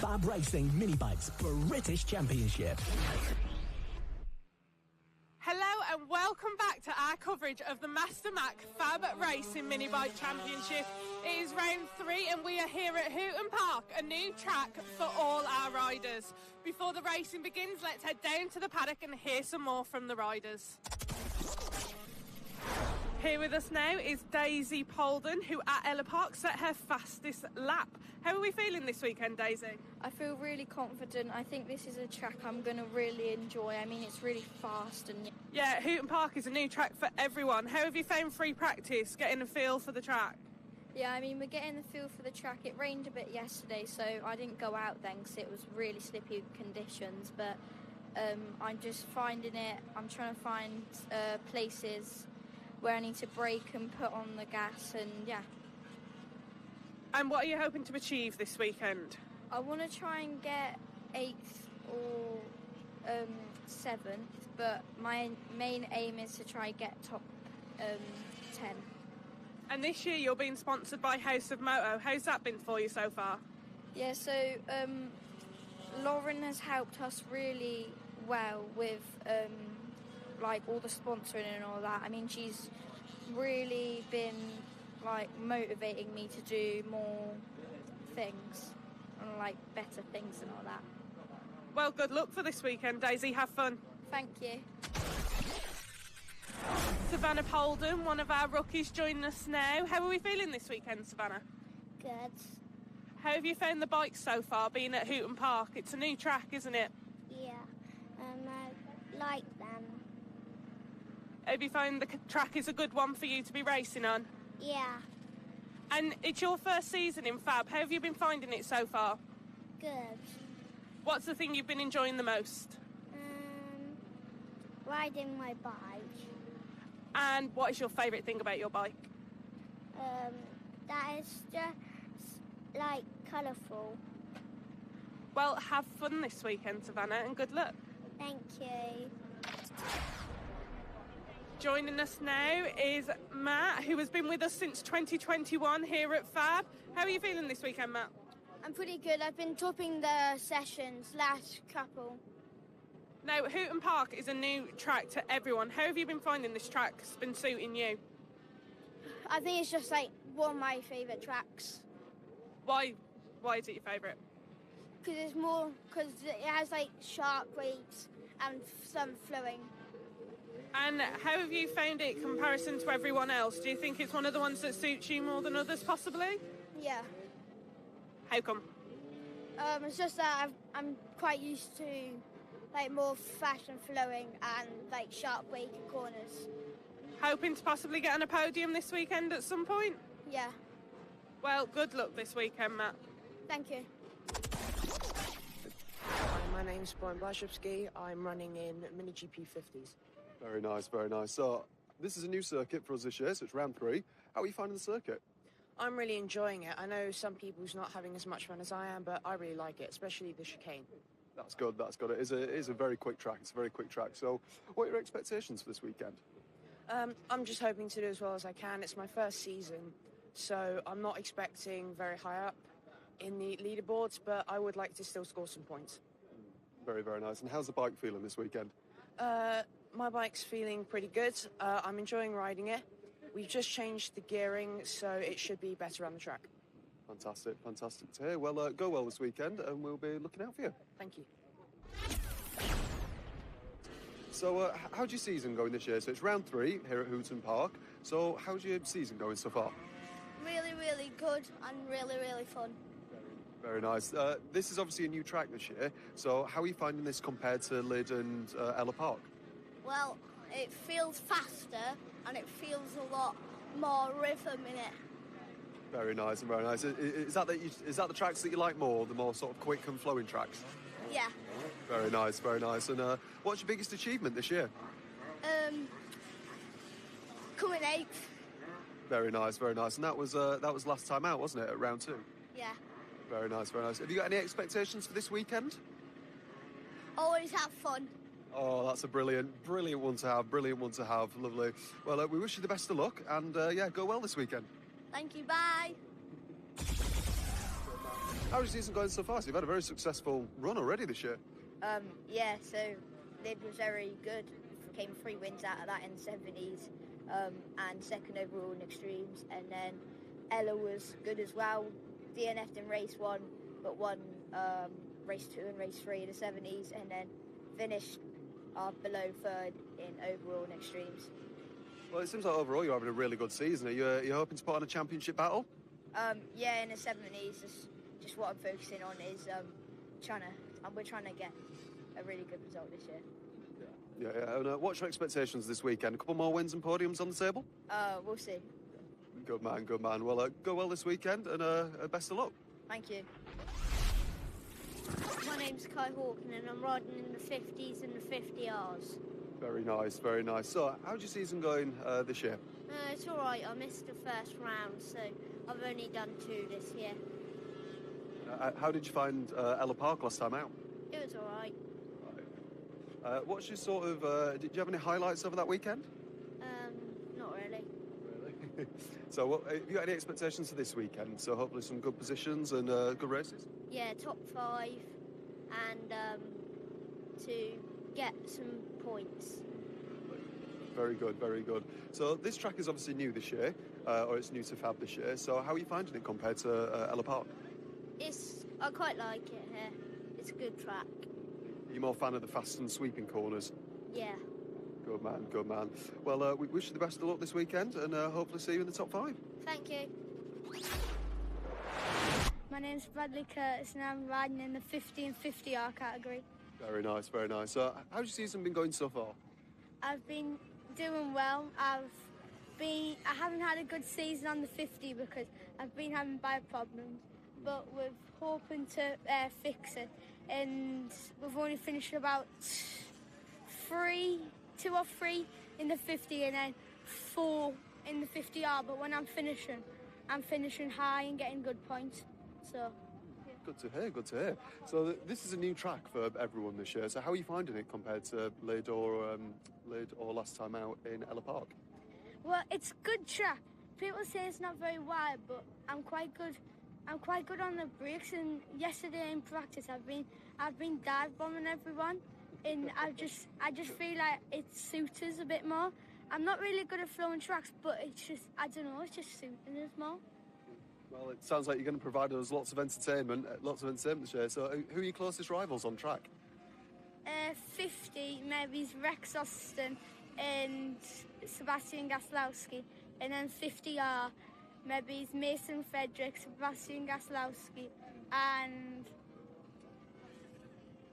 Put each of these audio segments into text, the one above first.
FAB-Racing Minibikes British Championship. Hello and welcome back to our coverage of the Master Mac FAB-Racing Minibike Championship. It is round 3 and we are here at Hooton Park, a new track for all our riders. Before the racing begins, let's head down to the paddock and hear some more from the riders. Here with us now is Daisy Polden, who at Ella Park set her fastest lap. How are we feeling this weekend, Daisy? I feel really confident. I think this is a track I'm going to really enjoy. I mean, it's really fast and... Yeah, Hooton Park is a new track for everyone. How have you found free practice, getting a feel for the track? Yeah, I mean, we're getting the feel for the track. It rained a bit yesterday, so I didn't go out then because it was really slippy conditions. But I'm just finding it. I'm trying to find places where I need to brake and put on the gas, and yeah. And what are you hoping to achieve this weekend? I want to try and get 8th or 7th, but my main aim is to try and get top 10. And this year you're being sponsored by House of Moto. How's that been for you so far? Yeah, so Lauren has helped us really well with like all the sponsoring and all that. I mean, she's really been like motivating me to do more things and like better things and all that. Well, good luck for this weekend, Daisy. Have fun. Thank you. Savannah Polden, one of our rookies, joining us now. How are we feeling this weekend, Savannah? Good. How have you found the bikes so far, being at Hooton Park? It's a new track, isn't it? Yeah. I like them. Have you found the track is a good one for you to be racing on? Yeah. And it's your first season in Fab. How have you been finding it so far? Good. What's the thing you've been enjoying the most? Riding my bike. And what is your favourite thing about your bike? That is just like colourful. Well, have fun this weekend, Savannah, and good luck. Thank you. Joining us now is Matt, who has been with us since 2021 here at Fab. How are you feeling this weekend, Matt? I'm pretty good. I've been topping the sessions last couple. Now, Hooton Park is a new track to everyone. How have you been finding this track? It's been suiting you? I think it's just like one of my favourite tracks. Why is it your favourite? Because it has like sharp waves and some flowing. And how have you found it in comparison to everyone else? Do you think it's one of the ones that suits you more than others, possibly? Yeah. How come? It's just that I'm quite used to like more fast and flowing and like sharp wake corners. Hoping to possibly get on a podium this weekend at some point? Yeah. Well, good luck this weekend, Matt. Thank you. Hi, my name's Brian Blyshevsky. I'm running in Mini GP 50s. Very nice, very nice. So, this is a new circuit for us this year, so it's round 3. How are you finding the circuit? I'm really enjoying it. I know some people's not having as much fun as I am, but I really like it, especially the chicane. That's good, that's good. It is a very quick track. It's a very quick track. So, what are your expectations for this weekend? I'm just hoping to do as well as I can. It's my first season, so I'm not expecting very high up in the leaderboards, but I would like to still score some points. Very, very nice. And how's the bike feeling this weekend? My bike's feeling pretty good. I'm enjoying riding it. We've just changed the gearing, so it should be better on the track. Fantastic, fantastic to hear. Well, go well this weekend, and we'll be looking out for you. Thank you. So, how's your season going this year? So it's round 3 here at Hooton Park. So, how's your season going so far? Really, really good and really, really fun. Very nice. This is obviously a new track this year. So, how are you finding this compared to Lyd and Ella Park? Well, it feels faster and it feels a lot more rhythm in it. Very nice and very nice. Is that the tracks that you like more, the more sort of quick and flowing tracks? Yeah. Very nice, very nice. And what's your biggest achievement this year? Coming 8th. Very nice, very nice. And that was last time out, wasn't it, at round 2? Yeah. Very nice, very nice. Have you got any expectations for this weekend? Always have fun. Oh, that's a brilliant one to have, lovely. Well, we wish you the best of luck, and go well this weekend. Thank you, bye. How's your season going so far? So you've had a very successful run already this year. Yeah, so Lid was very good. Came 3 wins out of that in 70s, and second overall in extremes. And then Ella was good as well. DNF'd in race 1, but won race 2 and race 3 in the 70s, and then finished below 3rd in overall and extremes. Well, it seems like overall you're having a really good season. Are you hoping to put on a championship battle? Yeah, in the 70s, just what I'm focusing on is we're trying to get a really good result this year. Yeah. And what's your expectations this weekend? A couple more wins and podiums on the table? We'll see. Good man. Well, go well this weekend, and best of luck. Thank you. My name's Kai Hooton and I'm riding in the 50s and the 50Rs. Very nice. So, how's your season going this year? It's all right. I missed the first round, so I've only done 2 this year. How did you find Ella Park last time out? It was all right. What's your sort of... did you have any highlights over that weekend? Not really. Really? So, have you got any expectations for this weekend? So, hopefully some good positions and good races? Yeah, top 5 and to get some points. Very good. So, this track is obviously new this year, or it's new to FAB this year. So, how are you finding it compared to Ella Park? I quite like it here. It's a good track. Are you more fan of the fast and sweeping corners? Yeah. Good man. Well, we wish you the best of luck this weekend and hopefully see you in the top 5. Thank you. My name's Bradley Curtis and I'm riding in the 50 and 50R category. Very nice. So, how's your season been going so far? I've been doing well. I haven't had a good season on the 50 because I've been having bike problems, but we're hoping to fix it. And we've only finished about 2 or 3 in the 50 and then 4 in the 50R. But when I'm finishing high and getting good points. So, yeah. Good to hear. So this is a new track for everyone this year. So how are you finding it compared to Lid or last time out in Ella Park? Well, it's a good track. People say it's not very wide, but I'm quite good. I'm quite good on the brakes, and yesterday in practice I've been dive bombing everyone, and I just feel like it suits us a bit more. I'm not really good at flowing tracks, but it's just it's just suiting us more. Well, it sounds like you're going to provide us lots of entertainment this year. So who are your closest rivals on track? 50 maybe is Rex Austin and Sebastian Gaslowski, and then 50R. Maybe it's Mason Frederick, Sebastian Gaslowski, and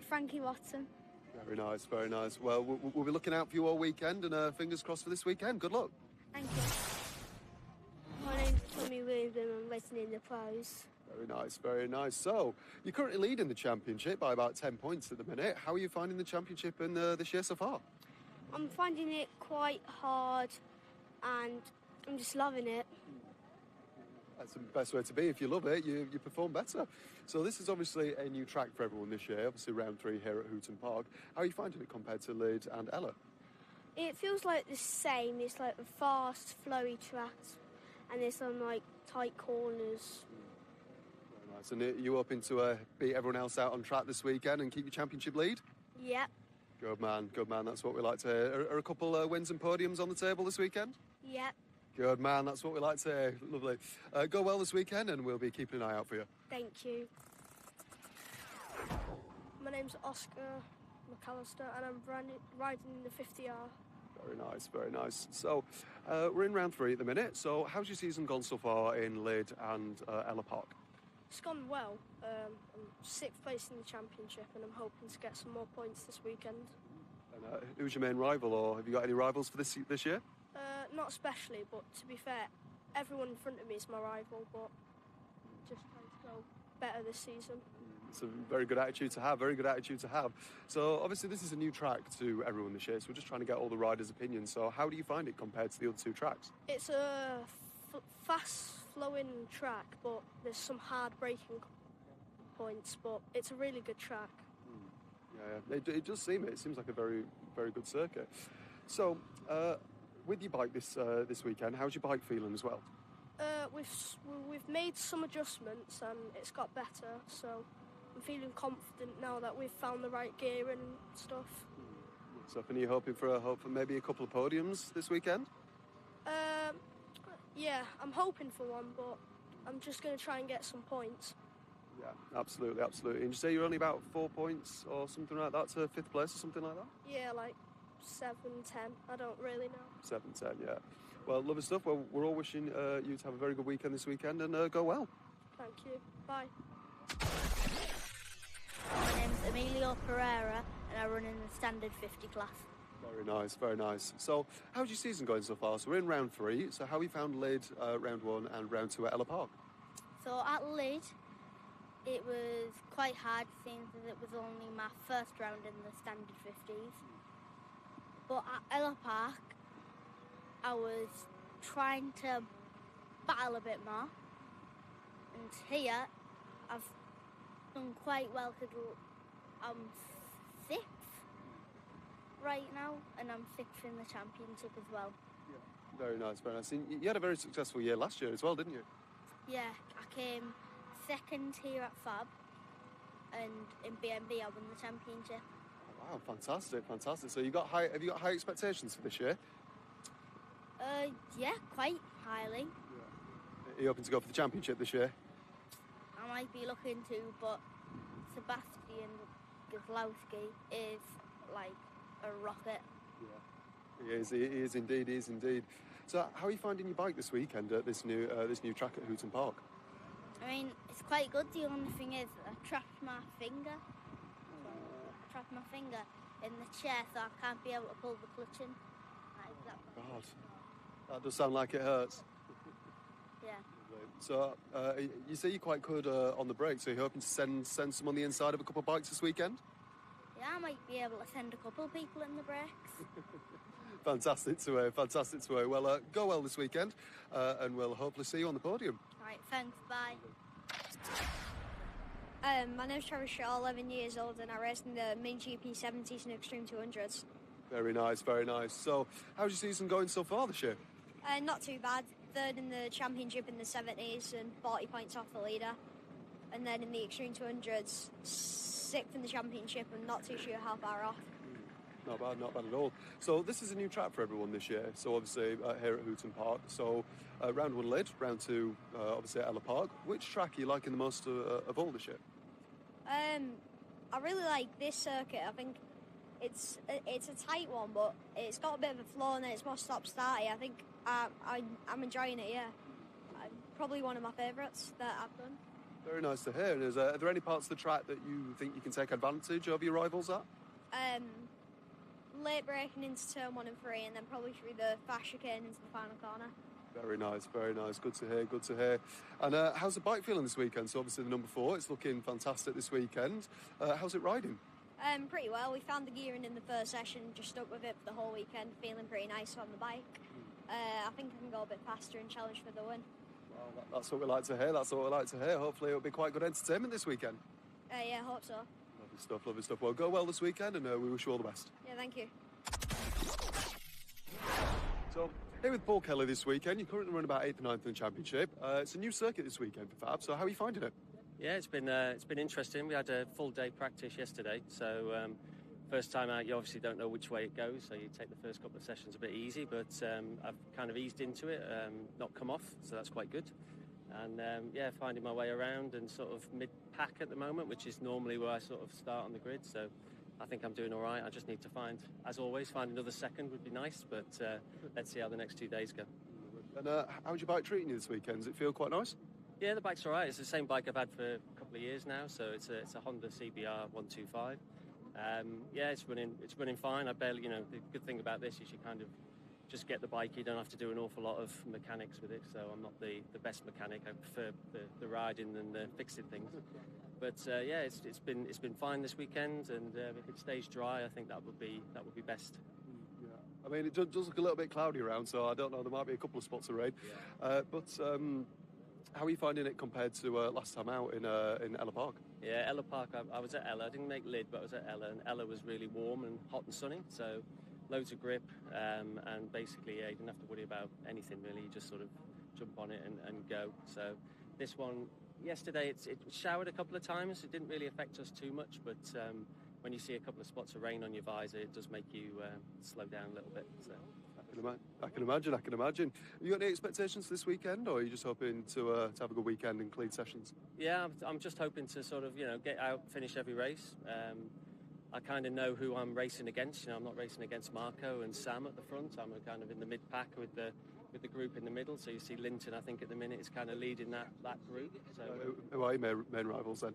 Frankie Watson. Very nice. Well, we'll be looking out for you all weekend, and fingers crossed for this weekend. Good luck. Thank you. My name's Tommy Williams and I'm racing in the pros. Very nice. So, you're currently leading the championship by about 10 points at the minute. How are you finding the championship in this year so far? I'm finding it quite hard and I'm just loving it. That's the best way to be. If you love it, you perform better. So this is obviously a new track for everyone this year, obviously round 3 here at Hooton Park. How are you finding it compared to Lid and Ella? It feels like the same. It's like a fast, flowy track and there's some like tight corners. Very nice. And are you hoping to beat everyone else out on track this weekend and keep your championship lead? Yep. Good man. That's what we like to hear. Are a couple wins and podiums on the table this weekend? Yep. Good man, that's what we like to hear. Lovely. Go well this weekend and we'll be keeping an eye out for you. Thank you. My name's Oscar McAllister and I'm riding in the 50R. Very nice. So, we're in round 3 at the minute. So, how's your season gone so far in Lid and Ella Park? It's gone well. I'm 6th place in the championship and I'm hoping to get some more points this weekend. And who's your main rival, or have you got any rivals for this year? Not especially, but to be fair, everyone in front of me is my rival, but just trying to go better this season. It's a very good attitude to have. So obviously this is a new track to everyone this year, so we're just trying to get all the riders' opinions. So how do you find it compared to the other 2 tracks? It's a fast-flowing track, but there's some hard braking points, but it's a really good track. Yeah, it does seem it. It seems like a very, very good circuit. So, with your bike this weekend, how's your bike feeling as well? We've made some adjustments and it's got better, so I'm feeling confident now that we've found the right gear and stuff. So, are you hoping for maybe a couple of podiums this weekend? Yeah, I'm hoping for one, but I'm just going to try and get some points. Yeah, absolutely. And you say you're only about 4 points or something like that to 5th place or something like that? Yeah, like 7, 10. I don't really know. 7, 10, yeah. Well, lovely stuff. Well, we're all wishing you to have a very good weekend this weekend and go well. Thank you. Bye. My name's Emilio Pereira and I run in the standard 50 class. Very nice, very nice. So, how's your season going so far? So we're in round 3. So how have you found Lyd round 1 and round 2 at Ella Park? So at Lyd, it was quite hard seeing that it was only my first round in the standard 50s. But at Ella Park, I was trying to battle a bit more. And here, I've done quite well because I'm 6th right now, and I'm 6th in the championship as well. Yeah. Very nice, very nice. And you had a very successful year last year as well, didn't you? Yeah, I came 2nd here at FAB, and in BMB I won the championship. Oh, wow, fantastic, fantastic. So have you got high expectations for this year? Yeah, quite highly. Yeah. Are you hoping to go for the championship this year? I might be looking to, but Sebastian Gazlowski is like a rocket. Yeah, he is indeed. So how are you finding your bike this weekend at this new track at Hooton Park? I mean, it's quite good. The only thing is I trapped my finger. In the chair, so I can't be able to pull the clutch in. Like that. God, that does sound like it hurts. Yeah. So you say you're quite good on the brakes. So you're hoping to send some on the inside of a couple of bikes this weekend? Yeah, I might be able to send a couple of people in the brakes. Fantastic to hear. Well, go well this weekend, and we'll hopefully see you on the podium. Right, thanks, bye. My name's Trevor Shaw, 11 years old, and I race in the Mini GP 70s and Extreme 200s. Very nice, very nice. So, how's your season going so far this year? Not too bad. 3rd in the championship in the 70s and 40 points off the leader. And then in the Extreme 200s, 6th in the championship and not too sure how far off. Not bad at all. So this is a new track for everyone this year. So obviously here at Hooton Park. So round 1 Lyd, round 2 obviously at Ella Park. Which track are you liking the most of all this year? I really like this circuit. I think it's a tight one, but it's got a bit of a flow and it's more stop-starty. I think I'm enjoying it, yeah. Probably one of my favourites that I've done. Very nice to hear. And are there any parts of the track that you think you can take advantage of your rivals at? Late braking into turn 1 and 3 and then probably through the fast chicane into the final corner. Very nice, very nice. Good to hear. And how's the bike feeling this weekend? So obviously the number 4, it's looking fantastic this weekend. How's it riding? Pretty well. We found the gearing in the first session, just stuck with it for the whole weekend, feeling pretty nice on the bike. I think I can go a bit faster and challenge for the win. Well, that's what we like to hear. Hopefully it'll be quite good entertainment this weekend. Yeah, I hope so. Lovely stuff. Well, go well this weekend and we wish you all the best. Yeah, thank you. So, here with Paul Kelly this weekend. You currently run about 8th and 9th in the championship. It's a new circuit this weekend for FAB, so how are you finding it? Yeah, it's been interesting. We had a full day practice yesterday, so first time out you obviously don't know which way it goes, so you take the first couple of sessions a bit easy, but I've kind of eased into it, not come off, so that's quite good. And finding my way around and sort of mid-pack at the moment, which is normally where I sort of start on the grid, so I think I'm doing all right. I just need to find another second would be nice, but let's see how the next 2 days go. And how's your bike treating you this weekend? Does it feel quite nice? Yeah, the bike's all right. It's the same bike I've had for a couple of years now, so it's a Honda CBR 125. It's running fine. I barely, the good thing about this is you kind of just get the bike. You don't have to do an awful lot of mechanics with it, so I'm not the best mechanic. I prefer the riding than the fixing things. But it's been fine this weekend, and if it stays dry, I think that would be best. Yeah. I mean, it does look a little bit cloudy around, so I don't know. There might be a couple of spots of rain. Yeah. How are you finding it compared to last time out in Ella Park? Yeah, Ella Park. I was at Ella. I didn't make Lyd, but I was at Ella, and Ella was really warm and hot and sunny. So loads of grip, and basically, you didn't have to worry about anything really. You just sort of jump on it and go. So this one, yesterday it showered a couple of times. It didn't really affect us too much, but when you see a couple of spots of rain on your visor, it does make you slow down a little bit. So. I can imagine. Have you got any expectations this weekend, or are you just hoping to have a good weekend and clean sessions? Yeah, I'm just hoping to sort of, get out, finish every race. I kind of know who I'm racing against. I'm not racing against Marco and Sam at the front. I'm kind of in the mid-pack with the group in the middle. So you see Linton, I think, at the minute is kind of leading that group. So who are your main rivals then?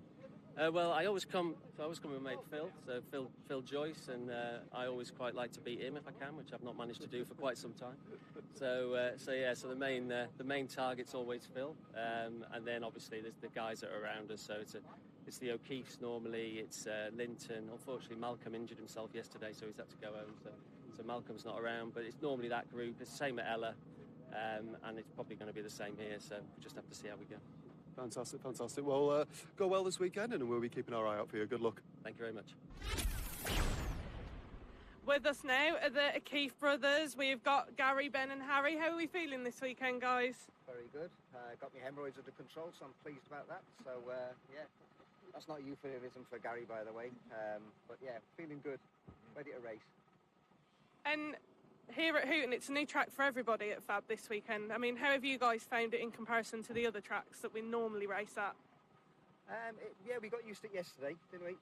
Well, I always come with mate Phil, so Phil Joyce, and I always quite like to beat him if I can, which I've not managed to do for quite some time. So the main target's always Phil, and then obviously there's the guys that are around us. So it's the O'Keefes normally, it's Linton. Unfortunately, Malcolm injured himself yesterday, so he's had to go home. So Malcolm's not around, but it's normally that group. It's the same at Ella, and it's probably going to be the same here. So we just have to see how we go. Fantastic. Well, go well this weekend, and we'll be keeping our eye out for you. Good luck. Thank you very much. With us now are the O'Keefe brothers. We've got Gary, Ben and Harry. How are we feeling this weekend, guys? Very good. Got my hemorrhoids under control, so I'm pleased about that. So, yeah, that's not euphemism for Gary, by the way. But, yeah, feeling good. Ready to race. And here at Hooton, it's a new track for everybody at FAB this weekend. I mean, how have you guys found it in comparison to the other tracks that we normally race at? Yeah, we got used to it yesterday, didn't we?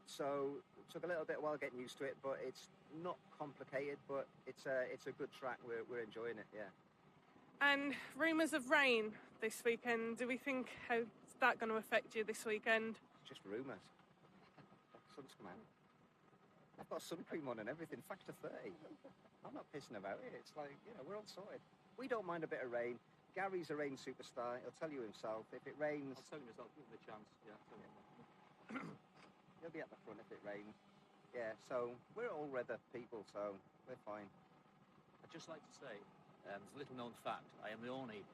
So it took a little bit while getting used to it, but it's not complicated, but it's a good track. We're enjoying it, yeah. And rumours of rain this weekend, do we think how's that going to affect you this weekend? Just rumours. The sun's come out. I've got sun cream on and everything, factor 30. I'm not pissing about it. It's like, we're all sorted. We don't mind a bit of rain. Gary's a rain superstar. He'll tell you himself. If it rains... I'll tell him myself, give him a chance. Yeah, he'll be at the front if it rains. Yeah, so we're all weather people, so we're fine. I'd just like to say, there's a little known fact. I am the only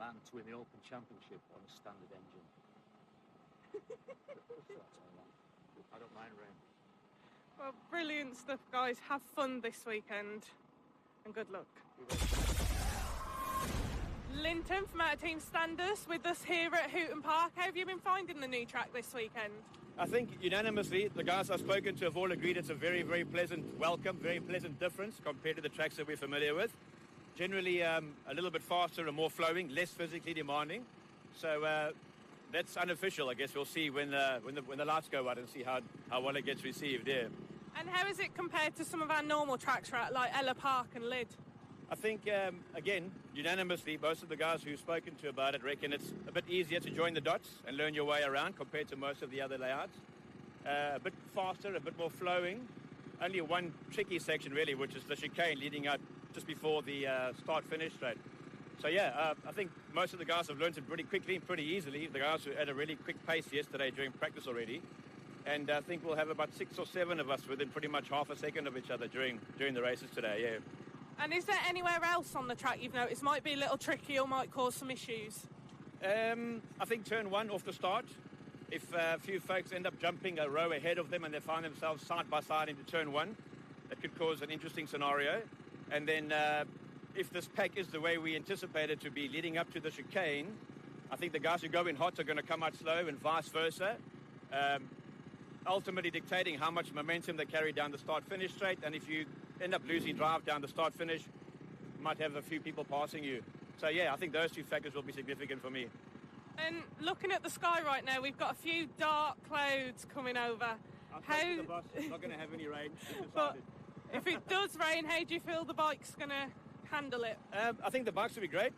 man to win the Open Championship on a standard engine. I don't mind rain. Well, brilliant stuff, guys. Have fun this weekend, and good luck. Linton from our team Standus with us here at Hooton Park. How have you been finding the new track this weekend? I think unanimously, the guys I've spoken to have all agreed it's a very, very pleasant welcome, very pleasant difference compared to the tracks that we're familiar with. Generally, a little bit faster and more flowing, less physically demanding. So that's unofficial. I guess we'll see when the lights go out and see how well it gets received there. And how is it compared to some of our normal tracks, right, like Ella Park and Lyd? I think, again, unanimously, most of the guys who've spoken to about it reckon it's a bit easier to join the dots and learn your way around compared to most of the other layouts. A bit faster, a bit more flowing. Only one tricky section, really, which is the chicane leading out just before the start-finish straight. So, yeah, I think most of the guys have learned it pretty quickly and pretty easily. The guys who had a really quick pace yesterday during practice already. And I think we'll have about 6 or 7 of us within pretty much half a second of each other during the races today, yeah. And is there anywhere else on the track you've noticed might be a little tricky or might cause some issues? I think turn 1 off the start. If a few folks end up jumping a row ahead of them and they find themselves side by side into turn 1, that could cause an interesting scenario. And then if this pack is the way we anticipate it to be leading up to the chicane, I think the guys who go in hot are going to come out slow and vice versa. Ultimately dictating how much momentum they carry down the start-finish straight, and if you end up losing drive down the start-finish, you might have a few people passing you. So, yeah, I think those 2 factors will be significant for me. And looking at the sky right now, we've got a few dark clouds coming over. The bus is not going to have any rain. But if it does rain, how do you feel the bike's going to handle it? I think the bikes will be great.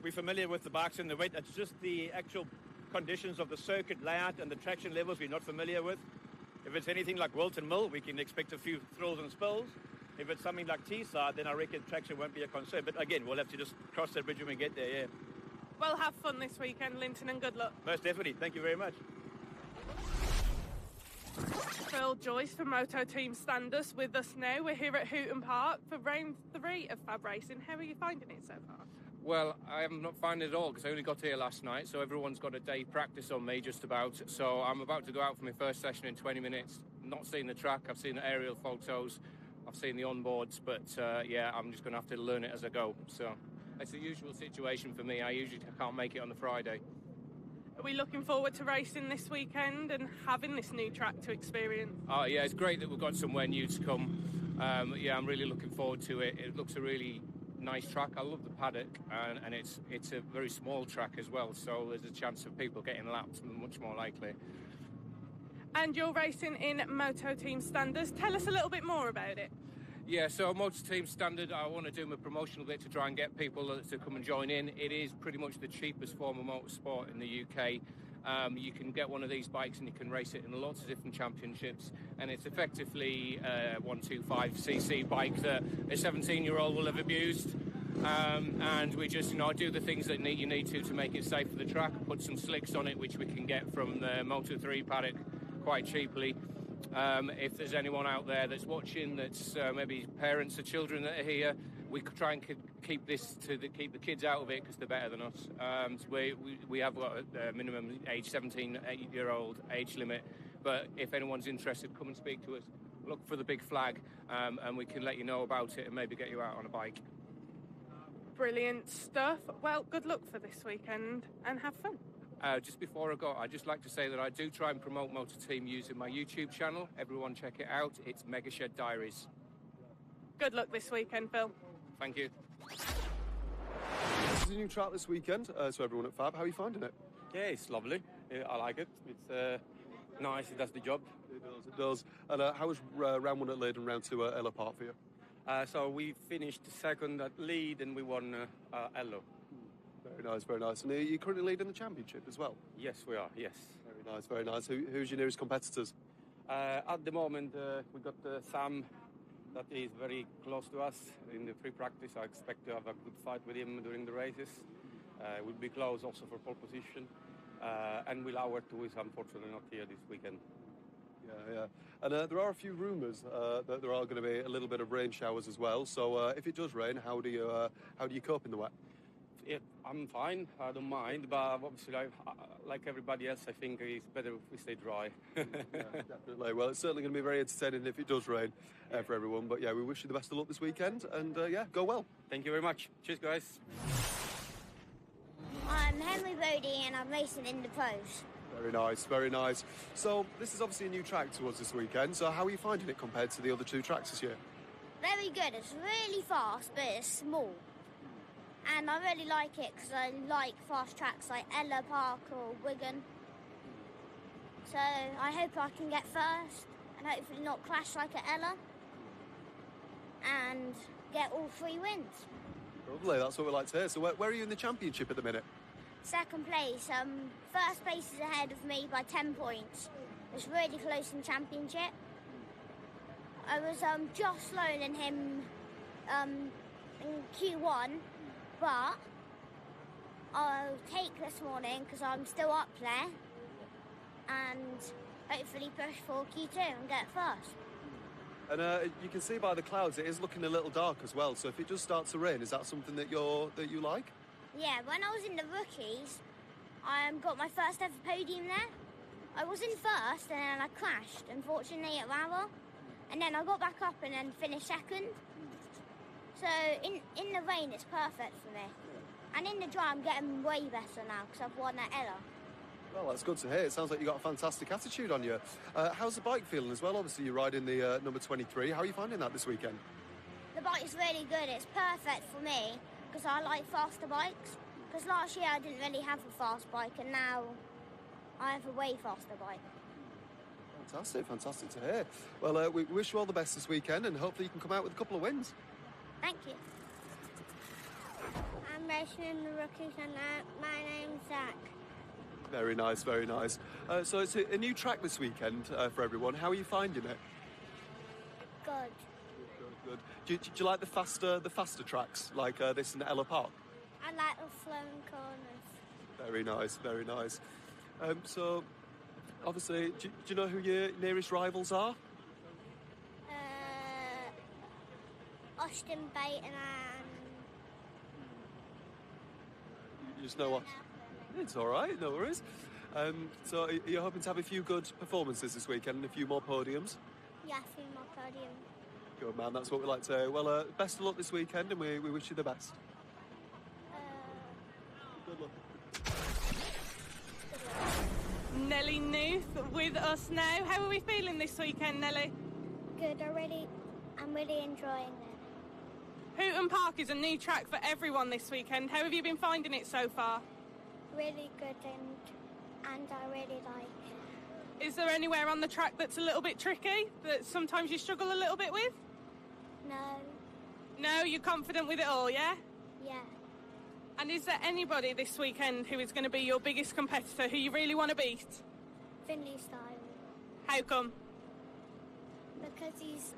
We're familiar with the bikes and the weight. It's just the actual conditions of the circuit layout and the traction levels we're not familiar with. If it's anything like Wilton Mill, we can expect a few thrills and spills. If it's something like Teesside, then I reckon traction won't be a concern. But again, we'll have to just cross that bridge when we get there, yeah. Well, have fun this weekend, Linton, and good luck. Most definitely. Thank you very much. Phil Joyce from Moto Team Standus with us now. We're here at Hooton Park for round 3 of FAB-Racing. How are you finding it so far? Well, I am not finding it at all because I only got here last night, so everyone's got a day practice on me just about. So I'm about to go out for my first session in 20 minutes. Not seen the track, I've seen the aerial photos, I've seen the onboards, but yeah, I'm just going to have to learn it as I go. So it's a usual situation for me. I usually can't make it on the Friday. Are we looking forward to racing this weekend and having this new track to experience? Oh yeah, it's great that we've got somewhere new to come. Yeah, I'm really looking forward to it. It looks a really nice track. I love the paddock, and it's a very small track as well, so there's a chance of people getting lapped much more likely. And you're racing in Moto Team Standards. Tell us a little bit more about it. Yeah, so Motor Team Standard, I want to do my promotional bit to try and get people to come and join in. It is pretty much the cheapest form of motorsport in the UK. You can get one of these bikes and you can race it in lots of different championships, and it's effectively a 125cc bike that a 17-year-old will have abused. And we just, do the things that you need to make it safe for the track, put some slicks on it, which we can get from the Moto3 paddock quite cheaply. If there's anyone out there that's watching, that's maybe parents or children that are here, we could try and keep this keep the kids out of it because they're better than us. So we have got a minimum age 17-year-old age limit, but if anyone's interested, come and speak to us. Look for the big flag, and we can let you know about it and maybe get you out on a bike. Brilliant stuff. Well, good luck for this weekend and have fun. Just before I go, I'd just like to say that I do try and promote Motor Team using my YouTube channel. Everyone check it out. It's Mega Shed Diaries. Good luck this weekend, Phil. Thank you. This is a new track this weekend, so everyone at FAB, how are you finding it? Yeah, it's lovely. I like it. It's nice. It does the job. It does. And how was round one at Leeds and round two at Ella Park for you? So we finished second at Leeds and we won Ello. Very nice, very nice. And are you currently leading the championship as well? Yes, we are, yes. Very nice, very nice. Who's your nearest competitors? At the moment, we got Sam, that is very close to us in the free practice. I expect to have a good fight with him during the races. We'll be close also for pole position. And Will Howard, who is unfortunately not here this weekend. Yeah. And there are a few rumours that there are going to be a little bit of rain showers as well. So if it does rain, how do you cope in the wet? Yeah, I'm fine. I don't mind, but obviously, like everybody else, I think it's better if we stay dry. Yeah, definitely. Well, it's certainly going to be very entertaining if it does rain for everyone. But yeah, we wish you the best of luck this weekend, and go well. Thank you very much. Cheers, guys. I'm Henry Bodie, and I'm racing in the pros. Very nice, very nice. So this is obviously a new track to us this weekend. So how are you finding it compared to the other two tracks this year? Very good. It's really fast, but it's small. And I really like it because I like fast tracks like Ella Park or Wigan. So I hope I can get first and hopefully not crash like at Ella and get all 3 wins. Lovely, that's what we like to hear. So where are you in the championship at the minute? Second place. First place is ahead of me by 10 points. It's really close in championship. I was just slower than him in Q1. But I'll take this morning because I'm still up there and hopefully push for Q2 and get first. And you can see by the clouds it is looking a little dark as well. So if it does start to rain, is that something that you like? Yeah, when I was in the rookies, I got my first ever podium there. I was in first and then I crashed, unfortunately, at Rowell. And then I got back up and then finished second. So in the rain, it's perfect for me. And in the dry, I'm getting way better now because I've won at Ella. Well, that's good to hear. It sounds like you've got a fantastic attitude on you. How's the bike feeling as well? Obviously, you're riding the number 23. How are you finding that this weekend? The bike is really good. It's perfect for me because I like faster bikes. Because last year, I didn't really have a fast bike, and now I have a way faster bike. Fantastic to hear. Well, we wish you all the best this weekend, and hopefully you can come out with a couple of wins. Thank you. I'm racing in the rookies and my name's Zach. Very nice, very nice. So it's a new track this weekend for everyone. How are you finding it? Good. Good. Do you like the faster tracks like this in Ella Park? I like the flowing corners. Very nice, very nice. So obviously, do you know who your nearest rivals are? Austin Baton and... You just know what? It's all right, no worries. So are you hoping to have a few good performances this weekend and a few more podiums? Yeah, a few more podiums. Good man, that's what we like to hear. Well, best of luck this weekend and we wish you the best. Good luck. Nellie Newth with us now. How are we feeling this weekend, Nellie? Good, I'm really enjoying it. Hooton Park is a new track for everyone this weekend. How have you been finding it so far? Really good, and I really like it. Is there anywhere on the track that's a little bit tricky, that sometimes you struggle a little bit with? No. No, you're confident with it all, yeah? Yeah. And is there anybody this weekend who is going to be your biggest competitor, who you really want to beat? Finley Style. How come? Because he's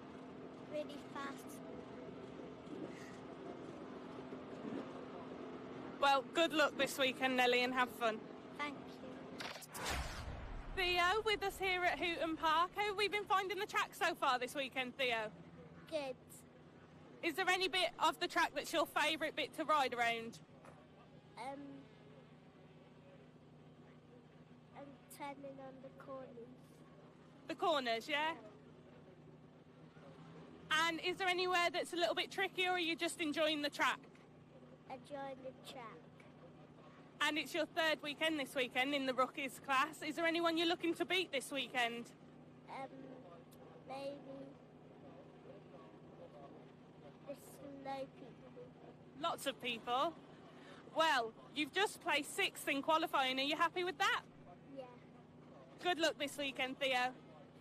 really fast. Well, good luck this weekend, Nellie, and have fun. Thank you. Theo with us here at Hooton Park. How have we been finding the track so far this weekend, Theo? Good. Is there any bit of the track that's your favourite bit to ride around? I'm turning on the corners. The corners, yeah? And is there anywhere that's a little bit tricky, or are you just enjoying the track? Enjoying the track. And it's your third weekend this weekend in the rookies class. Is there anyone you're looking to beat this weekend? Maybe. There's no people. Lots of people. Well, you've just placed 6th in qualifying. Are you happy with that? Yeah. Good luck this weekend, Theo.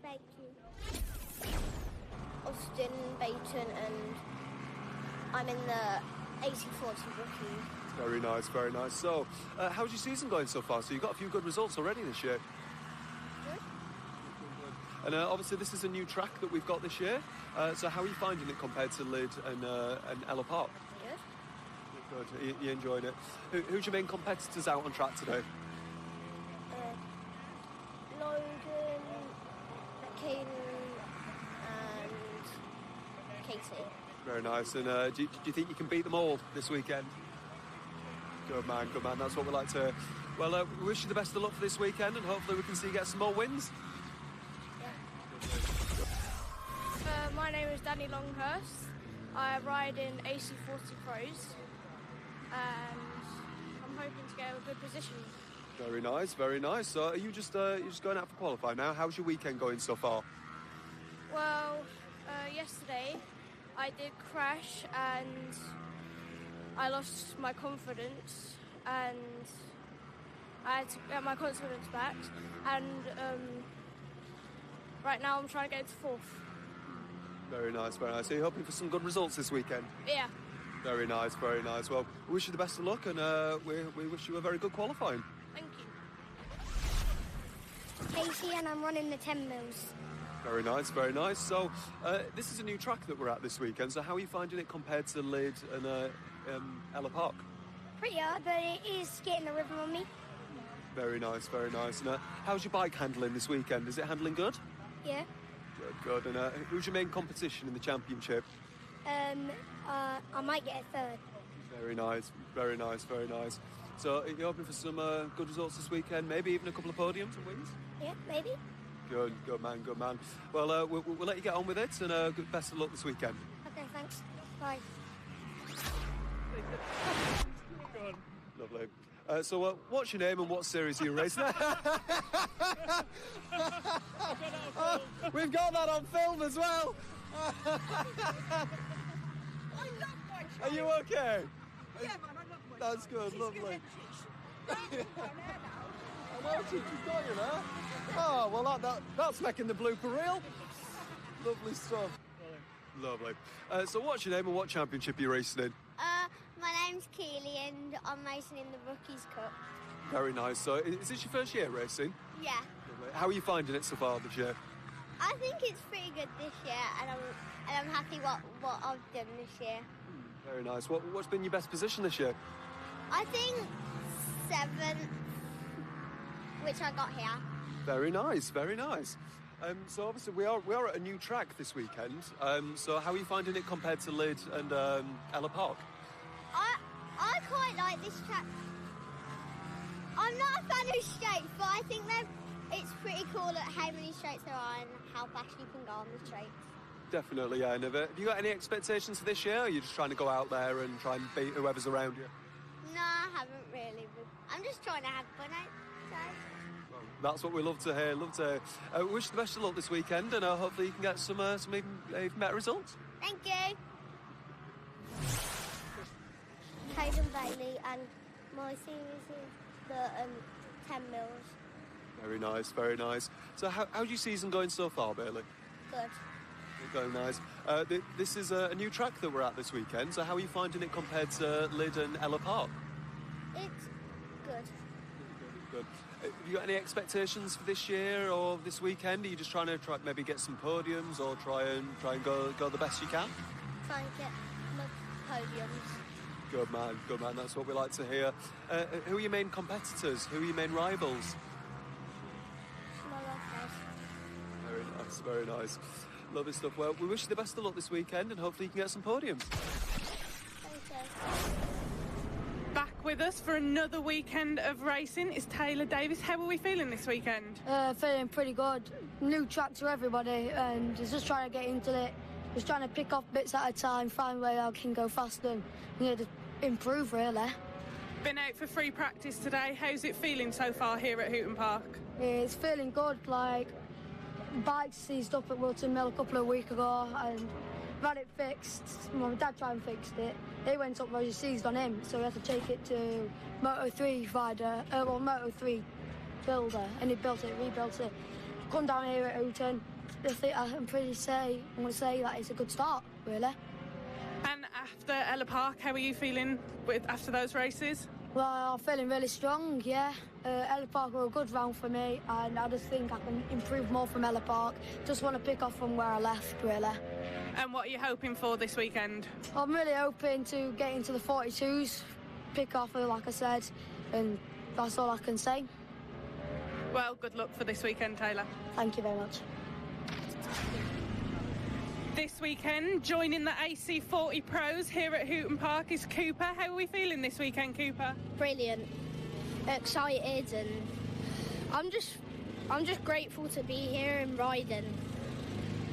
Thank you. Austin Bayton, and I'm in the AC40 rookie. Very nice, very nice. So, how's your season going so far? So you've got a few good results already this year. Good. And obviously this is a new track that we've got this year. So how are you finding it compared to Lyd and Ella Park? Good. Good. You enjoying it? Who's your main competitors out on track today? Logan, Caden, and Katie. Very nice. And do you think you can beat them all this weekend? Good man, good man. That's what we like to hear. Well, we wish you the best of luck for this weekend, and hopefully we can see you get some more wins. My name is Danny Longhurst. I ride in AC40 Pros, and I'm hoping to get a good position. Very nice, very nice. So are you just going out for qualify now? How's your weekend going so far? Well, yesterday I did crash and I lost my confidence, and I had to get my confidence back, and right now I'm trying to get to 4th. Very nice, very nice. So you're hoping for some good results this weekend? Yeah. Very nice, very nice. Well, we wish you the best of luck, and we wish you a very good qualifying. Thank you. Casey, and I'm running the 10 mils. Very nice, very nice. So this is a new track that we're at this weekend. So how are you finding it compared to Lyd and Ella Park? Pretty hard, but it is getting the rhythm on me. Very nice, very nice. And how's your bike handling this weekend? Is it handling good? Yeah. Good, good. And who's your main competition in the championship? I might get a 3rd. Very nice, very nice, very nice. So you're hoping for some good results this weekend, maybe even a couple of podiums and wins? Yeah, maybe. Good, good man, good man. Well, we'll let you get on with it, and best of luck this weekend. Okay, thanks. Bye. Lovely. So what's your name and what series are you racing? We've got that on film as well. Are you okay? Yeah, man, I love my That's good, lovely. I know, she's got you there. Oh, well, that's making the blooper reel. Lovely stuff. Lovely. So what's your name and what championship are you racing in? My name's Keely, and I'm racing in the Rookies Cup. Very nice. So is this your first year racing? Yeah. Lovely. How are you finding it so far this year? I think it's pretty good this year, and I'm happy what I've done this year. Very nice. What's been your best position this year? I think 7th, which I got here. Very nice, very nice. So obviously we are at a new track this weekend. So how are you finding it compared to Lyd and Ella Park? I quite like this track. I'm not a fan of straights, but I think it's pretty cool at how many straights there are and how fast you can go on the straights. Definitely, yeah. Have you got any expectations for this year? Or are you just trying to go out there and try and beat whoever's around you? No, I haven't really. But I'm just trying to have fun outside. That's what we love to hear. Love to hear. Wish you the best of luck this weekend, and hopefully you can get some even better results. Thank you. Hayden Bailey, and my series is the 10 mils. Very nice, very nice. So how's your season going so far, Bailey? Good. Going nice. This is a new track that we're at this weekend, so how are you finding it compared to Lyd and Ella Park? It's good. Good. Have you got any expectations for this year or this weekend? Are you just trying to maybe get some podiums or try and go the best you can? Try and get my podiums. Good man. That's what we like to hear. Who are your main competitors? Who are your main rivals? Very nice. Lovely stuff. Well, we wish you the best of luck this weekend and hopefully you can get some podiums. Thank you. Back with us for another weekend of racing is Taylor Davis. How are we feeling this weekend? Feeling pretty good. New track to everybody and just trying to get into it. Just trying to pick off bits at a time, find where I can go faster and just improve, really. Been out for free practice today. How's it feeling so far here at Hooton Park? It's feeling good. Bike seized up at Wilton Mill a couple of weeks ago and had it fixed. My dad tried and fixed it. It went up, it seized on him, so we had to take it to Moto3 Moto3 builder, and he built it, rebuilt it. Come down here at Hooton. I'm going to say that it's a good start, really. And after Ella Park, how are you feeling after those races? Well, I'm feeling really strong, yeah. Ella Park were a good round for me, and I just think I can improve more from Ella Park. Just want to pick off from where I left, really. And what are you hoping for this weekend? I'm really hoping to get into the 42s, pick off, like I said, and that's all I can say. Well, good luck for this weekend, Taylor. Thank you very much. This weekend, joining the AC40 pros here at Hooton Park is Cooper. How are we feeling this weekend, Cooper? Brilliant. Excited, and I'm just grateful to be here and riding.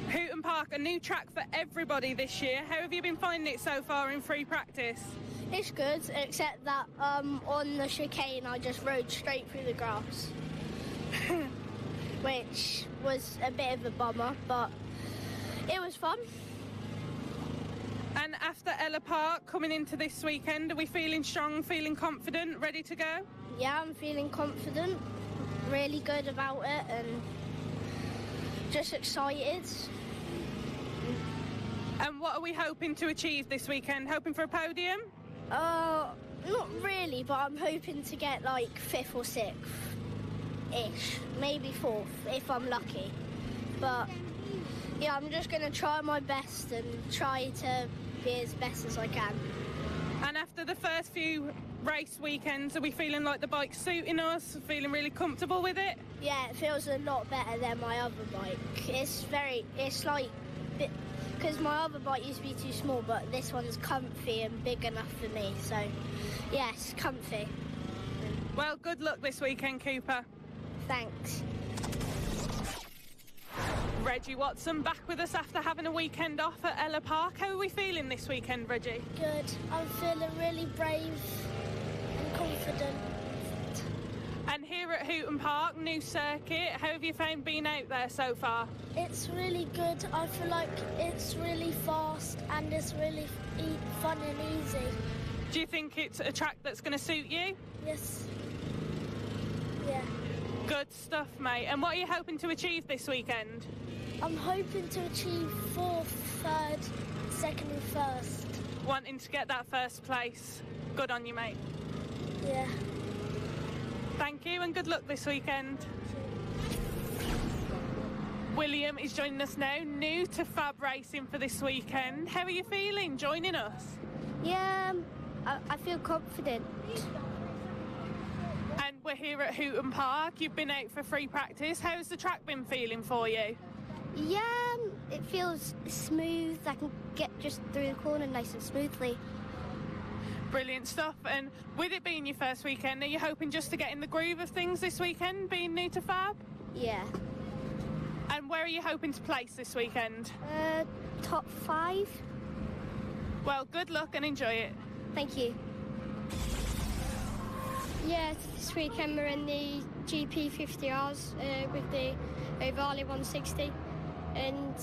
Hooton Park, a new track for everybody this year. How have you been finding it so far in free practice? It's good, except that on the chicane I just rode straight through the grass, which was a bit of a bummer, but it was fun. And after Ella Park, coming into this weekend, are we feeling strong, feeling confident, ready to go? Yeah, I'm feeling confident, really good about it, and just excited. And what are we hoping to achieve this weekend? Hoping for a podium? Not really, but I'm hoping to get like 5th or 6th-ish, maybe 4th if I'm lucky. But yeah, I'm just going to try my best and try to be as best as I can. And after the first few race weekends, are we feeling like the bike's suiting us, feeling really comfortable with it? Yeah, it feels a lot better than my other bike. It's like, because my other bike used to be too small, but this one's comfy and big enough for me, so yes, comfy. Well, good luck this weekend, Cooper. Thanks. Reggie Watson back with us after having a weekend off at Ella Park. How are we feeling this weekend, Reggie? Good. I'm feeling really brave and confident. And here at Hooton Park, new circuit, how have you found being out there so far? It's really good. I feel like it's really fast and it's really fun and easy. Do you think it's a track that's going to suit you? Yes. Yeah. Good stuff, mate. And what are you hoping to achieve this weekend? I'm hoping to achieve 4th, 3rd, 2nd and 1st. Wanting to get that first place. Good on you, mate. Yeah. Thank you and good luck this weekend. William is joining us now, new to FAB-Racing for this weekend. How are you feeling joining us? Yeah, I feel confident. And we're here at Hooton Park. You've been out for free practice. How's the track been feeling for you? Yeah, it feels smooth. I can get just through the corner nice and smoothly. Brilliant stuff. And with it being your first weekend, are you hoping just to get in the groove of things this weekend, being new to FAB? Yeah. And where are you hoping to place this weekend? Top 5. Well, good luck and enjoy it. Thank you. Yeah, this weekend we're in the GP 50Rs with the Ovale 160, and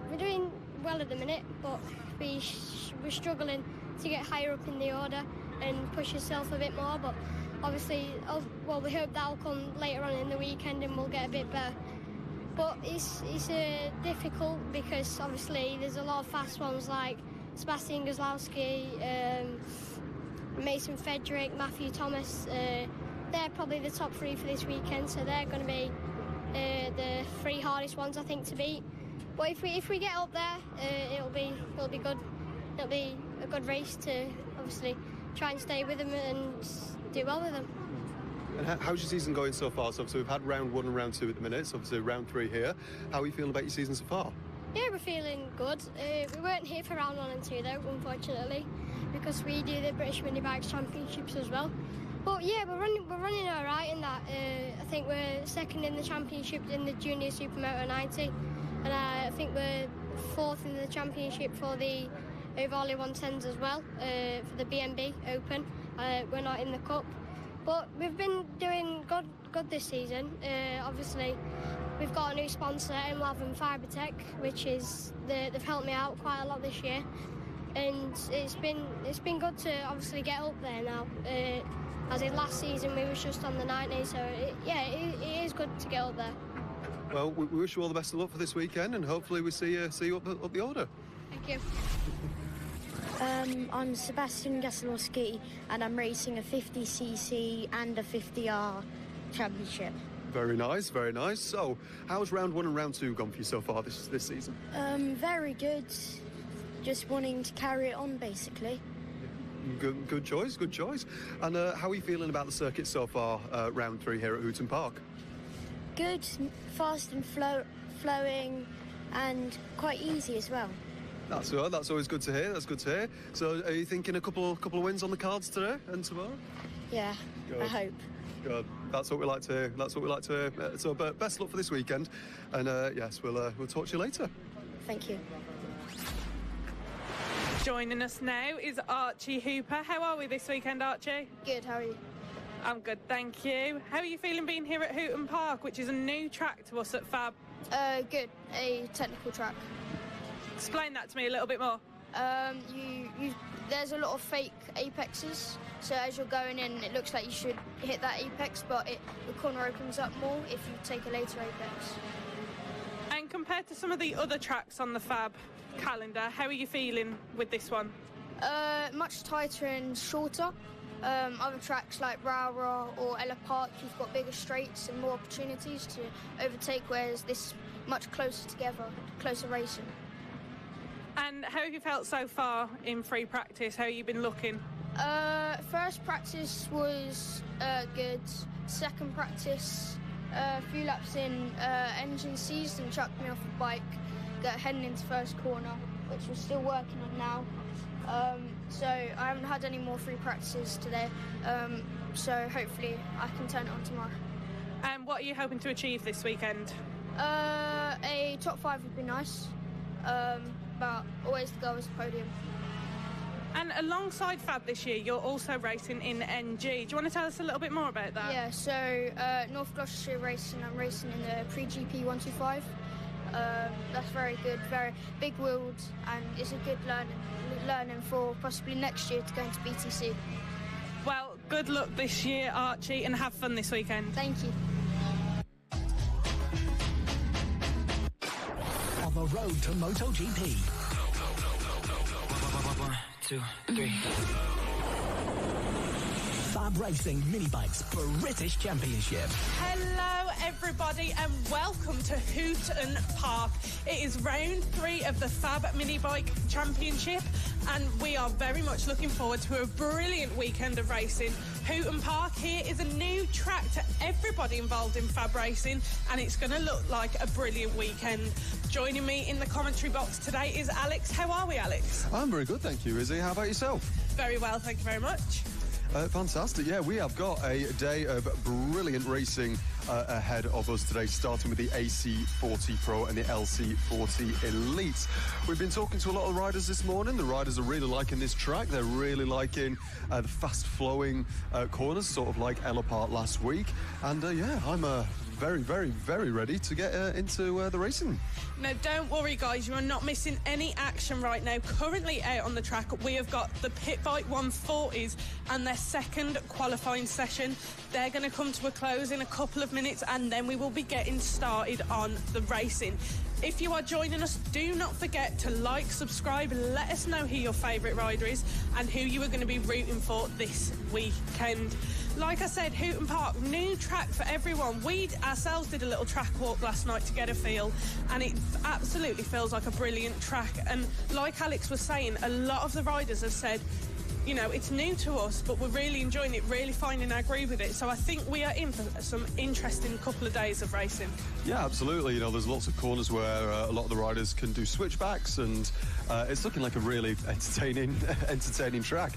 we're doing well at the minute, but we're struggling to get higher up in the order and push yourself a bit more, but obviously, we hope that'll come later on in the weekend and we'll get a bit better. But it's difficult because obviously there's a lot of fast ones like Sebastian Gozlowski, Mason Frederick, Matthew Thomas. They're probably the top three for this weekend, so they're going to be the three hardest ones I think to beat. But if we get up there, it'll be good. It'll be a good race to obviously try and stay with them and do well with them. And how's your season going so far? So obviously we've had round 1 and round 2 at the minute, so obviously round 3 here. How are you feeling about your season so far? Yeah, we're feeling good. We weren't here for round 1 and 2 though, unfortunately, because we do the British Minibikes Championships as well. But yeah, we're running all right in that. I think we're second in the championship in the Junior Supermoto 90, and I think we're fourth in the championship for the Ovale 110s as well, for the BNB Open. We're not in the Cup, but we've been doing good this season. Obviously, we've got a new sponsor, M11 Fibertech, which is they've helped me out quite a lot this year, and it's been good to obviously get up there now. As in last season, we was just on the 90, so it is good to get up there. Well, we wish you all the best of luck for this weekend, and hopefully we see you up the order. Thank you. I'm Sebastian Gazlowski, and I'm racing a 50cc and a 50R championship. Very nice, very nice. So, how's round 1 and round 2 gone for you so far this season? Very good. Just wanting to carry it on, basically. Good choice, good choice. And how are you feeling about the circuit so far, round 3 here at Hooton Park? Good, fast and flowing, and quite easy as well. That's always good to hear. That's good to hear. So, are you thinking a couple of wins on the cards today and tomorrow? Yeah, good. I hope. Good. That's what we like to hear. That's what we like to hear. So, but best luck for this weekend, and yes, we'll talk to you later. Thank you. Joining us now is Archie Hooper. How are we this weekend, Archie? Good, how are you? I'm good, thank you. How are you feeling being here at Hooton Park, which is a new track to us at FAB? Good, a technical track. Explain that to me a little bit more. There's a lot of fake apexes, so as you're going in, it looks like you should hit that apex, but the corner opens up more if you take a later apex. And compared to some of the other tracks on the FAB calendar, how are you feeling with this one? Much tighter and shorter. Other tracks like Rara or Ella Park, you've got bigger straights and more opportunities to overtake, whereas this much closer together, closer racing. And how have you felt so far in free practice? How have you been looking? First practice was good. Second practice, a few laps in, engine seized and chucked me off the bike, heading into first corner, which we're still working on now. So I haven't had any more free practices today, so hopefully I can turn it on tomorrow. And what are you hoping to achieve this weekend? A top 5 would be nice, but always the goal is the podium. And alongside FAB this year, you're also racing in NG. Do you want to tell us a little bit more about that? Yeah, so North Gloucestershire Racing, I'm racing in the pre-GP 125. That's very good, very big wheeled, and it's a good learning for possibly next year to go into BTC. Well, good luck this year, Archie, and have fun this weekend. Thank you. On the road to MotoGP. 1, 2, 3. FAB-Racing Minibikes British Championship. Hello everybody and welcome to Hooton Park. It is round 3 of the FAB Minibike Championship and we are very much looking forward to a brilliant weekend of racing. Hooton Park here is a new track to everybody involved in FAB Racing and it's going to look like a brilliant weekend. Joining me in the commentary box today is Alex. How are we, Alex? I'm very good, thank you, Izzy. How about yourself? Very well, thank you very much. Fantastic. Yeah, we have got a day of brilliant racing ahead of us today, starting with the AC40 Pro and the LC40 Elite. We've been talking to a lot of riders this morning. The riders are really liking this track. They're really liking the fast-flowing corners, sort of like Ella Park last week. And yeah, I'm very, very, very ready to get into the racing. Now, don't worry, guys. You are not missing any action right now. Currently out on the track, we have got the Pit Bike 140s and their second qualifying session. They're going to come to a close in a couple of minutes, and then we will be getting started on the racing. If you are joining us, do not forget to like, subscribe, and let us know who your favourite rider is and who you are going to be rooting for this weekend. Like I said, Hooton Park, new track for everyone. We ourselves did a little track walk last night to get a feel, and it absolutely feels like a brilliant track. And like Alex was saying, a lot of the riders have said, you know, it's new to us, but we're really enjoying it, really finding our groove with it. So I think we are in for some interesting couple of days of racing. Yeah, absolutely. You know, there's lots of corners where a lot of the riders can do switchbacks, and it's looking like a really entertaining track.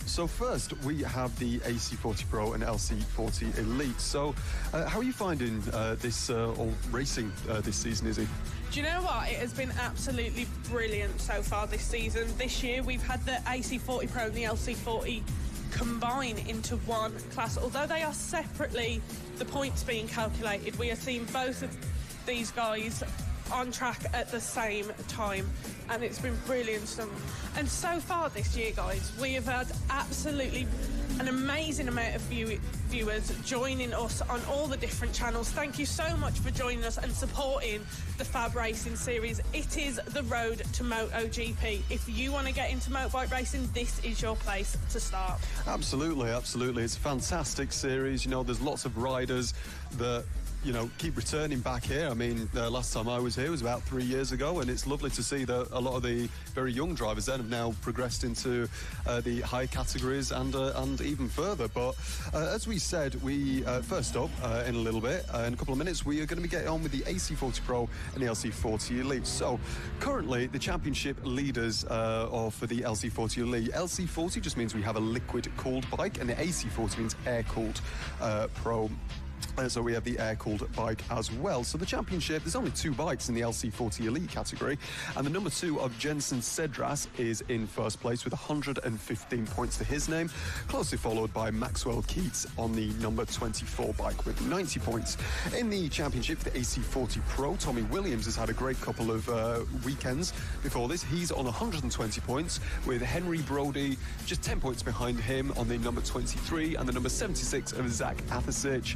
So first, we have the AC40 Pro and LC40 Elite. So how are you finding this all racing this season, Izzy? Do you know what? It has been absolutely brilliant so far this season. This year we've had the AC40 Pro and the LC40 combine into one class. Although they are separately, the points being calculated, we are seeing both of these guys on track at the same time, and it's been brilliant. And so far this year, guys, we have had absolutely an amazing amount of viewers joining us on all the different channels. Thank you so much for joining us and supporting the FAB-Racing series. It is the road to MotoGP. If you want to get into motorbike racing, this is your place to start. Absolutely, absolutely. It's a fantastic series. You know, there's lots of riders that, you know, keep returning back here. I mean, last time I was here was about 3 years ago, and it's lovely to see that a lot of the very young drivers then have now progressed into the high categories and even further. But as we said, we first up in a little bit, in a couple of minutes, we are going to be getting on with the AC40 Pro and the LC40 Elite. So currently, the championship leaders are for the LC40 Elite. LC40 just means we have a liquid-cooled bike, and the AC40 means air-cooled Pro. So we have the air-cooled bike as well. So the championship, there's only 2 bikes in the LC40 Elite category, and the number 2 of Jensen Cedras is in first place with 115 points to his name, closely followed by Maxwell Keats on the number 24 bike with 90 points. In the championship for the AC40 Pro, Tommy Williams has had a great couple of weekends before this. He's on 120 points with Henry Brody just 10 points behind him on the number 23 and the number 76 of Zach Athasich.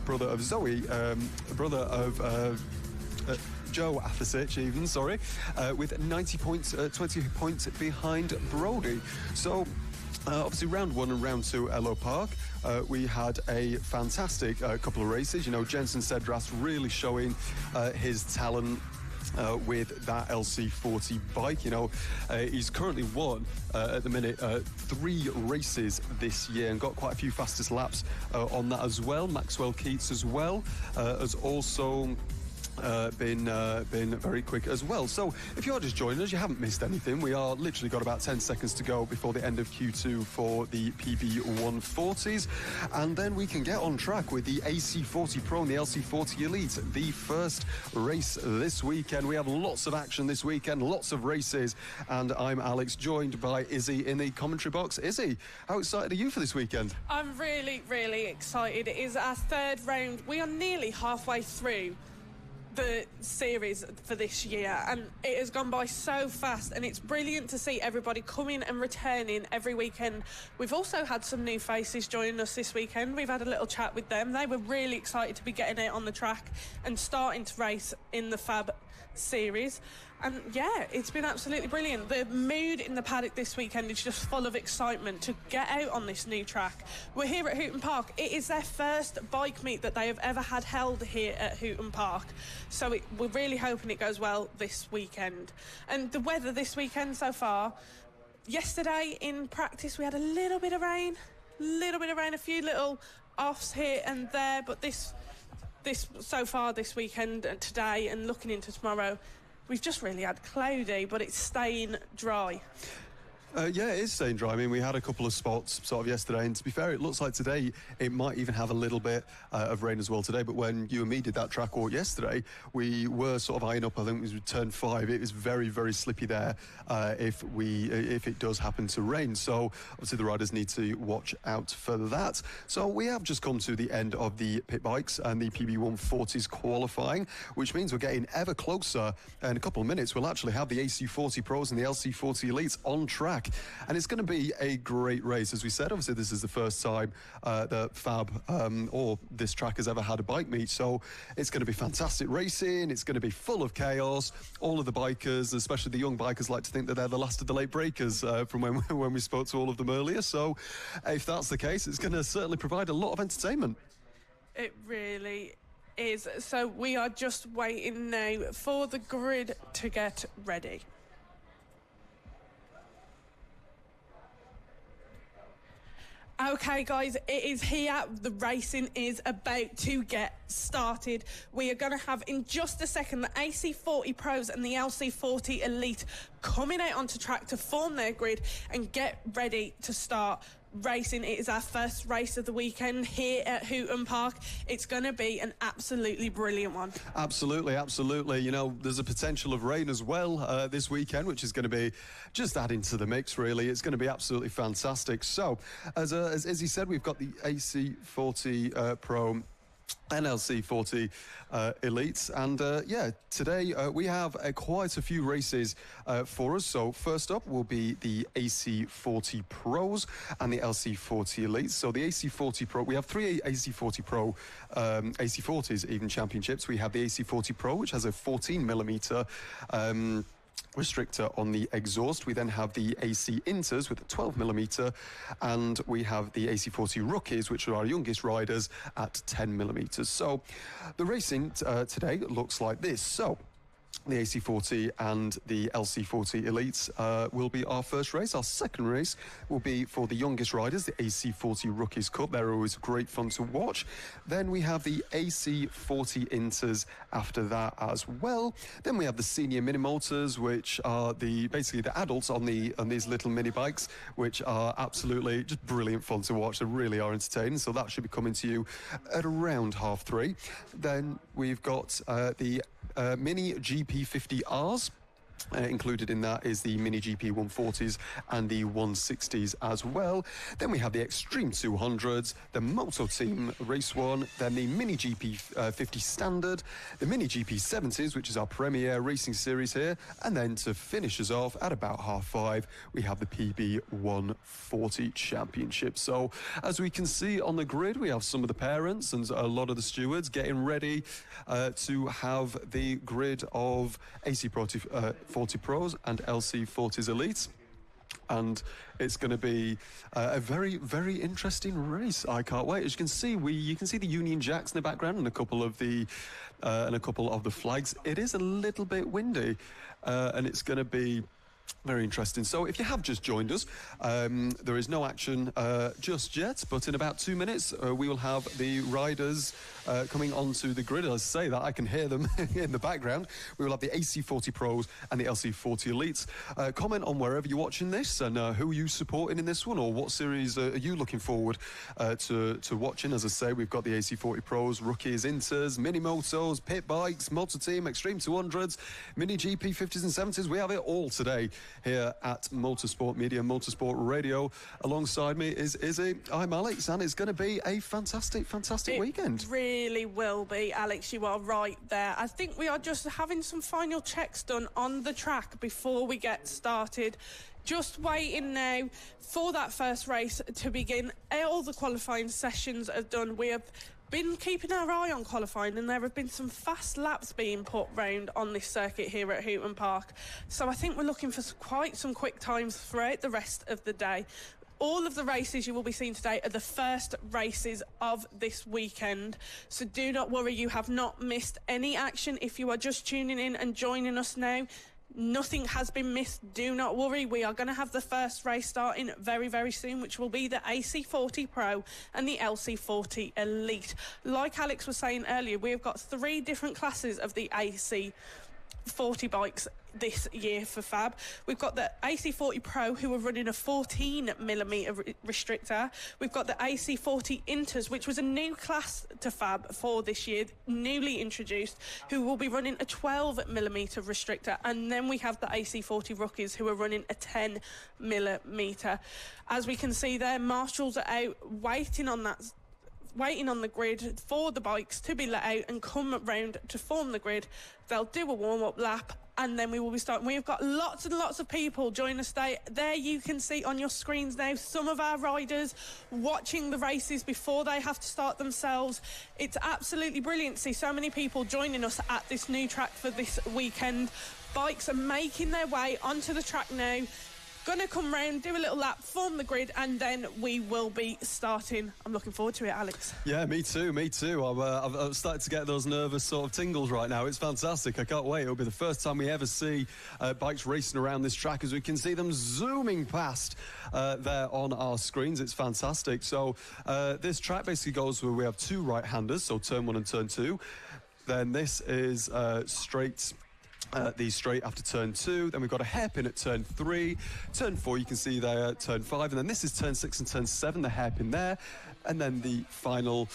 Brother of Zoe, brother of Joe Athasich even, sorry, with 90 points, 20 points behind Brody. So obviously round 1 and round 2 Elo Park, we had a fantastic couple of races. You know, Jensen Cedras really showing his talent with that LC40 bike. You know, he's currently won at the minute 3 races this year and got quite a few fastest laps on that as well. Maxwell Keats as well has also been very quick as well. So if you're just joining us, you haven't missed anything. We are literally got about 10 seconds to go before the end of Q2 for the PB140s, and then we can get on track with the AC40 Pro and the LC40 Elite. The first race this weekend. We have lots of action this weekend, lots of races, and I'm Alex, joined by Izzy in the commentary box. Izzy, how excited are you for this weekend? I'm really, really excited. It is our 3rd round. We are nearly halfway through the series for this year, and it has gone by so fast, and it's brilliant to see everybody coming and returning every weekend. We've also had some new faces joining us this weekend. We've had a little chat with them. They were really excited to be getting out on the track and starting to race in the FAB series. And yeah, it's been absolutely brilliant. The mood in the paddock this weekend is just full of excitement to get out on this new track. We're here at Hooton Park. It is their first bike meet that they have ever had held here at Hooton Park. So we're really hoping it goes well this weekend. And the weather this weekend so far, yesterday in practice we had a little bit of rain, a few little offs here and there, but this so far this weekend and today and looking into tomorrow, we've just really had cloudy, but it's staying dry. Yeah, it is staying dry. I mean, we had a couple of spots sort of yesterday, and to be fair, it looks like today it might even have a little bit of rain as well today. But when you and me did that track walk yesterday, we were sort of eyeing up, I think it was turn 5. It was very, very slippy there if it does happen to rain. So obviously the riders need to watch out for that. So we have just come to the end of the pit bikes and the PB140s qualifying, which means we're getting ever closer. In a couple of minutes, we'll actually have the AC40 Pros and the LC40 Elites on track. And it's going to be a great race. As we said, obviously this is the first time that FAB or this track has ever had a bike meet. So it's going to be fantastic racing. It's going to be full of chaos. All of the bikers, especially the young bikers, like to think that they're the last of the late breakers from when we spoke to all of them earlier. So if that's the case, it's going to certainly provide a lot of entertainment. It really is. So we are just waiting now for the grid to get ready. Okay, guys, it is here. The racing is about to get started. We are going to have, in just a second, the AC40 Pros and the LC40 Elite coming out onto track to form their grid and get ready to start racing. It is our first race of the weekend here at Hooton Park. It's going to be an absolutely brilliant one. Absolutely, absolutely. You know, there's a potential of rain as well this weekend, which is going to be just adding to the mix, really. It's going to be absolutely fantastic. So, as he said, we've got the AC40 Pro and LC40 Elites, and yeah, today we have quite a few races for us. So first up will be the AC40 Pros and the LC40 Elites. So the AC40 Pro, we have 3 AC40 Pro AC40s even championships. We have the AC40 Pro, which has a 14mm restrictor on the exhaust. We then have the AC Inters with a 12mm, and we have the AC40 Rookies, which are our youngest riders, at 10mm. So the racing today looks like this. So the AC40 and the LC40 Elites will be our first race. Our second race will be for the youngest riders, the AC40 Rookies Cup. They're always great fun to watch. Then we have the AC40 Inters after that as well. Then we have the senior mini motors, which are basically the adults on these little mini bikes, which are absolutely just brilliant fun to watch. They really are entertaining. So that should be coming to you at around 3:30. Then we've got the Mini GP50Rs. Included in that is the Mini GP 140s and the 160s as well. Then we have the Extreme 200s, the Moto Team Race 1, then the Mini GP 50 Standard, the Mini GP 70s, which is our premier racing series here, and then to finish us off at about 5:30, we have the PB 140 Championship. So as we can see on the grid, we have some of the parents and a lot of the stewards getting ready to have the grid of AC40 Pros and LC40s Elites, and it's going to be a very, very interesting race. I can't wait. As you can see, you can see the Union Jacks in the background and a couple of the flags. It is a little bit windy, and it's going to be very interesting. So if you have just joined us, there is no action just yet, but in about 2 minutes we will have the riders coming onto the grid. As I say that, I can hear them in the background. We will have the AC40 Pros and the LC40 Elites. Comment on wherever you're watching this and who are you supporting in this one, or what series are you looking forward to watching. As I say, we've got the AC40 Pros, Rookies, Inters, Mini Motos, Pit Bikes, Moto Team, Extreme 200s, Mini GP 50s and 70s. We have it all today here at Motorsport Media, Motorsport Radio. Alongside me is Izzy. I'm Alex, and it's going to be a fantastic weekend. It really will be, Alex. You are right there. I think we are just having some final checks done on the track before we get started. Just waiting now for that first race to begin. All the qualifying sessions are done. We have been keeping our eye on qualifying, and there have been some fast laps being put round on this circuit here at Hooton Park. So I think we're looking for quite some quick times throughout the rest of the day. All of the races you will be seeing today are the first races of this weekend. So do not worry, you have not missed any action. If you are just tuning in and joining us now, nothing has been missed. Do not worry. We are going to have the first race starting very, very soon, which will be the AC40 Pro and the LC40 Elite. Like Alex was saying earlier, we've got 3 different classes of the AC 40 bikes this year for FAB. We've got the AC40 Pro, who are running a 14mm restrictor. We've got the AC40 Inters, which was a new class to FAB for this year, newly introduced, who will be running a 12mm restrictor. And then we have the AC40 Rookies, who are running a 10mm. As we can see there, marshals are out waiting on the grid for the bikes to be let out and come round to form the grid. They'll do a warm-up lap, and then we will be starting. We've got lots and lots of people joining us today. There you can see on your screens now some of our riders watching the races before they have to start themselves. It's absolutely brilliant to see so many people joining us at this new track for this weekend. Bikes are making their way onto the track now. Gonna come round, do a little lap, form the grid, and then we will be starting. I'm looking forward to it, Alex. Yeah, me too. I've started to get those nervous sort of tingles right now. It's fantastic. I can't wait. It'll be the first time we ever see bikes racing around this track, as we can see them zooming past there on our screens. It's fantastic. So this track basically goes where we have two right-handers, so turn 1 and turn 2. Then this is straight. These straight after turn 2, then we've got a hairpin at turn 3, turn 4 you can see there, turn 5, and then this is turn 6 and turn 7, the hairpin there, and then the final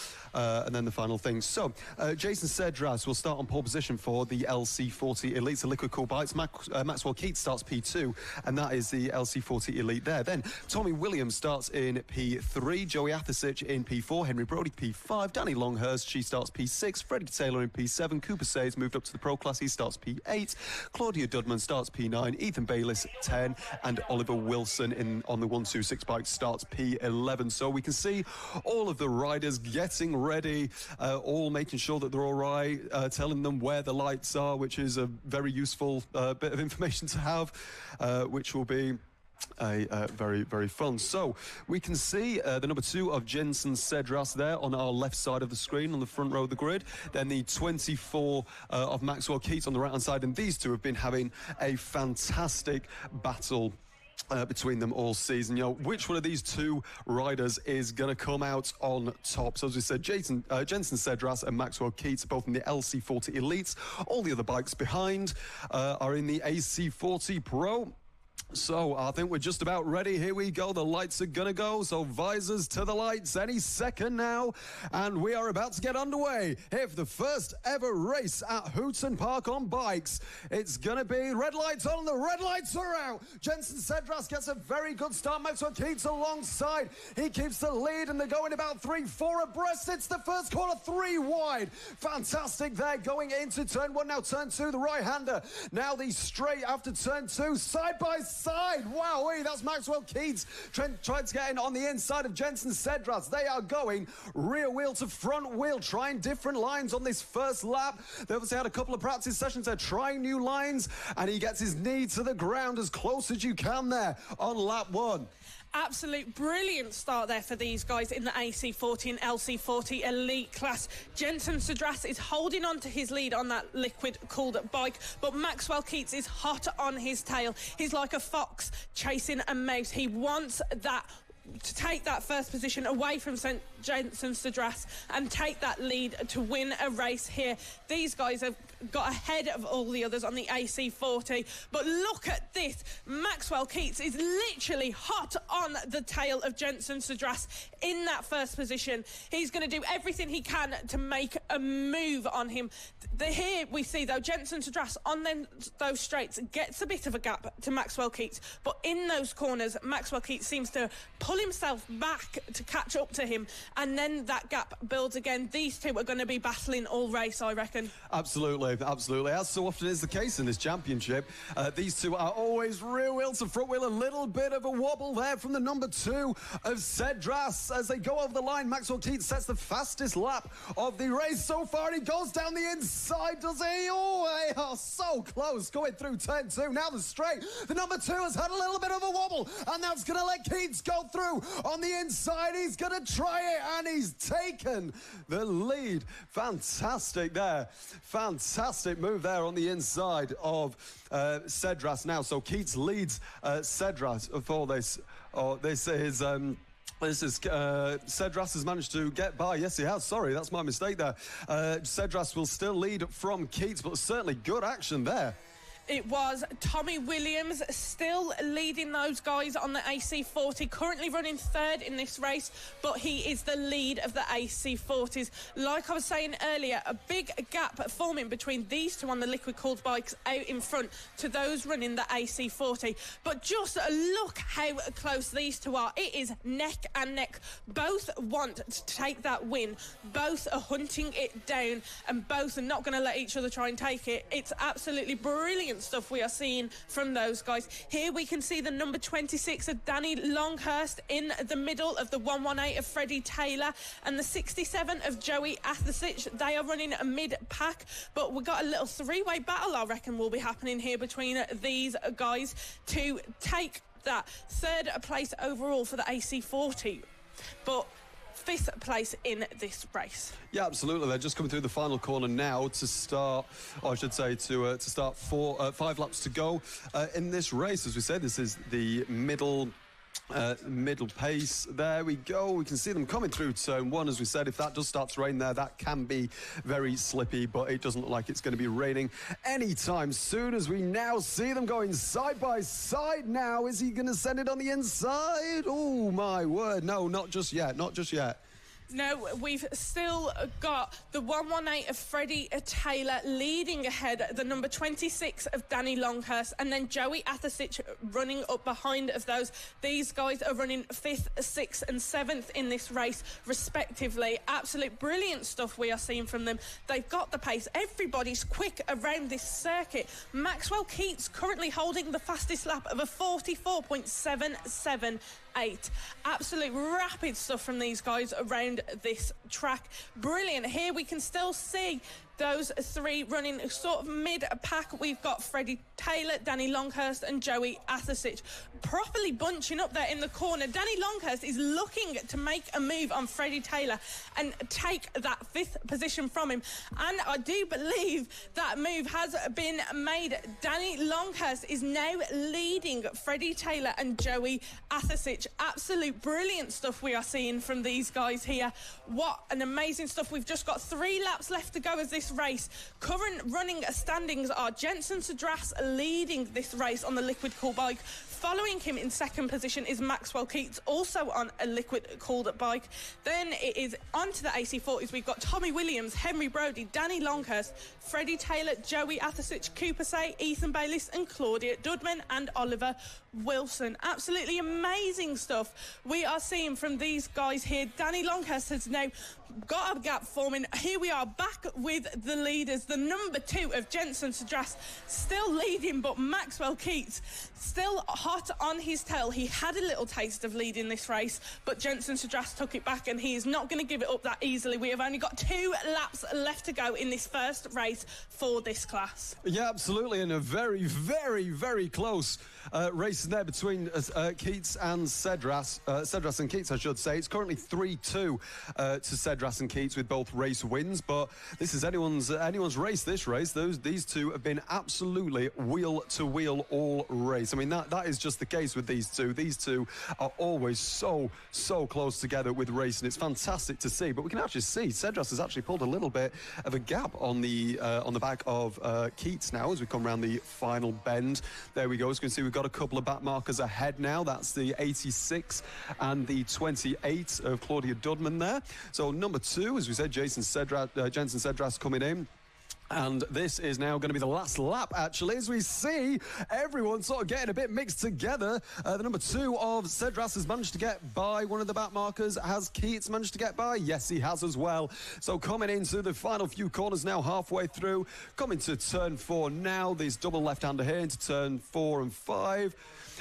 thing. So Jason Cedras will start on pole position for the LC40 Elite, the liquid cool bikes. Maxwell Keats starts P2, and that is the LC40 Elite there. Then Tommy Williams starts in P3, Joey Athisic in P4, Henry Brody P5, Danny Longhurst, she starts P6, Freddie Taylor in P7, Cooper Sayes moved up to the Pro Class, he starts P8, Claudia Dudman starts P9, Ethan Bayliss 10, and Oliver Wilson on the 126 bike starts P11. So we can see all of the riders getting ready, all making sure that they're all right, telling them where the lights are, which is a very useful bit of information to have, which will be very, very fun. So we can see the number 2 of Jensen Cedras there on our left side of the screen on the front row of the grid. Then the 24 of Maxwell Keats on the right hand side, and these two have been having a fantastic battle between them all season. You know, which one of these two riders is going to come out on top? So as we said, Jensen Cedras and Maxwell Keats are both in the LC40 Elites. All the other bikes behind are in the AC40 Pro. So I think we're just about ready. Here we go. The lights are going to go. So visors to the lights any second now. And we are about to get underway. Here for the first ever race at Hooton Park on bikes. It's going to be red lights on. The red lights are out. Jensen Cedras gets a very good start. Maxwell Keats alongside. He keeps the lead and they're going about 3-4 abreast. It's the first corner, 3 wide. Fantastic there going into turn 1. Now turn 2, the right-hander. Now the straight after turn 2, side by side. Wowee, that's Maxwell Keats tried to get in on the inside of Jensen Cedras. They are going rear wheel to front wheel, trying different lines on this first lap. They obviously had a couple of practice sessions. They're trying new lines, and he gets his knee to the ground as close as you can there on lap 1. Absolute brilliant start there for these guys in the AC40 and LC40 Elite class. Jensen Cedras is holding on to his lead on that liquid-cooled bike, but Maxwell Keats is hot on his tail. He's like a fox chasing a mouse. He wants that to take that first position away from Jensen Cedras and take that lead to win a race here. These guys have got ahead of all the others on the AC40, but look at this. Maxwell Keats is literally hot on the tail of Jensen Cedras in that first position. He's going to do everything he can to make a move on him. Here we see, though, Jensen Cedras on those straights gets a bit of a gap to Maxwell Keats, but in those corners, Maxwell Keats seems to pull himself back to catch up to him, and then that gap builds again. These two are going to be battling all race, I reckon. Absolutely. As so often is the case in this championship, these two are always rear wheel to front wheel. A little bit of a wobble there from the number 2 of Cedras as they go over the line. Maxwell Keats sets the fastest lap of the race so far. He goes down the inside, does he? Oh, they are so close going through turn 2. Now the straight. The number 2 has had a little bit of a wobble, and that's going to let Keats go through on the inside. He's going to try it, and he's taken the lead. Fantastic there. Fantastic move there on the inside of Cedras now. So Keats leads Cedras for this. This is This is Cedras has managed to get by. Yes, he has. Sorry, that's my mistake there. Cedras will still lead from Keats, but certainly good action there. It was Tommy Williams still leading those guys on the AC40, currently running third in this race, but he is the lead of the AC40s. Like I was saying earlier, a big gap forming between these two on the liquid-cooled bikes out in front to those running the AC40. But just look how close these two are. It is neck and neck. Both want to take that win. Both are hunting it down, and both are not going to let each other try and take it. It's absolutely brilliant stuff we are seeing from those guys. Here we can see the number 26 of Danny Longhurst in the middle of the 118 of Freddie Taylor and the 67 of Joey Athasich. They are running a mid-pack, but we've got a little three-way battle, I reckon, will be happening here between these guys to take that third place overall for the AC40. But fifth place in this race. Yeah, absolutely. They're just coming through the final corner now to start, or I should say to start 5 laps to go in this race. As we said, this is the middle pace. There we go. We can see them coming through turn 1. As we said, if that does start to rain there, that can be very slippy, but it doesn't look like it's going to be raining anytime soon, as we now see them going side by side now. Is he going to send it on the inside? Oh my word, no, not just yet, not just yet. No, we've still got the 118 of Freddie Taylor leading ahead, the number 26 of Danny Longhurst, and then Joey Athasich running up behind of those. These guys are running 5th, 6th and 7th in this race, respectively. Absolute brilliant stuff we are seeing from them. They've got the pace. Everybody's quick around this circuit. Maxwell Keats currently holding the fastest lap of a 44.778. Absolute rapid stuff from these guys around this track. Brilliant. Here we can still see those three running sort of mid-pack. We've got Freddie Taylor, Danny Longhurst and Joey Athasich properly bunching up there in the corner. Danny Longhurst is looking to make a move on Freddie Taylor and take that 5th position from him. And I do believe that move has been made. Danny Longhurst is now leading Freddie Taylor and Joey Athasich. Absolute brilliant stuff we are seeing from these guys here. What an amazing stuff. We've just got 3 laps left to go as this race. Current running standings are Jensen Cedras leading this race on the liquid cool bike. Following him in 2nd position is Maxwell Keats, also on a liquid-cooled bike. Then it is on to the AC40s. We've got Tommy Williams, Henry Brodie, Danny Longhurst, Freddie Taylor, Joey Athasich, Cooper Say, Ethan Bayliss and Claudia Dudman and Oliver Wilson. Absolutely amazing stuff we are seeing from these guys here. Danny Longhurst has now got a gap forming. Here we are back with the leaders. The number 2 of Jensen Cedras still leading, but Maxwell Keats still hot on his tail. He had a little taste of leading this race, but Jensen Cedras took it back and he is not going to give it up that easily. We have only got 2 laps left to go in this first race for this class. Yeah, absolutely, and a very, very, very close race there between Keats and Cedras. Cedras and Keats, I should say. It's currently 3-2 to Cedras and Keats with both race wins, but this is anyone's race, this race. These two have been absolutely wheel to wheel all race. I mean, that is just the case with these two. These two are always so close together with racing. It's fantastic to see, but we can actually see Cedras has actually pulled a little bit of a gap on the back of Keats now as we come around the final bend. There we go. As you can see, we've got a couple of back markers ahead now. That's the 86 and the 28 of Claudia Dudman there. So number 2, as we said, Jensen Cedras coming in. And this is now going to be the last lap, actually, as we see everyone sort of getting a bit mixed together. The number 2 of Cedras has managed to get by one of the back markers. Has Keats managed to get by? Yes, he has as well. So coming into the final few corners now, halfway through, coming to turn 4 now. This double left-hander here into turn 4 and 5.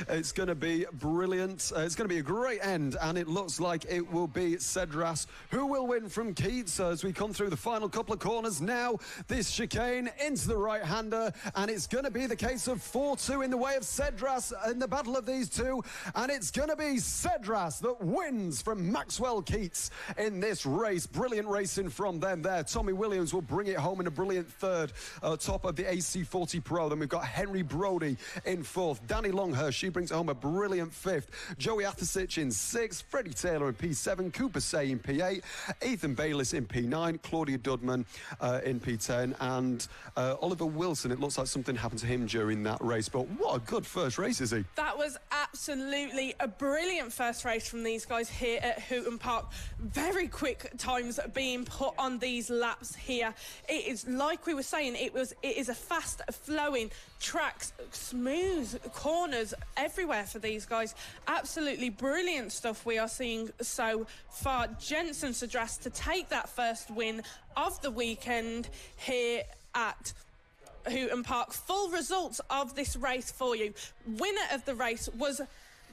It's going to be brilliant. It's going to be a great end, and it looks like it will be Cedras who will win from Keats as we come through the final couple of corners now. This chicane into the right-hander, and it's going to be the case of 4-2 in the way of Cedras in the battle of these two, and it's going to be Cedras that wins from Maxwell Keats in this race. Brilliant racing from them there. Tommy Williams will bring it home in a brilliant third, top of the AC40 Pro. Then we've got Henry Brody in fourth. Danny Longhurst, she brings home a brilliant fifth. Joey Athasich in sixth. Freddie Taylor in P7. Cooper Say in P8. Ethan Bayliss in P9. Claudia Dudman in P10. And Oliver Wilson, it looks like something happened to him during that race. But what a good first race, is he? That was absolutely a brilliant first race from these guys here at Hooton Park. Very quick times being put on these laps here. It is, like we were saying, it is a fast flowing track, smooth corners everywhere for these guys. Absolutely brilliant stuff we are seeing so far. Jensen Cedras to take that first win of the weekend here at Hooton Park. Full results of this race for you. Winner of the race was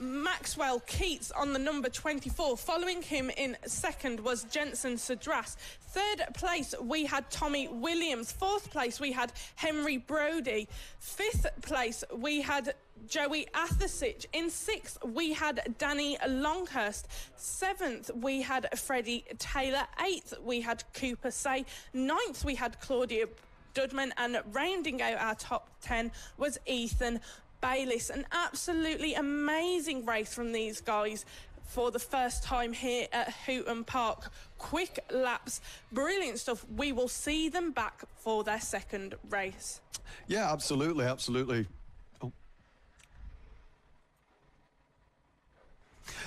Maxwell Keats on the number 24. Following him in second was Jensen Cedras. Third place we had Tommy Williams. Fourth place we had Henry Brody. Fifth place we had Joey Athasich. In sixth we had Danny Longhurst. Seventh we had Freddie Taylor. Eighth we had Cooper Say. Ninth we had Claudia Dudman, and rounding out our top 10 was Ethan Bayliss. An absolutely amazing race from these guys for the first time here at Hooton Park. Quick laps, brilliant stuff. We will see them back for their second race. Yeah, absolutely, absolutely.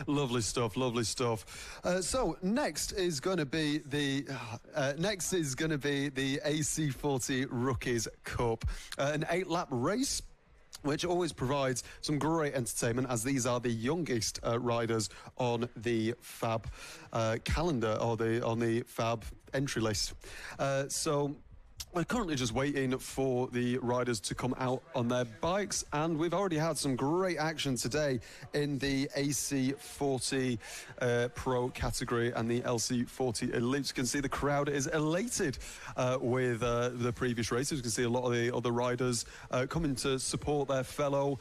Lovely stuff, lovely stuff. So next is going to be the AC40 Rookies Cup, an 8-lap race, which always provides some great entertainment, as these are the youngest riders on the FAB calendar, or on the FAB entry list. So we're currently just waiting for the riders to come out on their bikes, and we've already had some great action today in the AC40 Pro category and the LC40 Elite. You can see the crowd is elated with the previous races. You can see a lot of the other riders coming to support their fellow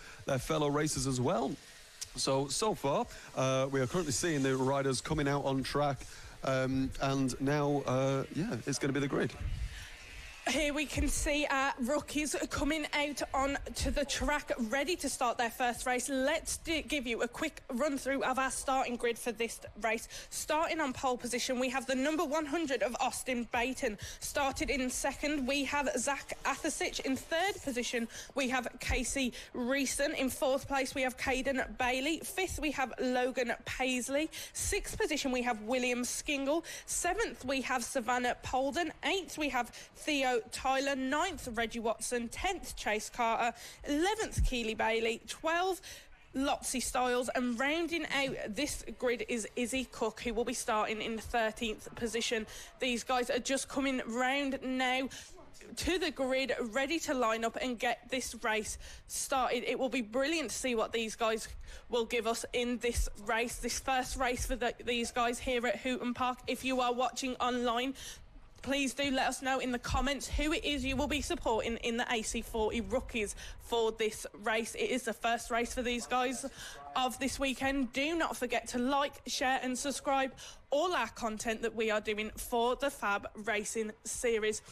racers as well. So far, we are currently seeing the riders coming out on track, and now, it's going to be the grid. Here we can see our rookies coming out onto the track, ready to start their first race. Let's give you a quick run through of our starting grid for this race. Starting on pole position, we have the number 100 of Austin Baton. Started in second, we have Zach Athasich. In third position, we have Casey Reeson. In fourth place, we have Caden Bailey. Fifth, we have Logan Paisley. Sixth position, we have William Skingle. Seventh, we have Savannah Polden. Eighth, we have Theo Tyler. 9th, Reggie Watson. 10th, Chase Carter. 11th, Keely Bailey. 12th, Lotsie Styles, and rounding out this grid is Izzy Cook, who will be starting in 13th position. These guys are just coming round now to the grid, ready to line up and get this race started. It will be brilliant to see what these guys will give us in this race, this first race for these guys here at Hooton Park. If you are watching online, please do let us know in the comments who it is you will be supporting in the AC40 Rookies for this race. It is the first race for these guys of this weekend. Do not forget to like, share and subscribe all our content that we are doing for the FAB-Racing series.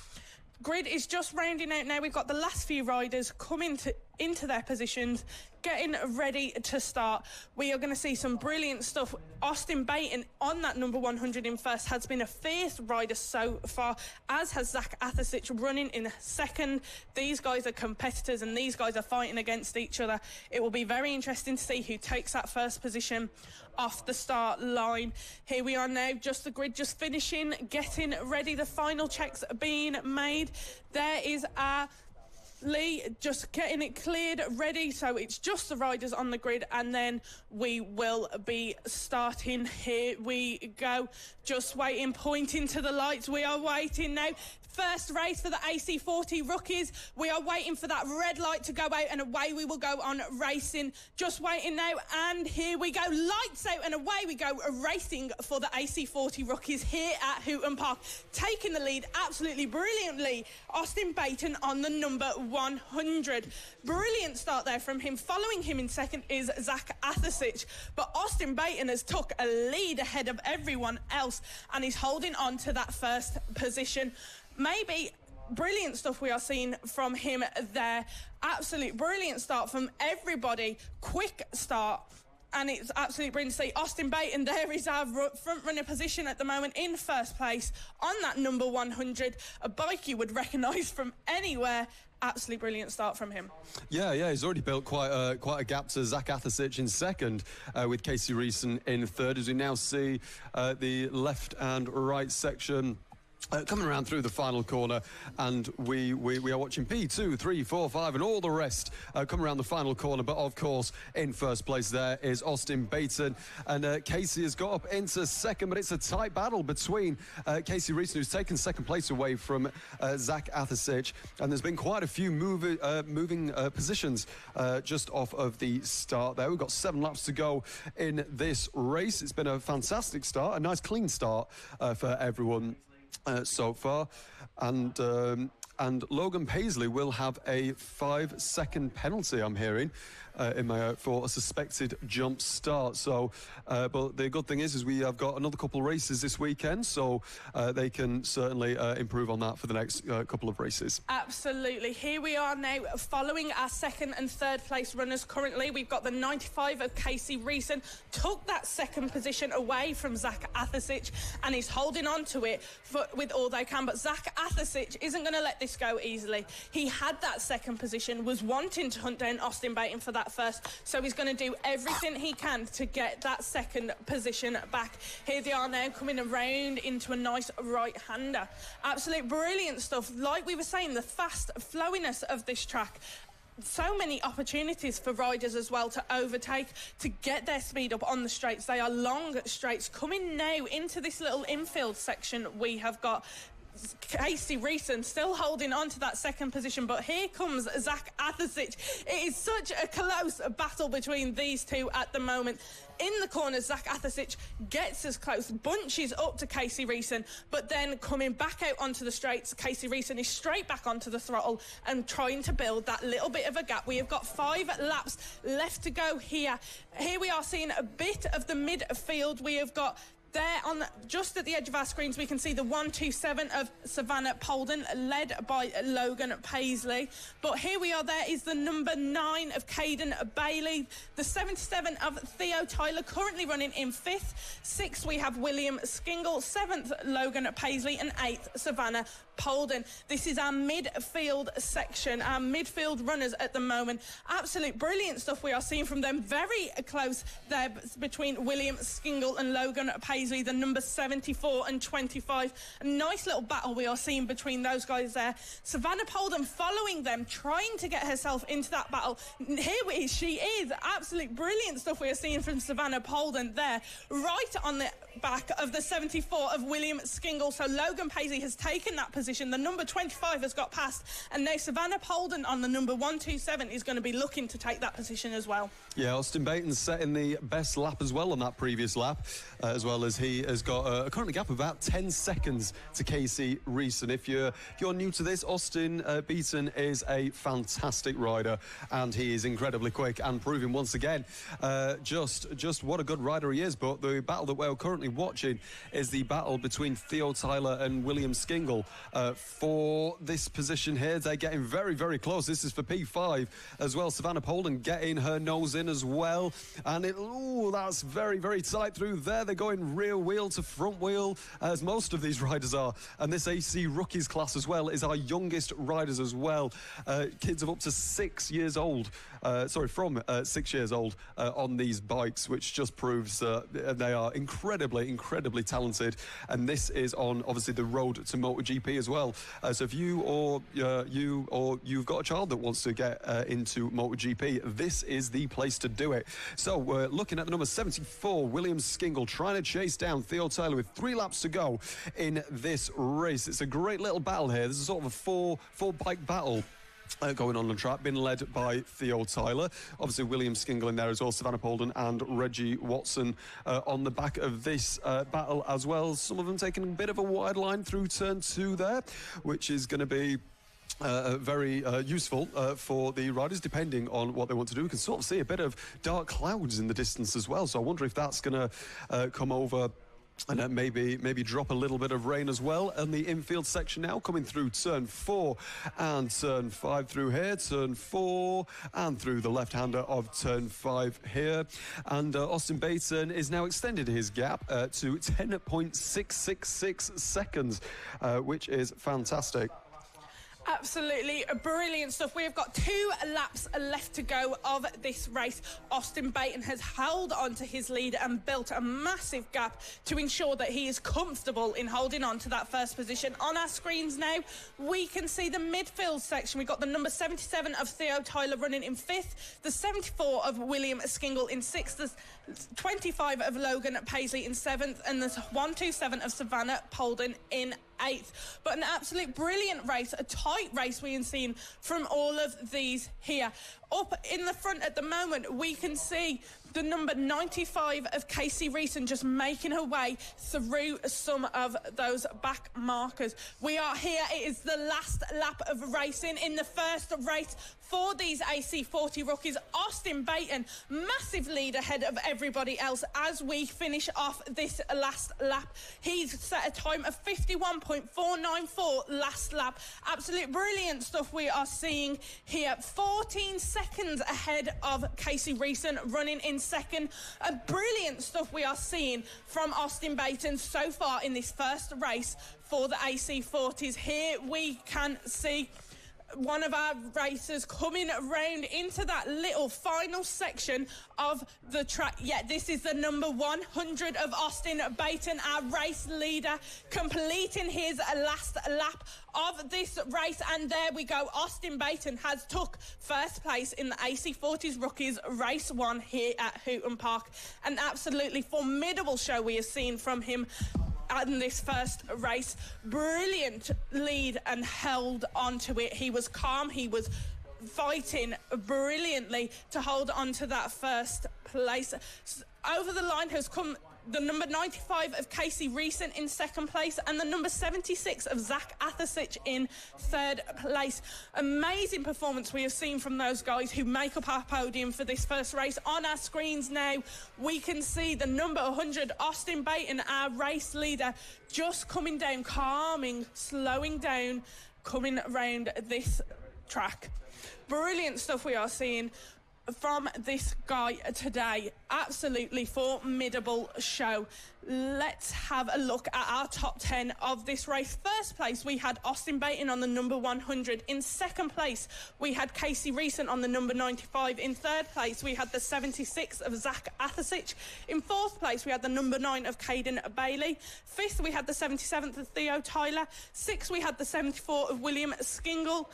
Grid is just rounding out now. We've got the last few riders coming into their positions, getting ready to start. We are going to see some brilliant stuff. Austin Baton on that number 100 in first has been a fierce rider so far, as has Zach Athasich running in second. These guys are competitors and these guys are fighting against each other. It will be very interesting to see who takes that first position off the start line. Here we are now, just the grid just finishing, getting ready. The final checks are being made. There is our Lee just getting it cleared, ready, so it's just the riders on the grid, and then we will be starting. Here we go, just waiting, pointing to the lights. We are waiting now. First race for the AC40 rookies. We are waiting for that red light to go out, and away we will go on racing. Just waiting now, and here we go. Lights out, and away we go racing for the AC40 rookies here at Hooton Park. Taking the lead absolutely brilliantly, Austin Baton on the number 100. Brilliant start there from him. Following him in second is Zach Athasich, but Austin Baton has took a lead ahead of everyone else, and he's holding on to that first position. Maybe brilliant stuff we are seeing from him there. Absolute brilliant start from everybody. Quick start. And it's absolutely brilliant to see Austin Baton. There is our front runner position at the moment in first place on that number 100. A bike you would recognise from anywhere. Absolutely brilliant start from him. Yeah, he's already built quite a gap to Zach Athasich in second, with Casey Reeson in third, as we now see the left and right section coming around through the final corner, and we are watching P2, 3, 4, 5 and all the rest come around the final corner. But of course, in first place there is Austin Baton, and Casey has got up into second, but it's a tight battle between Casey Reeson, who's taken second place away from Zach Athasich, and there's been quite a few moving positions just off of the start there. We've got 7 laps to go in this race. It's been a fantastic start, a nice clean start for everyone so far, and Logan Paisley will have a 5-second penalty, I'm hearing, for a suspected jump start. So, but the good thing is we have got another couple of races this weekend, so they can certainly improve on that for the next couple of races. Absolutely. Here we are now, following our second and third place runners currently. We've got the 95 of Casey Reeson, took that second position away from Zach Athasich, and he's holding on to it with all they can. But Zach Athasich isn't going to let this go easily. He had that second position, was wanting to hunt down Austin Baton for that first, so he's going to do everything he can to get that second position back. Here they are now, coming around into a nice right-hander. Absolute brilliant stuff. Like we were saying, the fast flowiness of this track. So many opportunities for riders as well to overtake, to get their speed up on the straights. They are long straights. Coming now into this little infield section, we have got Casey Reeson still holding on to that second position, but here comes Zach Athasich. It is such a close battle between these two at the moment. In the corners, Zach Athasich gets as close, bunches up to Casey Reeson, but then coming back out onto the straights, Casey Reeson is straight back onto the throttle and trying to build that little bit of a gap. We have got 5 laps left to go here. Here we are seeing a bit of the midfield. We have got there on just at the edge of our screens, we can see the 127 of Savannah Polden, led by Logan Paisley. But here we are, there is the number 9 of Caden Bailey, the 77 of Theo Tyler, currently running in 5th. 6th, we have William Skingle. 7th, Logan Paisley, and 8th, Savannah Polden. This is our midfield section, our midfield runners at the moment. Absolute brilliant stuff we are seeing from them. Very close there between William Skingle and Logan Paisley, the number 74 and 25. A nice little battle we are seeing between those guys there. Savannah Polden following them, trying to get herself into that battle. Here she is. Absolute brilliant stuff we are seeing from Savannah Polden there, right on the back of the 74 of William Skingle. So Logan Paisley has taken that position. The number 25 has got past, and now Savannah Polden on the number 127 is going to be looking to take that position as well. Yeah, Austin Baton's setting the best lap as well on that previous lap, as well as he has got a current gap of about 10 seconds to Casey Reeson. If you're new to this, Austin Baton is a fantastic rider, and he is incredibly quick and proving once again just what a good rider he is. But the battle that we're currently watching is the battle between Theo Tyler and William Skingle for this position here. They're getting very, very close. This is for P5 as well. Savannah Polden getting her nose in as well, and that's very, very tight through there. They're going rear wheel to front wheel, as most of these riders are, and this AC rookies class as well is our youngest riders as well. Kids of up to 6 years old, from 6 years old on these bikes, which just proves they are incredibly incredibly talented. And this is on, obviously, the road to MotoGP as well. So if you've got a child that wants to get into MotoGP, this is the place to do it. So we're looking at the number 74, William Skingle, trying to chase down Theo Taylor with 3 laps to go in this race. It's a great little battle here. This is sort of a four-bike battle. Going on the track, been led by Theo Tyler. Obviously, William Skingle in there as well, Savannah Polden and Reggie Watson on the back of this battle as well. Some of them taking a bit of a wide line through turn 2 there, which is going to be very useful for the riders, depending on what they want to do. We can sort of see a bit of dark clouds in the distance as well, so I wonder if that's going to come over and then maybe drop a little bit of rain as well. And the infield section now coming through turn 4 and turn 5 through here, turn 4 and through the left-hander of turn 5 here. And Austin Baton is now extended his gap to 10.666 seconds, which is fantastic. Absolutely brilliant stuff. We have got 2 laps left to go of this race. Austin Baton has held on to his lead and built a massive gap to ensure that he is comfortable in holding on to that first position. On our screens now, we can see the midfield section. We've got the number 77 of Theo Tyler running in 5th, the 74 of William Skingle in 6th, the 25 of Logan Paisley in 7th, and the 127 of Savannah Polden in 8th. But an absolute brilliant race, a tight race we have seen from all of these here. Up in the front at the moment, we can see the number 95 of Casey Reeson just making her way through some of those back markers. We are here. It is the last lap of racing in the first race for these AC40 rookies. Austin Baton, massive lead ahead of everybody else as we finish off this last lap. He's set a time of 51.494 last lap. Absolute brilliant stuff we are seeing here. 14 seconds ahead of Casey Reeson running in second. Brilliant stuff we are seeing from Austin Baton so far in this first race for the AC40s. Here we can see one of our racers coming round into that little final section of the track. Yeah, this is the number 100 of Austin Baton, our race leader, completing his last lap of this race. And there we go. Austin Baton has took first place in the AC40s Rookies Race 1 here at Hooton Park. An absolutely formidable show we have seen from him in this first race. Brilliant lead and held on to it. He was calm. He was fighting brilliantly to hold on to that first place. Over the line has come the number 95 of Casey Reeson in second place and the number 76 of Zach Athasich in third place. Amazing performance we have seen from those guys who make up our podium for this first race. On our screens now, we can see the number 100, Austin Baton, our race leader, just coming down, calming, slowing down, coming around this track. Brilliant stuff we are seeing from this guy today. Absolutely formidable show. Let's have a look at our top 10 of this race. First place, we had Austin Baton on the number 100. In second place, we had Casey Reeson on the number 95. In third place, we had the 76 of Zach Athasich. In fourth place, we had the number 9 of Caden Bailey. Fifth, we had the 77th of Theo Tyler. Sixth, we had the 74 of William Skingle.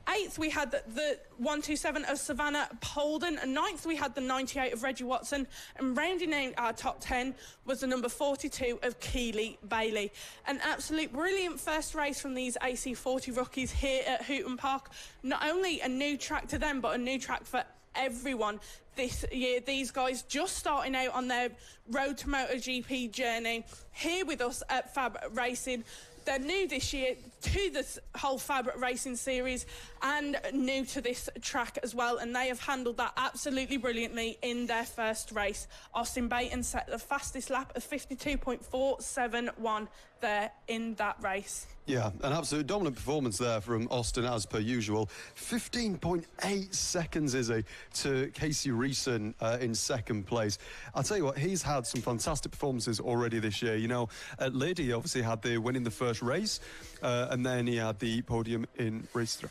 8th, we had the 127 of Savannah Polden. And 9th, we had the 98 of Reggie Watson. And rounding out our top 10 was the number 42 of Keely Bailey. An absolute brilliant first race from these AC40 rookies here at Hooton Park. Not only a new track to them, but a new track for everyone this year. These guys just starting out on their road to MotoGP journey here with us at FAB-Racing. They're new this year to this whole FAB-Racing series and new to this track as well, and they have handled that absolutely brilliantly in their first race. Austin Baton set the fastest lap of 52.471 there in that race. Yeah, an absolute dominant performance there from Austin as per usual. 15.8 seconds, is he, to Casey Reeson in second place. I'll tell you what, he's had some fantastic performances already this year. You know, at Lid, he obviously had the win in the first race, and then he had the podium in race 3.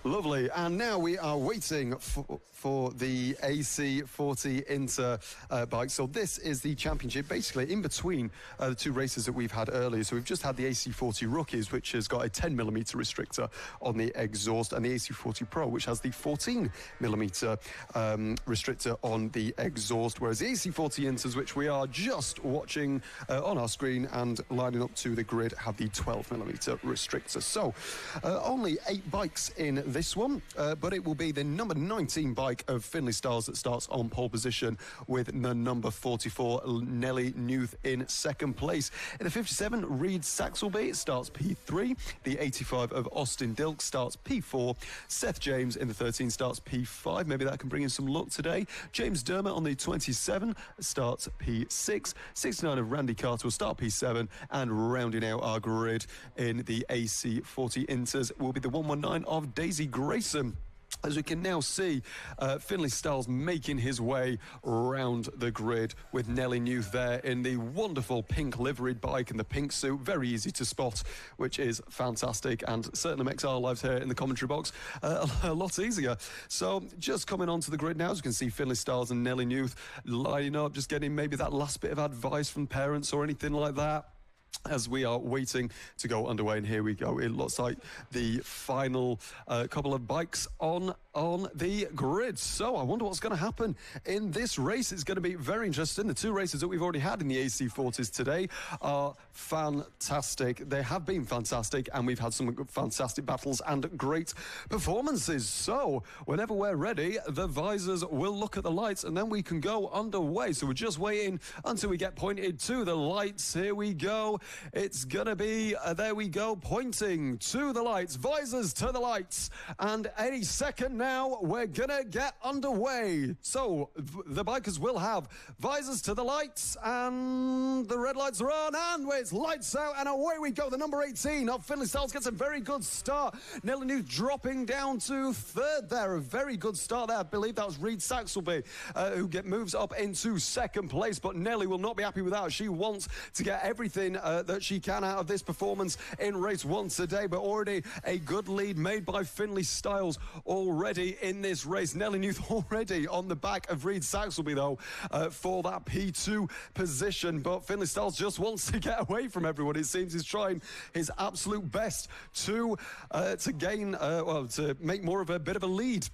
Lovely. And now we are waiting for the AC40 Inter bike. So this is the championship, basically in between the two races that we've had earlier. So we've just had the AC40 Rookies, which has got a 10mm restrictor on the exhaust, and the AC40 Pro, which has the 14mm restrictor on the exhaust, whereas the AC40 Inters, which we are just watching on our screen and lining up to the grid, have the 12mm restrictor. So only 8 bikes in this one, but it will be the number 19 bike of Finlay Styles that starts on pole position, with the number 44 Nelly Newth in second place. In the 57, Reed Saxelby starts P3. The 85 of Austin Dilk starts P4. Seth James in the 13 starts P5. Maybe that can bring in some luck today. James Dermott on the 27 starts P6. 69 of Randy Carter will start P7. And rounding out our grid in the AC40 Inters will be the 119 of Daisy Grayson. As we can now see, Finlay Styles making his way around the grid with Nelly Newth there in the wonderful pink liveried bike and the pink suit. Very easy to spot, which is fantastic and certainly makes our lives here in the commentary box a lot easier. So just coming onto the grid now, as you can see Finlay Styles and Nelly Newth lining up, just getting maybe that last bit of advice from parents or anything like that, as we are waiting to go underway. And here we go. It looks like the final couple of bikes on the grid. So I wonder what's going to happen in this race. It's going to be very interesting. The two races that we've already had in the AC40s today are fantastic. They have been fantastic, and we've had some fantastic battles and great performances. So whenever we're ready, the visors will look at the lights and then we can go underway. So we're just waiting until we get pointed to the lights. Here we go. It's gonna be, there we go, pointing to the lights, visors to the lights, and any second now we're gonna get underway. So the bikers will have visors to the lights, and the red lights are on, and it's lights out, and away we go. The number 18 of Finlay Styles gets a very good start. Nelly Newth dropping down to third there. A very good start there. I believe that was Reed Saxelby who moves up into second place, but Nelly will not be happy with that. She wants to get everything that she can out of this performance in race 1 today, but already a good lead made by Finlay Styles already in this race. Nelly Newth already on the back of Reed Saxelby though for that P2 position, but Finlay Styles just wants to get away from everyone. It seems he's trying his absolute best to gain, to make more of a bit of a lead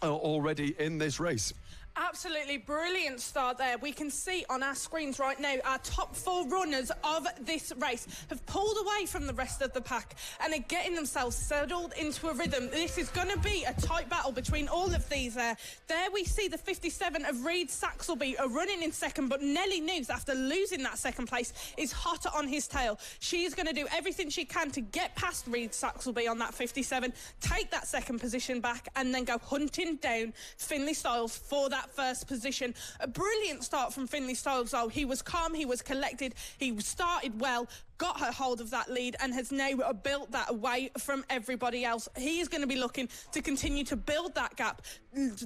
already in this race. Absolutely brilliant start there. We can see on our screens right now our top 4 runners of this race have pulled away from the rest of the pack and are getting themselves settled into a rhythm. This is going to be a tight battle between all of these there. There we see the 57 of Reed Saxelby are running in second, but Nelly Newth, after losing that second place, is hot on his tail. She's going to do everything she can to get past Reed Saxelby on that 57, take that second position back, and then go hunting down Finlay Styles for that first position. A brilliant start from Finlay Styles though. He was calm, he was collected, he started well, got her hold of that lead, and has now built that away from everybody else. He is going to be looking to continue to build that gap,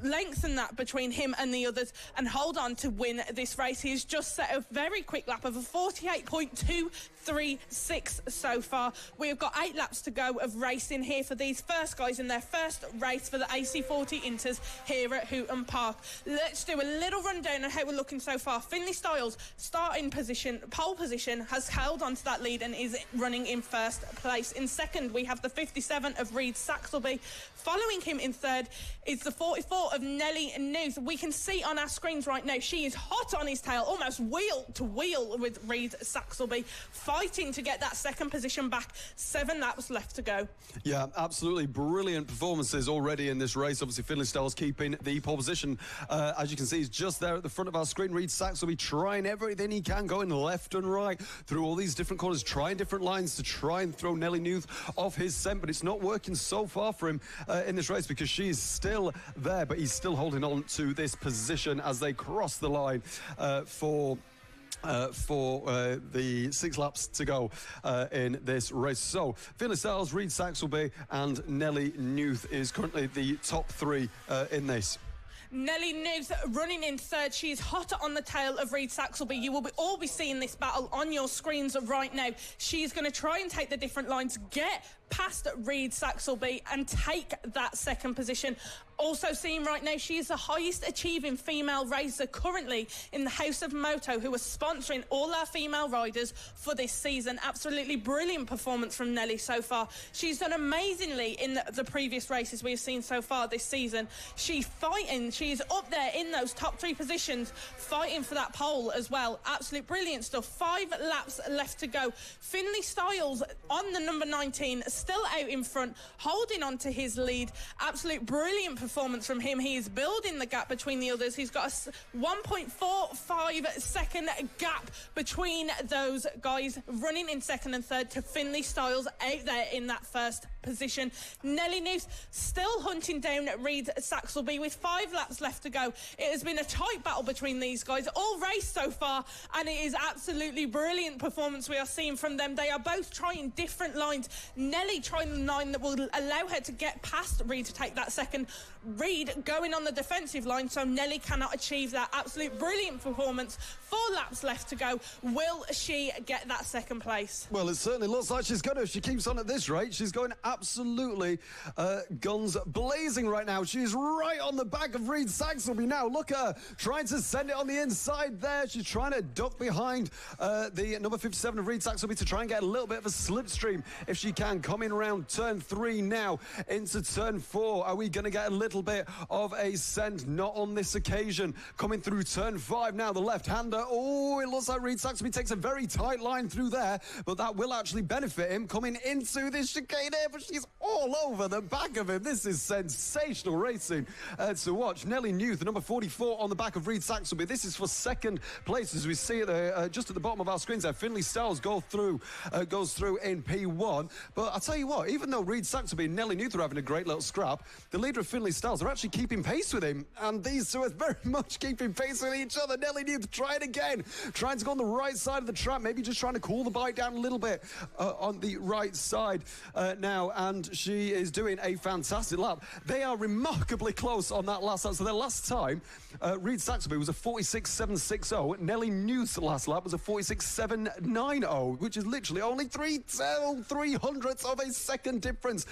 lengthen that between him and the others, and hold on to win this race. He has just set a very quick lap of a 48.236 so far. We've got 8 laps to go of racing here for these first guys in their first race for the AC40 Inters here at Hooton Park. Let's do a little rundown on how we're looking so far. Finlay Styles, starting position, pole position, has held on to that lead and is running in first place. In second, we have the 57 of Reed Saxelby. Following him in third is the 44 of Nelly Newth. We can see on our screens right now, she is hot on his tail, almost wheel to wheel with Reed Saxelby, fighting to get that second position back. 7 laps left to go. Yeah, absolutely brilliant performances already in this race. Obviously, Finlay Styles keeping the pole position. As you can see, he's just there at the front of our screen. Reed Saxelby trying everything he can, going left and right through all these different corners, trying different lines to try and throw Nelly Newth off his scent, but it's not working so far for him in this race, because she is still there, but he's still holding on to this position as they cross the line for the 6 laps to go in this race. So Finlay Styles, Reed Saxelby and Nelly Newth is currently the top 3 in this. Nelly Newth running in third. She's hot on the tail of Reed Saxelby. You will all be seeing this battle on your screens right now. She's going to try and take the different lines, get past Reed Saxelby and take that second position. Also seeing right now, she is the highest achieving female racer currently in the House of Moto, who are sponsoring all our female riders for this season. Absolutely brilliant performance from Nelly so far. She's done amazingly in the previous races we've seen so far this season. She's fighting. She's up there in those top 3 positions, fighting for that pole as well. Absolute brilliant stuff. 5 laps left to go. Finley Styles on the number 19, still out in front, holding on to his lead. Absolute brilliant performance from him. He is building the gap between the others. He's got a 1.45 second gap between those guys running in second and third to Finley Styles out there in that first position. Nelly Newth still hunting down Reed Saxelby with 5 laps left to go. It has been a tight battle between these guys all race so far, and it is absolutely brilliant performance we are seeing from them. They are both trying different lines. Nelly trying the line that will allow her to get past Reed to take that second. Reed going on the defensive line, so Nelly cannot achieve that. Absolute brilliant performance. 4 laps left to go. Will she get that second place? Well, it certainly looks like she's going to. If she keeps on at this rate, she's going absolutely guns blazing right now. She's right on the back of Reed Saxelby now. Look at her trying to send it on the inside there. She's trying to duck behind the number 57 of Reed Saxelby to try and get a little bit of a slipstream if she can. Coming around turn 3 now into turn 4. Are we going to get a little bit of a send? Not on this occasion. Coming through turn 5 now, the left-hander. Oh, it looks like Reed Saxelby takes a very tight line through there, but that will actually benefit him coming into this chicane here, but she's all over the back of him. This is sensational racing to watch. Nelly Newth, the number 44 on the back of Reed Saxelby. This is for second place, as we see it just at the bottom of our screens there. Finley Styles goes through in P1. But I'll tell you what, even though Reed Saxelby and Nelly Newth are having a great little scrap, the leader of Finley Styles are actually keeping pace with him, and these two are very much keeping pace with each other. Nelly Newth trying again, trying to go on the right side of the track, maybe just trying to cool the bike down a little bit on the right side now, and she is doing a fantastic lap. They are remarkably close on that last lap. So their last time, Reed Saxelby was a 46.760. Nelly Newth's last lap was a 46.790, which is literally only 3/300ths of a second difference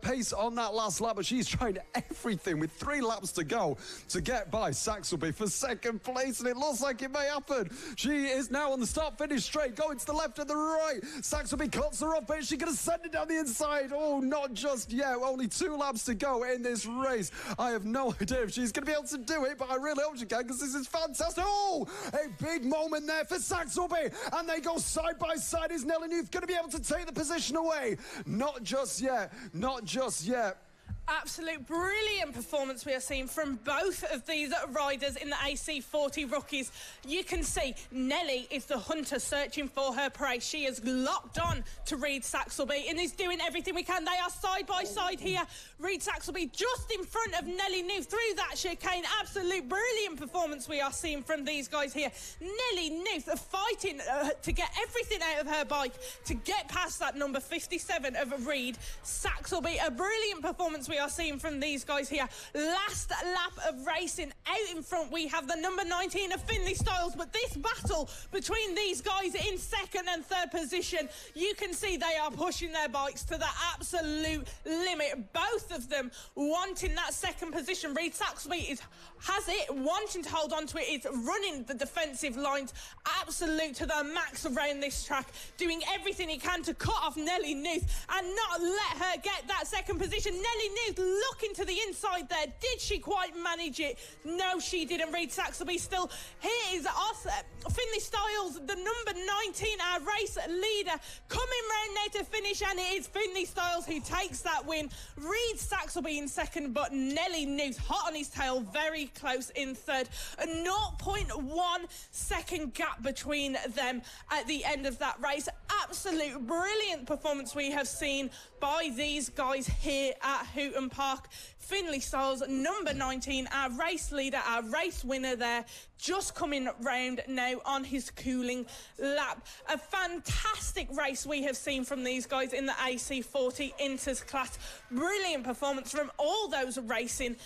pace on that last lap. But she's trying everything with 3 laps to go to get by Saxelby for second place, and it looks like it may happen. She is now on the start-finish straight, going to the left and the right. Saxelby cuts her off, but is she going to send it down the inside? Oh, not just yet. Only 2 laps to go in this race. I have no idea if she's going to be able to do it, but I really hope she can, because this is fantastic. Oh, a big moment there for Saxelby, and they go side by side. Is Nelly Newth going to be able to take the position away? Not just yet. Not just yet. Absolute brilliant performance we are seeing from both of these riders in the AC40 rookies. You can see Nelly is the hunter searching for her prey. She is locked on to Reed Saxelby and is doing everything we can. They are side by side here. Reed Saxelby just in front of Nelly Newth through that chicane. Absolute brilliant performance we are seeing from these guys here. Nelly Newth fighting to get everything out of her bike to get past that number 57 of Reed Saxelby. A brilliant performance we are seeing from these guys here. Last lap of racing. Out in front we have the number 19 of Finley Styles, but this battle between these guys in second and third position, you can see they are pushing their bikes to the absolute limit. Both of them wanting that second position. Reed Saxelby has it, wanting to hold on to it, is running the defensive lines absolute to the max around this track, doing everything he can to cut off Nelly Newth and not let her get that second position. Nelly Newth looking to the inside there. Did she quite manage it? No, she didn't. Reed Saxelby still. Here is us, Finley Styles, the number 19, our race leader, coming round now to finish, and it is Finley Styles who takes that win. Reed Saxelby in second, but Nelly Newth hot on his tail, very close in third. A 0.1 second gap between them at the end of that race. Absolute brilliant performance we have seen by these guys here at Hooton Park. Finley Styles, number 19, our race leader, our race winner there, just coming round now on his cooling lap. A fantastic race we have seen from these guys in the AC40 Inters class. Brilliant performance from all those racing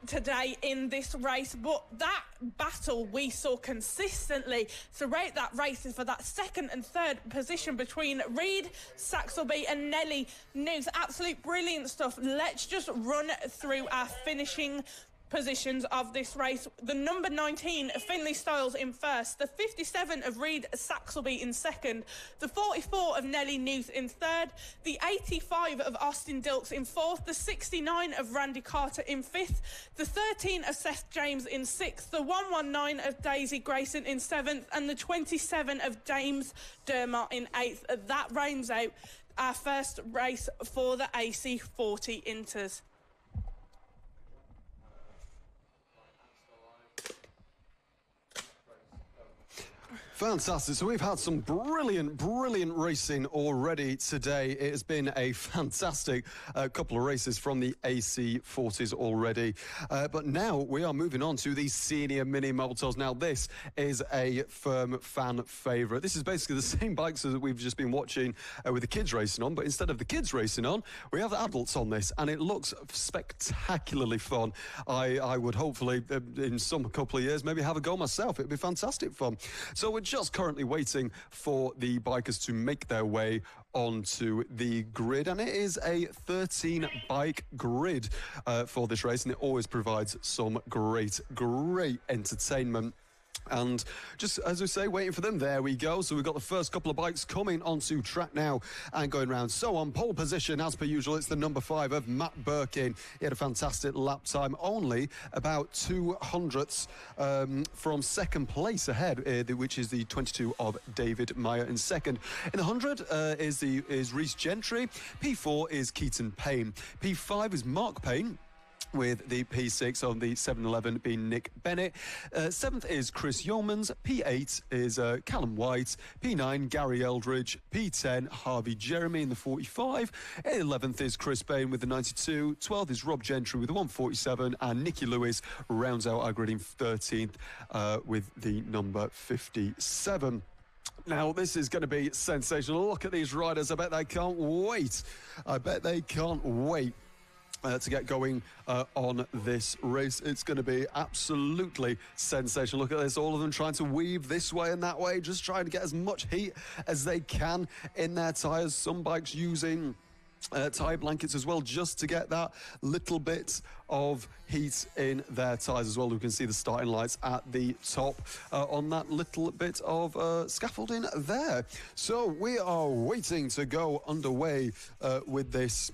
today in this race, but that battle we saw consistently throughout that race is for that second and third position between Reed Saxelby and Nelly News. Absolute brilliant stuff. Let's just run through our finishing positions of this race. The number 19 Finley Styles in first, the 57 of Reed Saxelby in second, the 44 of Nelly News in third, the 85 of Austin Dilks in fourth, the 69 of Randy Carter in fifth, the 13 of Seth James in sixth, the 119 of Daisy Grayson in seventh, and the 27 of James Dermott in eighth. That rounds out our first race for the AC40 Inters. Fantastic. So we've had some brilliant racing already today. It has been a fantastic couple of races from the AC40s already. But now we are moving on to the senior mini motos. Now this is a firm fan favourite. This is basically the same bikes that we've just been watching with the kids racing on, but instead of the kids racing on, we have the adults on this, and it looks spectacularly fun. I would hopefully in some couple of years maybe have a go myself. It'd be fantastic fun. So we're just currently waiting for the bikers to make their way onto the grid, and it is a 13 bike grid for this race, and it always provides some great entertainment. And just as we say, waiting for them, there we go. So we've got the first couple of bikes coming onto track now and going round. So on pole position, as per usual, it's the number 5 of Matt Birkin. He had a fantastic lap time, only about 200ths from second place ahead, which is the 22 of David Meyer in second. In the 100 is Reece Gentry. P4 is Keaton Payne. P5 is Mark Payne, with the P6 on the 711 being Nick Bennett. 7th is Chris Yeomans. P8 is Callum White. P9, Gary Eldridge. P10, Harvey Jeremy in the 45. 11th is Chris Bain with the 92. 12th is Rob Gentry with the 147. And Nicky Lewis rounds out our grid in 13th with the number 57. Now, this is going to be sensational. Look at these riders. I bet they can't wait. To get going on this race. It's going to be absolutely sensational. Look at this, all of them trying to weave this way and that way, just trying to get as much heat as they can in their tyres. Some bikes using tyre blankets as well, just to get that little bit of heat in their tyres as well. We can see the starting lights at the top on that little bit of scaffolding there. So we are waiting to go underway with this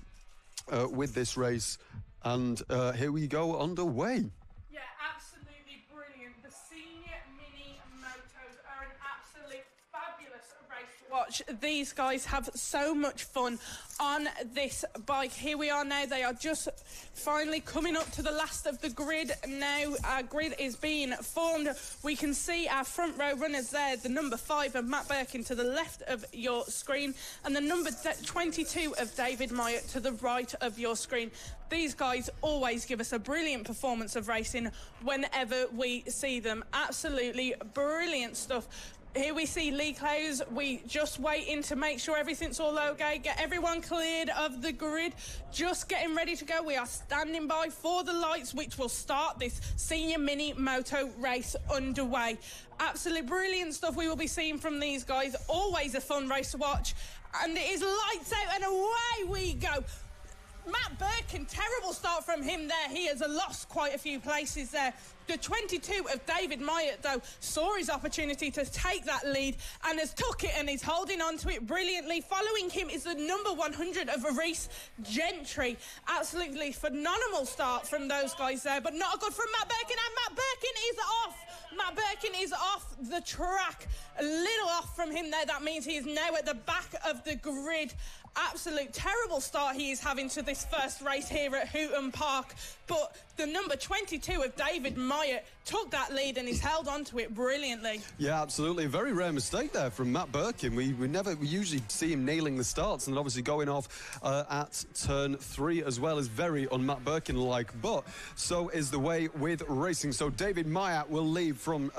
race, and here we go underway. Yeah, absolutely brilliant. The senior mini motos are an absolute fabulous race to watch. These guys have so much fun on this bike. Here we are now. They are just finally coming up to the last of the grid. Now our grid is being formed. We can see our front row runners there. The number 5 of Matt Birkin to the left of your screen, and the number 22 of David Meyer to the right of your screen. These guys always give us a brilliant performance of racing whenever we see them. Absolutely brilliant stuff. Here we see Lee Clowes. We just waiting to make sure everything's all okay, get everyone cleared of the grid, just getting ready to go. We are standing by for the lights, which will start this senior mini moto race underway. Absolutely brilliant stuff we will be seeing from these guys. Always a fun race to watch, and it is lights out and away we go. Matt Birkin, terrible start from him there. He has lost quite a few places there. The 22 of David Myatt, though, saw his opportunity to take that lead and has took it and is holding on to it brilliantly. Following him is the number 100 of Reece Gentry. Absolutely phenomenal start from those guys there, but not good from Matt Birkin, and Matt Birkin is off. Matt Birkin is off the track, a little off from him there. That means he is now at the back of the grid. Absolute terrible start he is having to this first race here at Hooton Park. But the number 22 of David Myatt took that lead and he's held on to it brilliantly. Yeah, absolutely. A very rare mistake there from Matt Birkin. We usually see him nailing the starts, and then obviously going off at turn 3 as well is very un-Matt Birkin-like. But so is the way with racing. So David Myatt will lead from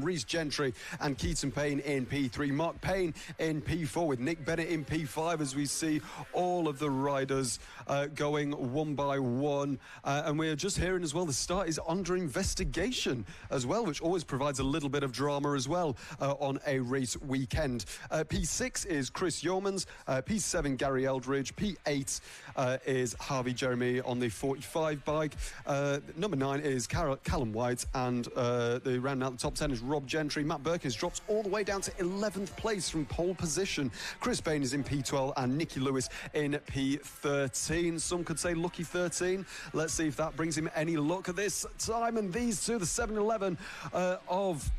Rhys Gentry and Keaton Payne in P3. Mark Payne in P4 with Nick Bennett in P5 as we see all of the riders going one by one. And we're just hearing as well the start is under investigation as well, which always provides a little bit of drama as well on a race weekend. P6 is Chris Yeomans, P7 Gary Eldridge, P8 is Harvey Jeremy on the 45 bike. Number 9 is Callum White, and the round out the top 10 is Rob Gentry. Matt Birkin drops all the way down to 11th place from pole position. Chris Bain is in P12 and Nicky Lewis in P13. Some could say lucky 13. Let's see if that brings him any luck at this time. And these two, the 7-11 of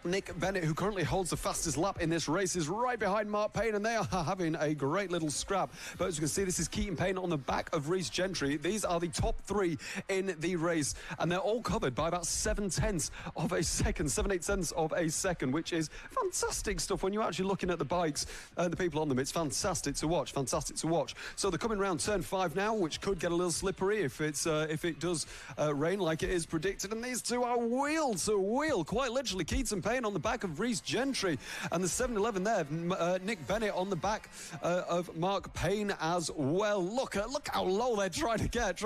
Nick Bennett, who currently holds the fastest lap in this race, is right behind Mark Payne, and they are having a great little scrap. But as you can see, this is Keaton Payne on the back of Rhys Gentry. These are the top 3 in the race, and they're all covered by about 7/10 of a second, 7/8 of a second, which is fantastic stuff when you're actually looking at the bikes and the people on them. It's fantastic to watch, fantastic to watch. So they're coming around turn 5 now, which could get a little slippery if it does rain like it is predicted. And these two are wheel to wheel, quite literally. Keaton Payne on the back of Rhys Gentry, and the 7-11 there, Nick Bennett on the back of Mark Payne as well. Look how low they're trying to get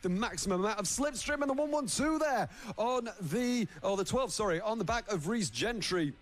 the maximum amount of slipstream, and the 112 there on the 12, sorry, on the back of Rhys Gentry.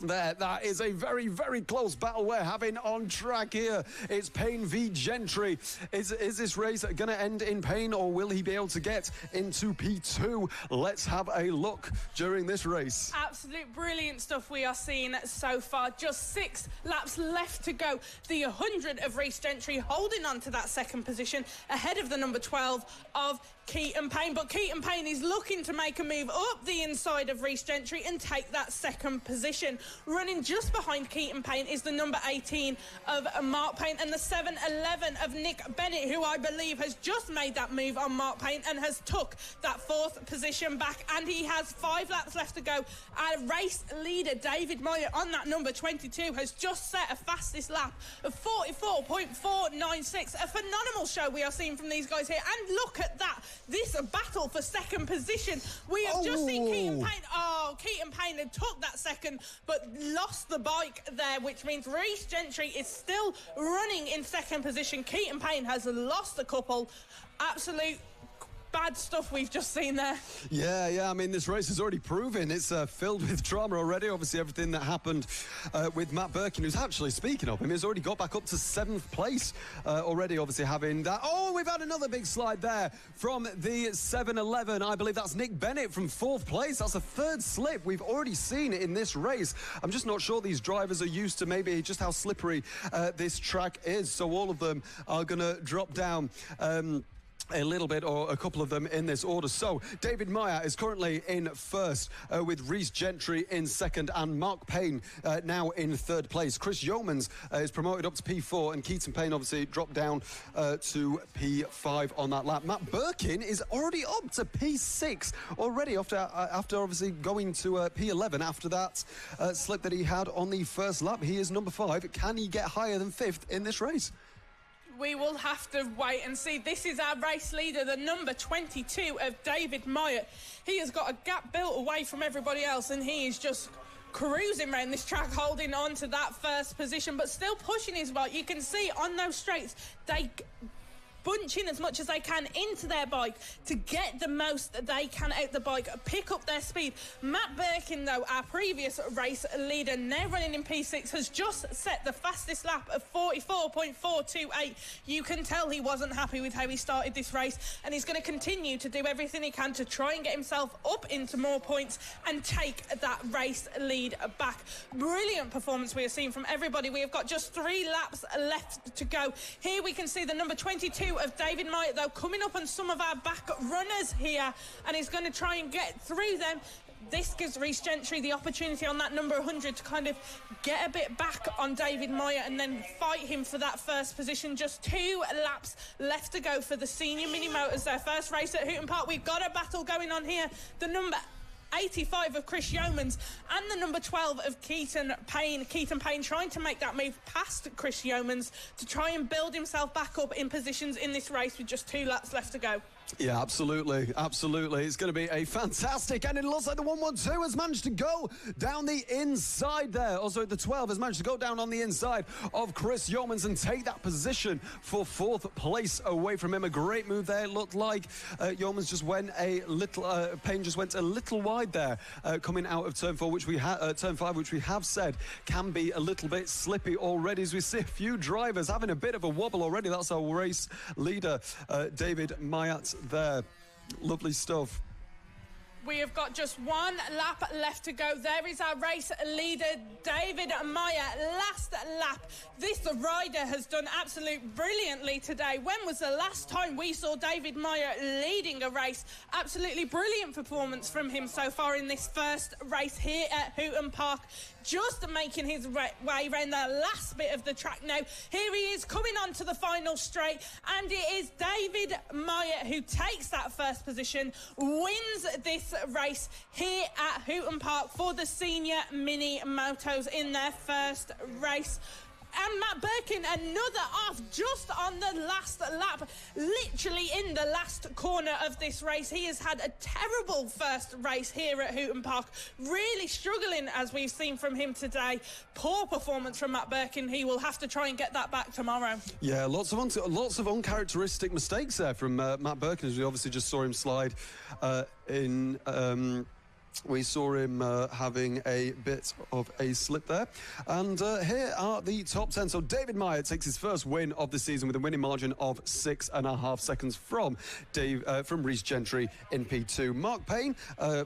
That is a very, very close battle we're having on track here. It's Payne v Gentry. Is this race going to end in Payne, or will he be able to get into P2? Let's have a look during this race. Absolute brilliant stuff we are seeing so far. Just 6 laps left to go. The 100 of Rhys Gentry holding on to that second position ahead of the number 12 of Keaton Payne. But Keaton Payne is looking to make a move up the inside of Rhys Gentry and take that second position. Running just behind Keaton Payne is the number 18 of Mark Payne, and the 7-11 of Nick Bennett, who I believe has just made that move on Mark Payne and has took that 4th position back, and he has 5 laps left to go. Our race leader David Moyer on that number 22 has just set a fastest lap of 44.496. A phenomenal show we are seeing from these guys here, and look at that, this battle for second position. We have just seen Keaton Payne. Keaton Payne had took that second but lost the bike there, which means Rhys Gentry is still running in second position. Keaton Payne has lost a couple. Absolute bad stuff we've just seen there. Yeah, I mean, this race is already proven it's filled with drama already. Obviously, everything that happened with Matt Birkin, who's actually, speaking of him, has already got back up to 7th place already, obviously having that. Oh, we've had another big slide there from the 7-11. I believe that's Nick Bennett from 4th place. That's a 3rd slip we've already seen in this race. I'm just not sure these drivers are used to maybe just how slippery this track is. So all of them are going to drop down a little bit, or a couple of them in this order. So David Meyer is currently in 1st with Rhys Gentry in 2nd, and Mark Payne now in 3rd place. Chris Yeomans is promoted up to P4, and Keaton Payne obviously dropped down to P5 on that lap. Matt Birkin is already up to P6 already after obviously going to P11 after that slip that he had on the first lap. He is number 5. Can he get higher than 5th in this race? We will have to wait and see. This is our race leader, the number 22 of David Myatt. He has got a gap built away from everybody else, and he is just cruising around this track, holding on to that 1st position, but still pushing his bike. You can see on those straights, they bunch in as much as they can into their bike to get the most they can out the bike, pick up their speed. Matt Birkin, though, our previous race leader, now running in P6, has just set the fastest lap of 44.428. You can tell he wasn't happy with how he started this race, and he's going to continue to do everything he can to try and get himself up into more points and take that race lead back. Brilliant performance we are seeing from everybody. We have got just 3 laps left to go. Here we can see the number 22 of David Myatt, though, coming up on some of our back runners here, and he's going to try and get through them. This gives Reece Gentry the opportunity on that number 100 to kind of get a bit back on David Moyer and then fight him for that first position. Just 2 laps left to go for the senior mini motors, their first race at Hooton Park. We've got a battle going on here. The number 85 of Chris Yeomans and the number 12 of Keaton Payne. Keaton Payne trying to make that move past Chris Yeomans to try and build himself back up in positions in this race with just 2 laps left to go. Yeah, absolutely. Absolutely. It's going to be a fantastic, and it looks like the 112 has managed to go down the inside there. Also, the 12 has managed to go down on the inside of Chris Yeomans and take that position for 4th place away from him. A great move there. It looked like Yeomans just went a little, Payne just went a little wide there, coming out of turn 4, which we turn 5, which we have said can be a little bit slippy already, as we see a few drivers having a bit of a wobble already. That's our race leader, David Mayat, there. Lovely stuff. We have got just 1 lap left to go. There is our race leader, David Moyer. Last lap. This rider has done absolutely brilliantly today. When was the last time we saw David Moyer leading a race? Absolutely brilliant performance from him so far in this first race here at Hooton Park. Just making his way around the last bit of the track now. Here he is coming on to the final straight, and it is David Moyer who takes that first position, wins this race here at Hooton Park for the senior mini motos in their first race. And Matt Birkin, another off just on the last lap, literally in the last corner of this race. He has had a terrible first race here at Hooton Park, really struggling as we've seen from him today. Poor performance from Matt Birkin. He will have to try and get that back tomorrow. Yeah, lots of uncharacteristic mistakes there from Matt Birkin, as we obviously just saw him slide in. We saw him having a bit of a slip there. And here are the top 10. So David Moyer takes his first win of the season with a winning margin of 6.5 seconds from Reece Gentry in P2. Mark Payne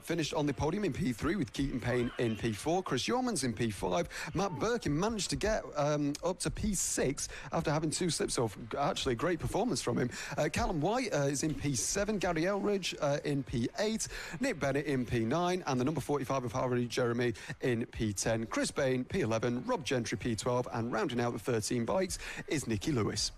finished on the podium in P3 with Keaton Payne in P4. Chris Yeomans in P5. Matt Birkin managed to get up to P6 after having 2 slips. So actually a great performance from him. Callum White is in P7. Gary Elridge in P8. Nick Bennett in P9. And the number 45 of Harvey Jeremy in P10. Chris Bain, P11, Rob Gentry, P12, and rounding out the 13 bikes is Nicky Lewis.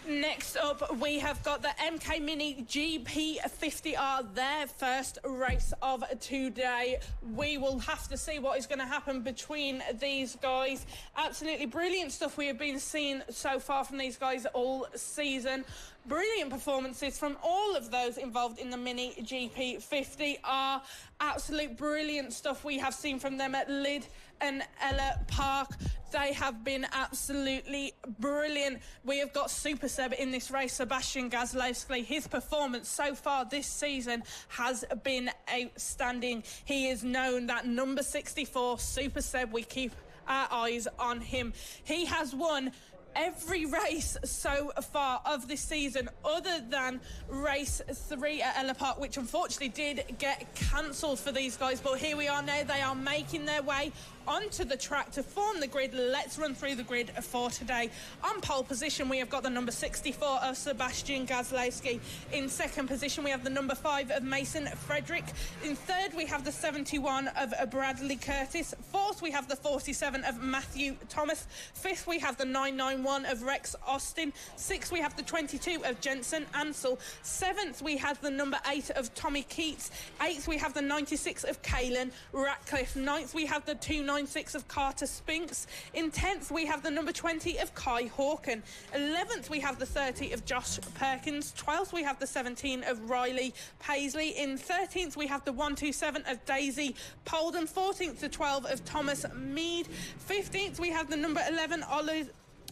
Next up, we have got the MK Mini GP50R, their first race of today. We will have to see what is going to happen between these guys. Absolutely brilliant stuff we have been seeing so far from these guys all season. Brilliant performances from all of those involved in the Mini GP50R. Absolute brilliant stuff we have seen from them at Lydd and Ella Park. They have been absolutely brilliant. We have got Super Seb in this race, Sebastian Gazlowski. His performance so far this season has been outstanding. He is known that number 64, Super Seb. We keep our eyes on him. He has won every race so far of this season other than race 3 at Ella Park, which unfortunately did get cancelled for these guys. But here we are now. They are making their way onto the track to form the grid. Let's run through the grid for today. On pole position, we have got the number 64 of Sebastian Gazlowski. In second position, we have the number 5 of Mason Frederick. In third, we have the 71 of Bradley Curtis. Fourth, we have the 47 of Matthew Thomas. Fifth, we have the 991 of Rex Austin. Sixth, we have the 22 of Jensen Ansell. Seventh, we have the number 8 of Tommy Keats. Eighth, we have the 96 of Caelan Ratcliffe. Ninth, we have the 296 of Carter Spinks. In 10th, we have the number 20 of Kai Hawken. 11th, we have the 30 of Josh Perkins. 12th, we have the 17 of Riley Paisley. In 13th, we have the 127 of Daisy Polden. 14th to 12 of Thomas Mead. 15th, we have the number 11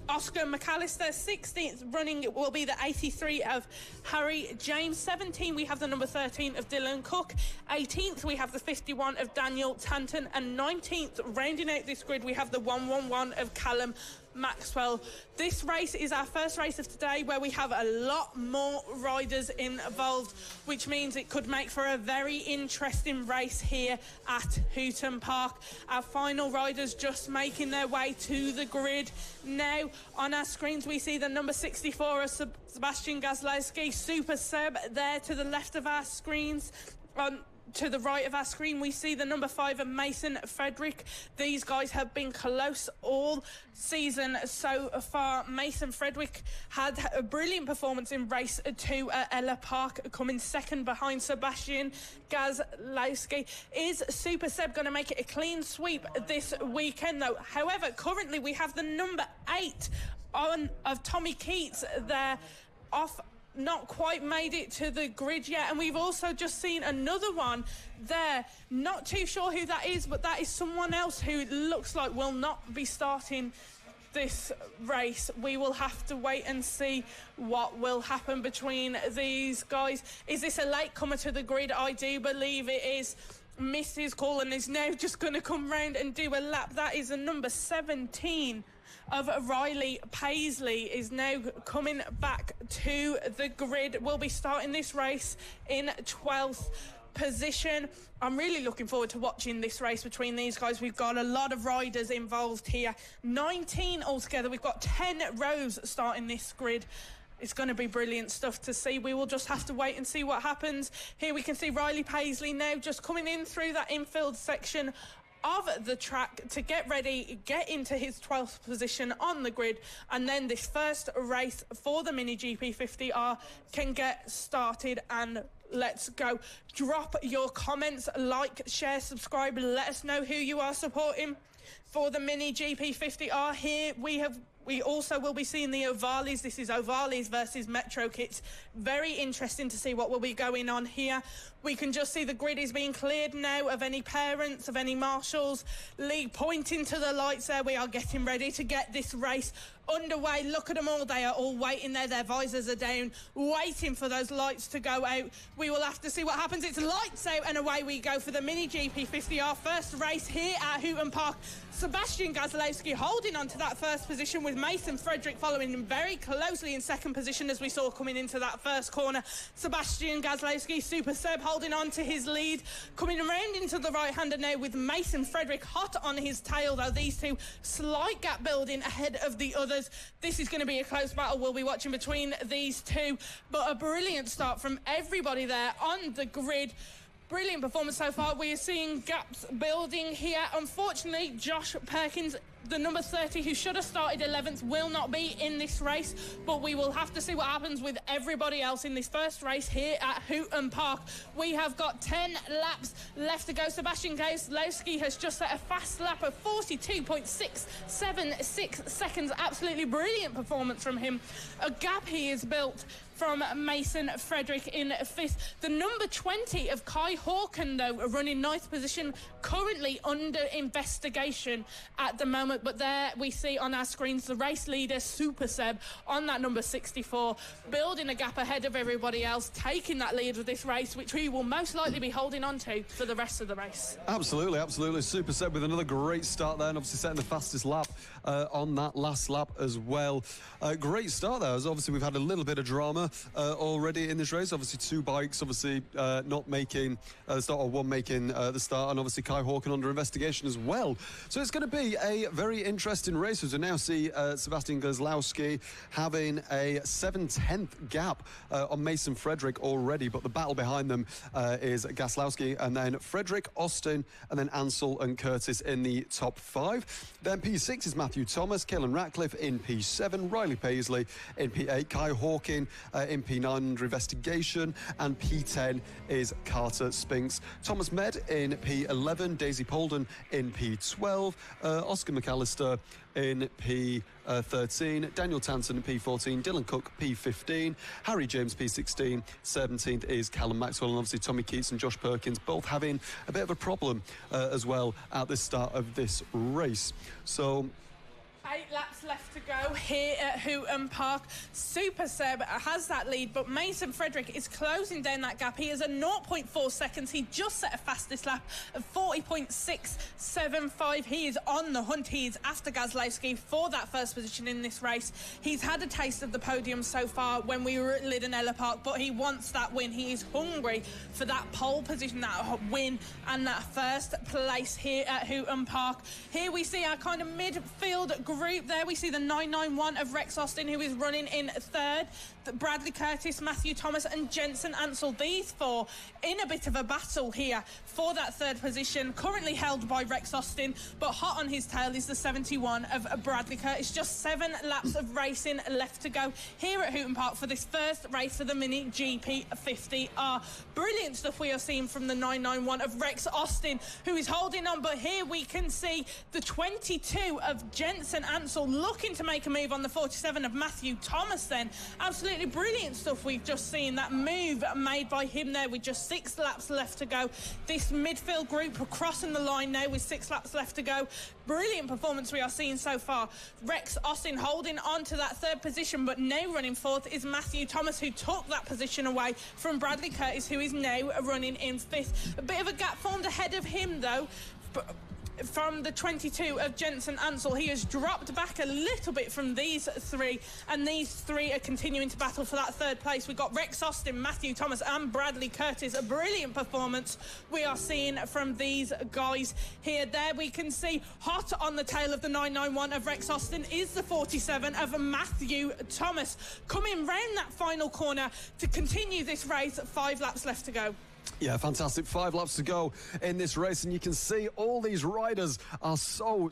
Oscar McAllister. 16th running will be the 83 of Harry James. 17, we have the number 13 of Dylan Cook. 18th, we have the 51 of Daniel Tanton. And 19th, rounding out this grid, we have the 111 of Callum Maxwell. This race is our first race of today where we have a lot more riders involved, which means it could make for a very interesting race here at Hooton Park. Our final riders just making their way to the grid. Now on our screens we see the number 64 of Sebastian Gazlowski, Super Seb there to the left of our screens. To the right of our screen, we see the number 5 of Mason Frederick. These guys have been close all season so far. Mason Frederick had a brilliant performance in race 2 at Ella Park, coming second behind Sebastian Gazlowski. Is Super Seb going to make it a clean sweep this weekend, though? However, currently we have the number 8 of Tommy Keats there off. Not quite made it to the grid yet, and we've also just seen another one there. Not too sure who that is, but that is someone else who looks like will not be starting this race. We will have to wait and see what will happen between these guys. Is this a latecomer to the grid? I do believe it is. Mrs. Cullen is now just going to come round and do a lap. That is a number 17 of Riley Paisley is now coming back to the grid. We'll be starting this race in 12th position. I'm really looking forward to watching this race between these guys. We've got a lot of riders involved here. 19 altogether. We've got 10 rows starting this grid. It's going to be brilliant stuff to see. We will just have to wait and see what happens. Here we can see Riley Paisley now just coming in through that infield section of the track to get ready, get into his 12th position on the grid, and then this first race for the Mini GP 50R can get started. And let's go. Drop your comments, like, share, subscribe, let us know who you are supporting for the Mini GP 50R. Here we also will be seeing the Ovalis. This is Ovalis versus Metro Kits. Very interesting to see what will be going on here. We can just see the grid is being cleared now of any parents, of any marshals. Lee pointing to the lights there. We are getting ready to get this race underway. Look at them all. They are all waiting there. Their visors are down, waiting for those lights to go out. We will have to see what happens. It's lights out and away we go for the Mini GP 50R first race here at Hooton Park. Sebastian Gazlowski holding on to that first position, with Mason Frederick following him very closely in second position as we saw coming into that first corner. Sebastian Gazlowski, Super Seb holding on to his lead, coming around into the right-hander now with Mason Frederick hot on his tail, though these two slight gap building ahead of the others. This is going to be a close battle we'll be watching between these two, but a brilliant start from everybody there on the grid. Brilliant performance so far. We are seeing gaps building here. Unfortunately, Josh Perkins, the number 30, who should have started 11th, will not be in this race, but we will have to see what happens with everybody else in this first race here at Hooton Park. We have got 10 laps left to go. Sebastian Gazlowski has just set a fast lap of 42.676 seconds. Absolutely brilliant performance from him. A gap he has built from Mason Frederick in 5th. The number 20 of Kai Hawken, though, running 9th position, currently under investigation at the moment. But there we see on our screens the race leader, Super Seb, on that number 64, building a gap ahead of everybody else, taking that lead of this race, which we will most likely be holding on to for the rest of the race. Absolutely, absolutely. Super Seb with another great start there, and obviously setting the fastest lap on that last lap as well. Great start there, as obviously we've had a little bit of drama already in this race. Obviously two bikes not making the start, or one making the start, and obviously Kai Hawken under investigation as well. So it's going to be a very interesting race, as we now see Sebastian Gazlowski having a 7/10 gap on Mason Frederick already, but the battle behind them is Gazlowski and then Frederick, Austin, and then Ansel and Curtis in the top 5. Then P6 is Matthew Thomas, Kaelan Ratcliffe in P7, Riley Paisley in P8, Kai Hawken in P9 under investigation, and P10 is Carter Spinks. Thomas Med in P11, Daisy Polden in P12, Oscar McAllister in P13, Daniel Tanton in P14, Dylan Cook P15, Harry James P16, 17th is Callum Maxwell, and obviously Tommy Keats and Josh Perkins both having a bit of a problem as well at the start of this race. So 8 laps left to go here at Hooton Park. Super Seb has that lead, but Mason Frederick is closing down that gap. He is at 0.4 seconds. He just set a fastest lap of 40.675. He is on the hunt. He is after Gazlowski for that first position in this race. He's had a taste of the podium so far when we were at Lidenella Park, but he wants that win. He is hungry for that pole position, that win, and that first place here at Hooton Park. Here we see our kind of midfield group there. We see the 991 of Rex Austin, who is running in third. Bradley Curtis, Matthew Thomas and Jensen Ansell, these four in a bit of a battle here for that third position, currently held by Rex Austin, but hot on his tail is the 71 of Bradley Curtis. Just 7 laps of racing left to go here at Hooton Park for this first race for the Mini GP 50R. Brilliant stuff we are seeing from the 991 of Rex Austin, who is holding on, but here we can see the 22 of Jensen Ansell looking to make a move on the 47 of Matthew Thomas then. Absolutely brilliant stuff we've just seen, that move made by him there with just 6 laps left to go. This midfield group crossing the line now with 6 laps left to go. Brilliant performance we are seeing so far. Rex Austin holding on to that third position, but now running fourth is Matthew Thomas, who took that position away from Bradley Curtis, who is now running in 5th. A bit of a gap formed ahead of him though, from the 22 of Jensen Ansell. He has dropped back a little bit from these 3, and these 3 are continuing to battle for that third place. We've got Rex Austin, Matthew Thomas and Bradley Curtis. A brilliant performance we are seeing from these guys here. There we can see hot on the tail of the 991 of Rex Austin is the 47 of Matthew Thomas, coming round that final corner to continue this race. 5 laps left to go. Yeah, fantastic. 5 laps to go in this race, and you can see all these riders are so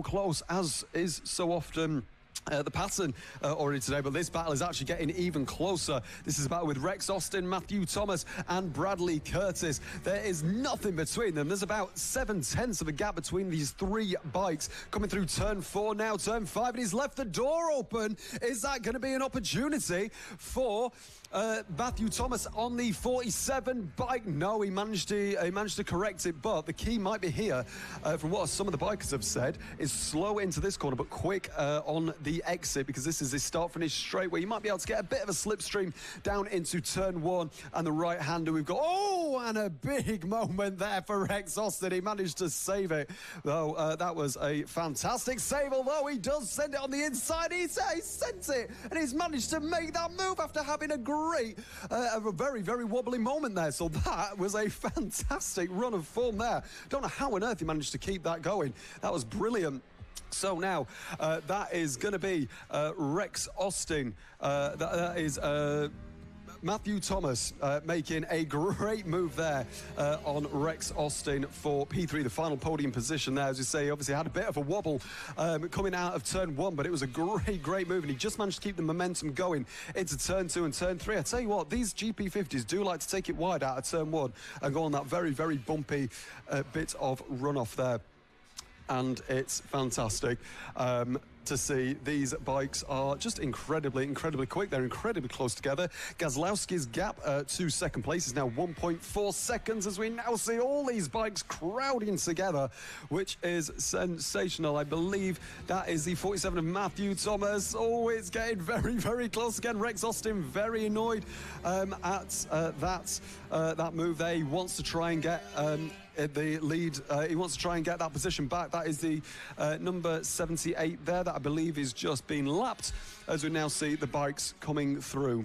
close, as is so often the pattern already today, but this battle is actually getting even closer. This is a battle with Rex Austin, Matthew Thomas and Bradley Curtis. There is nothing between them. There's about 7/10 of a gap between these 3 bikes. Coming through turn 4 now, turn 5, and he's left the door open. Is that going to be an opportunity for Matthew Thomas on the 47 bike? No, he managed to correct it, but the key might be here, from what some of the bikers have said, is slow into this corner but quick on the exit, because this is his start-finish straight where you might be able to get a bit of a slipstream down into turn 1 and the right-hander. We've got, and a big moment there for Rex Austin. He managed to save it, though. That was a fantastic save, although he does send it on the inside. He sent it, and he's managed to make that move after having a very, very wobbly moment there. So that was a fantastic run of form there. Don't know how on earth he managed to keep that going. That was brilliant. So now that is going to be Rex Austin. That is Matthew Thomas making a great move there on Rex Austin for P3, the final podium position there. As you say, he obviously had a bit of a wobble coming out of turn 1, but it was a great move, and he just managed to keep the momentum going into turn 2 and turn 3. I tell you what, these GP50s do like to take it wide out of turn 1 and go on that very, very bumpy bit of runoff there. And it's fantastic to see. These bikes are just incredibly quick. They're incredibly close together. Gazlowski's gap to second place is now 1.4 seconds, as we now see all these bikes crowding together, which is sensational. I believe that is the 47 of Matthew Thomas. Oh, it's getting very, very close again. Rex Austin very annoyed at that move there. He wants to try and get the lead. He wants to try and get that position back. That is the number 78 there, that I believe is just being lapped, as we now see the bikes coming through.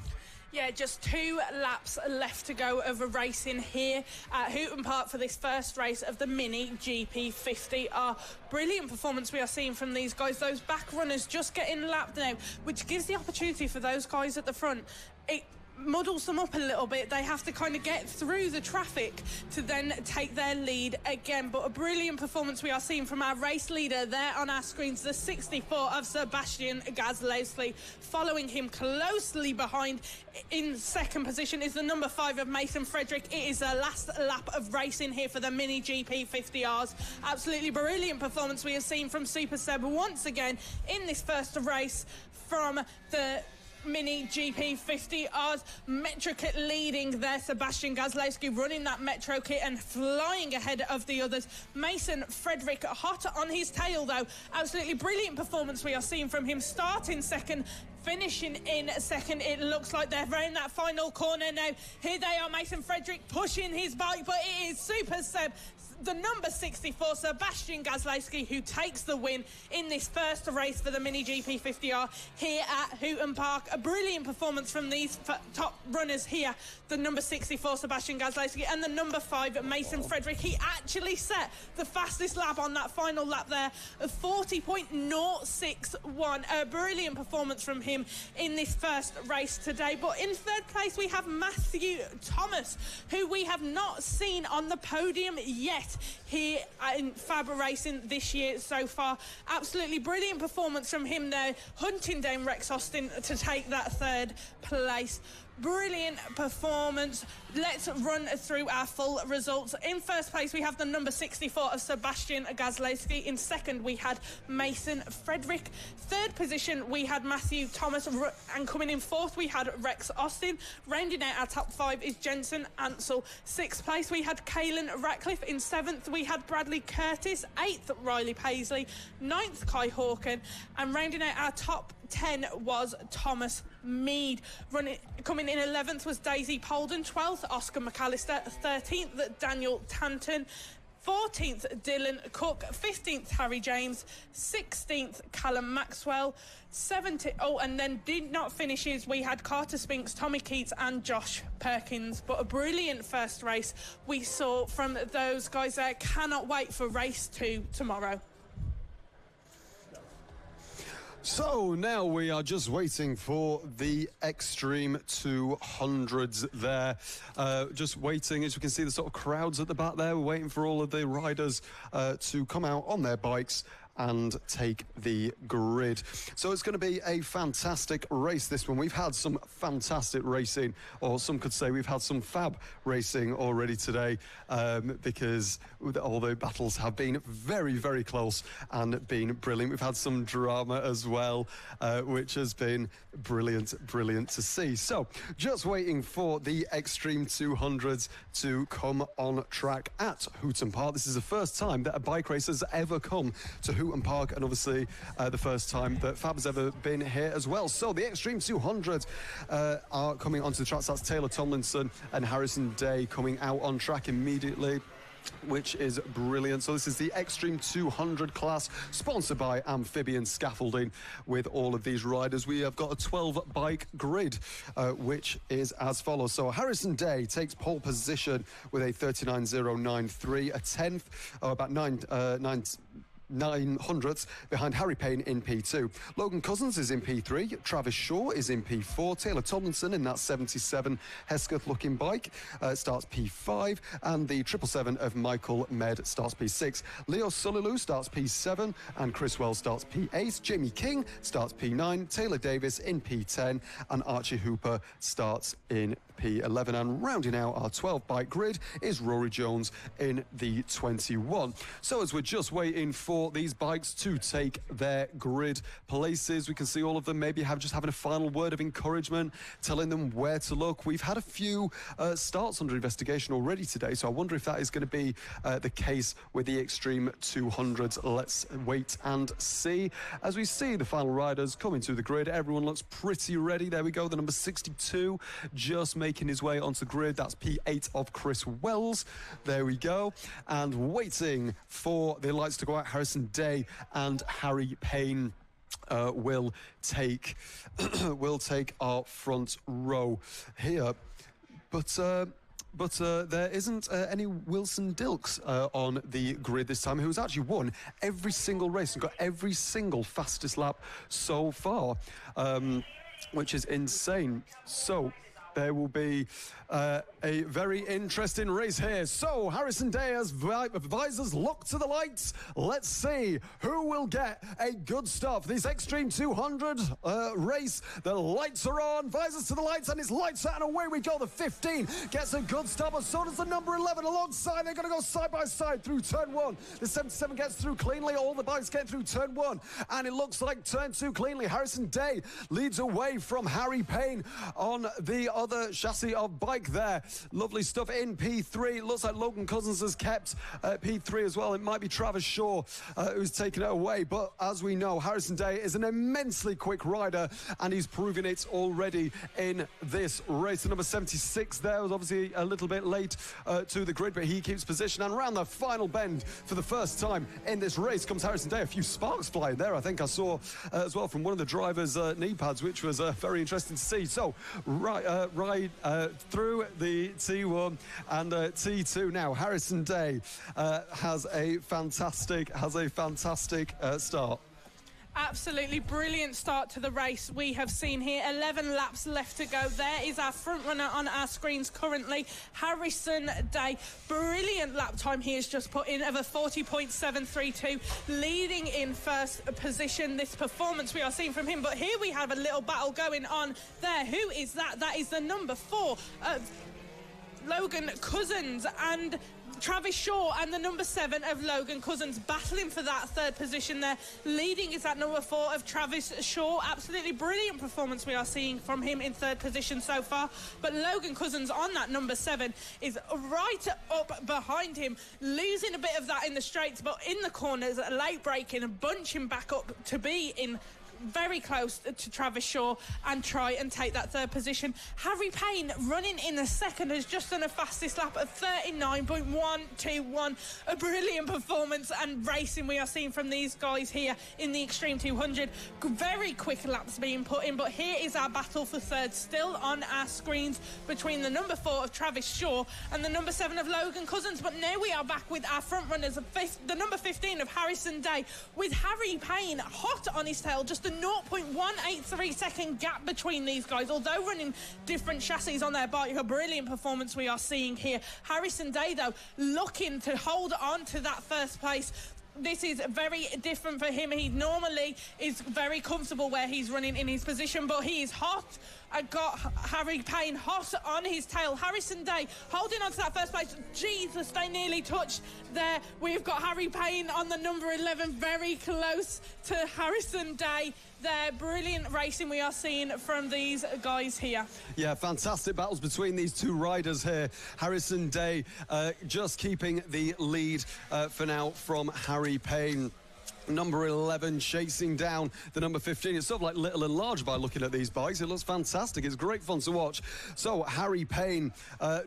Yeah, just 2 laps left to go of a racing here at Hooton Park for this first race of the Mini GP 50R. Brilliant performance we are seeing from these guys. Those back runners just getting lapped now, which gives the opportunity for those guys at the front. It muddles them up a little bit. They have to kind of get through the traffic to then take their lead again. But a brilliant performance we are seeing from our race leader there on our screens, the 64 of Sebastian Gazlowski. Following him closely behind in second position is the number 5 of Mason Frederick. It is the last lap of racing here for the Mini GP 50Rs. Absolutely brilliant performance we have seen from Super Seb once again in this first race from the Mini GP 50Rs. Metro Kit leading there. Sebastian Gazlowski running that Metro Kit and flying ahead of the others. Mason Frederick hot on his tail, though. Absolutely brilliant performance we are seeing from him, starting second, finishing in second. It looks like they're around that final corner now. Here they are, Mason Frederick pushing his bike, but it is Super Seb, the number 64, Sebastian Gazlowski, who takes the win in this first race for the Mini GP 50R here at Hooton Park. A brilliant performance from these top runners here. The number 64, Sebastian Gazlowski, and the number 5, Mason Frederick. He actually set the fastest lap on that final lap there of 40.061. A brilliant performance from him in this first race today. But in third place, we have Matthew Thomas, who we have not seen on the podium yet here in FAB-Racing this year so far. Absolutely brilliant performance from him there, hunting down Rex Austin to take that third place. Brilliant performance. Let's run through our full results. In first place, we have the number 64 of Sebastian Gazlowski. In second, we had Mason Frederick. Third position, we had Matthew Thomas. And coming in fourth, we had Rex Austin. Rounding out our top 5 is Jensen Ansell. Sixth place, we had Kaelan Ratcliffe. In seventh, we had Bradley Curtis. Eighth, Riley Paisley. Ninth, Kai Hawken. And rounding out our top 10 was Thomas Mead. Coming in 11th was Daisy Polden. 12th, Oscar McAllister. 13th, Daniel Tanton. 14th, Dylan Cook. 15th, Harry James. 16th, Callum Maxwell. 17th, and then did not finishes, we had Carter Spinks, Tommy Keats and Josh Perkins. But a brilliant first race we saw from those guys there. Cannot wait for race 2 tomorrow. So now we are just waiting for the Extreme 200s there. Just waiting, as you can see, the sort of crowds at the back there. We're waiting for all of the riders to come out on their bikes and take the grid. So it's going to be a fantastic race, this one. We've had some fantastic racing, or some could say we've had some fab racing already today, because all the battles have been very, very close and been brilliant. We've had some drama as well, which has been brilliant to see. So just waiting for the Extreme 200s to come on track at Hooton Park. This is the first time that a bike race has ever come to Hooton Park, and obviously the first time that Fab has ever been here as well. So the Extreme 200 are coming onto the tracks. That's Taylor Tomlinson and Harrison Day coming out on track immediately, which is brilliant. So this is the Extreme 200 class, sponsored by Amphibian Scaffolding. With all of these riders, we have got a 12-bike grid, which is as follows. So Harrison Day takes pole position with a 39.093, a 10th, about 900ths behind Harry Payne in P2. Logan Cousins is in P3. Travis Shaw is in P4. Taylor Tomlinson in that 77 Hesketh looking bike starts P5, and the 777 of Michael Med starts P6. Leo Sullilu starts P7, and Chris Wells starts P8. Jamie King starts P9. Taylor Davis in P10, and Archie Hooper starts in P11. And rounding out our 12-bike grid is Rory Jones in the 21. So as we're just waiting for these bikes to take their grid places, we can see all of them maybe having a final word of encouragement, telling them where to look. We've had a few starts under investigation already today, so I wonder if that is going to be the case with the Extreme 200s. Let's wait and see. As we see the final riders coming to the grid, everyone looks pretty ready. There we go, the number 62 just making his way onto the grid. That's P8 of Chris Wells. There we go. And waiting for the lights to go out, Harrison Day and Harry Payne will take our front row here. But there isn't any Wilson Dilks on the grid this time, who's actually won every single race and got every single fastest lap so far, which is insane. So there will be a very interesting race here. So Harrison Day has visors locked to the lights. Let's see who will get a good start for this Extreme 200 race. The lights are on, visors to the lights, and it's lights out, and away we go. The 15 gets a good start, but so does the number 11 alongside. They're going to go side by side through turn 1. The 77 gets through cleanly. All the bikes get through turn 1, and it looks like turn 2 cleanly. Harrison Day leads away from Harry Payne on the other chassis of bike there. Lovely stuff in P3. Looks like Logan Cousins has kept P3 as well. It might be Travis Shaw who's taken it away, but as we know, Harrison Day is an immensely quick rider, and he's proven it already in this race. The number 76 there was obviously a little bit late to the grid, but he keeps position, and around the final bend for the first time in this race comes Harrison Day. A few sparks flying there, I think I saw as well from one of the driver's knee pads, which was very interesting to see. So ride through the T1 and T2 now. Harrison Day has a fantastic start. Absolutely brilliant start to the race we have seen here. 11 laps left to go. There is our front runner on our screens currently, Harrison Day. Brilliant lap time he has just put in of a 40.732, leading in first position. This performance we are seeing from him, but here we have a little battle going on there. Who is that? That is the number 4, Logan Cousins, and Travis Shaw and the number 7 of Logan Cousins battling for that third position there. Leading is that number 4 of Travis Shaw. Absolutely brilliant performance we are seeing from him in third position so far. But Logan Cousins on that number 7 is right up behind him, losing a bit of that in the straights, but in the corners, late braking and bunching back up to be in very close to Travis Shaw and try and take that third position. Harry Payne running in the second has just done a fastest lap of 39.121. A brilliant performance and racing we are seeing from these guys here in the Extreme 200. Very quick laps being put in, but here is our battle for third still on our screens between the number 4 of Travis Shaw and the number 7 of Logan Cousins. But now we are back with our front runners, the number 15 of Harrison Day, with Harry Payne hot on his tail. Just a 0.183 second gap between these guys, although running different chassis on their bike. A brilliant performance we are seeing here. Harrison Day, though, looking to hold on to that first place. This is very different for him. He normally is very comfortable where he's running in his position, but he is hot. I got Harry Payne hot on his tail. Harrison Day holding on to that first place. Jesus, they nearly touched there. We've got Harry Payne on the number 11, very close to Harrison Day there. Brilliant racing we are seeing from these guys here. Yeah, fantastic battles between these two riders here. Harrison Day just keeping the lead for now from Harry Payne. Number 11 chasing down the number 15. It's sort of like little and large by looking at these bikes. It looks fantastic. It's great fun to watch. So Harry Payne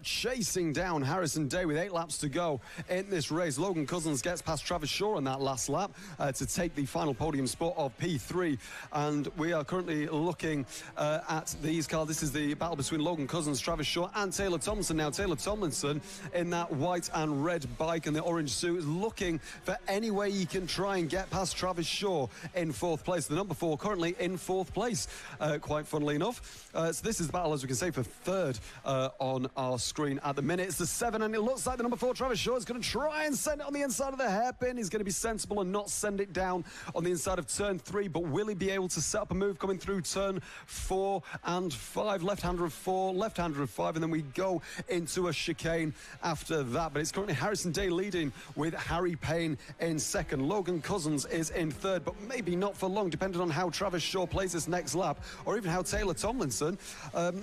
chasing down Harrison Day with 8 laps to go in this race. Logan Cousins gets past Travis Shaw on that last lap to take the final podium spot of P3. And we are currently looking at these cars. This is the battle between Logan Cousins, Travis Shaw and Taylor Tomlinson. Now Taylor Tomlinson in that white and red bike and the orange suit is looking for any way he can try and get past Travis Shaw in 4th place. The number 4 currently in 4th place, quite funnily enough. So this is the battle, as we can say, for 3rd on our screen at the minute. It's the 7, and it looks like the number 4, Travis Shaw, is going to try and send it on the inside of the hairpin. He's going to be sensible and not send it down on the inside of turn 3, but will he be able to set up a move coming through turn 4 and 5? Left-hander of 4, left-hander of 5, and then we go into a chicane after that. But it's currently Harrison Day leading with Harry Payne in 2nd. Logan Cousins is in 3rd, but maybe not for long, depending on how Travis Shaw plays this next lap, or even how Taylor Tomlinson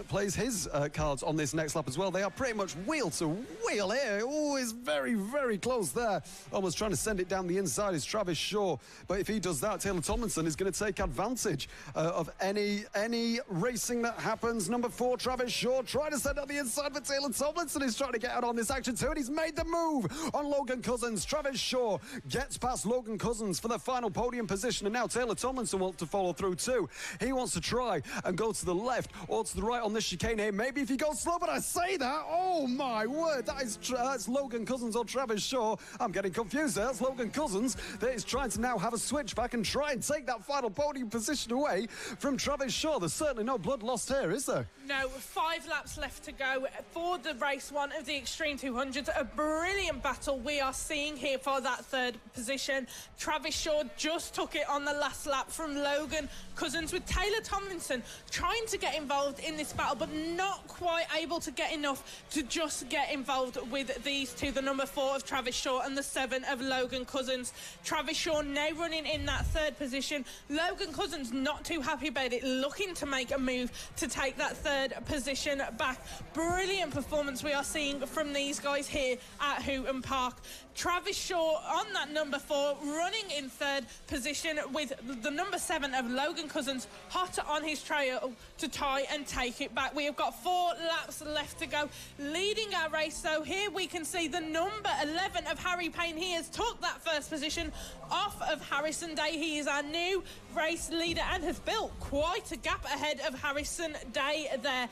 plays his cards on this next lap as well. They are pretty much wheel to wheel here. Oh, it's very, very close there. Almost trying to send it down the inside is Travis Shaw, but if he does that, Taylor Tomlinson is going to take advantage of any racing that happens. Number 4, Travis Shaw, trying to send out the inside, but Taylor Tomlinson is trying to get out on this action too, and he's made the move on Logan Cousins. Travis Shaw gets past Logan Cousins for the final podium position. And now Taylor Tomlinson wants to follow through too. He wants to try and go to the left or to the right on this chicane here. Maybe if he goes slow, but I say that, oh my word, that's Logan Cousins or Travis Shaw. I'm getting confused there. That's Logan Cousins that is trying to now have a switch back and try and take that final podium position away from Travis Shaw. There's certainly no blood lost here, is there? No, 5 laps left to go for the race one of the Extreme 200s. A brilliant battle we are seeing here for that third position. Travis Shaw just took it on the last lap from Logan Cousins, with Taylor Tomlinson trying to get involved in this battle but not quite able to get enough to just get involved with these two, the number 4 of Travis Shaw and the 7 of Logan Cousins. Travis Shaw now running in that third position. Logan Cousins not too happy about it, looking to make a move to take that third position back. Brilliant performance we are seeing from these guys here at Hooton Park. Travis Shaw on that number 4, running in third position with the number 7 of Logan Cousins hot on his trail to try and take it back. We have got 4 laps left to go. Leading our race, so here we can see the number 11 of Harry Payne. He has took that first position off of Harrison Day. He is our new race leader and has built quite a gap ahead of Harrison Day there.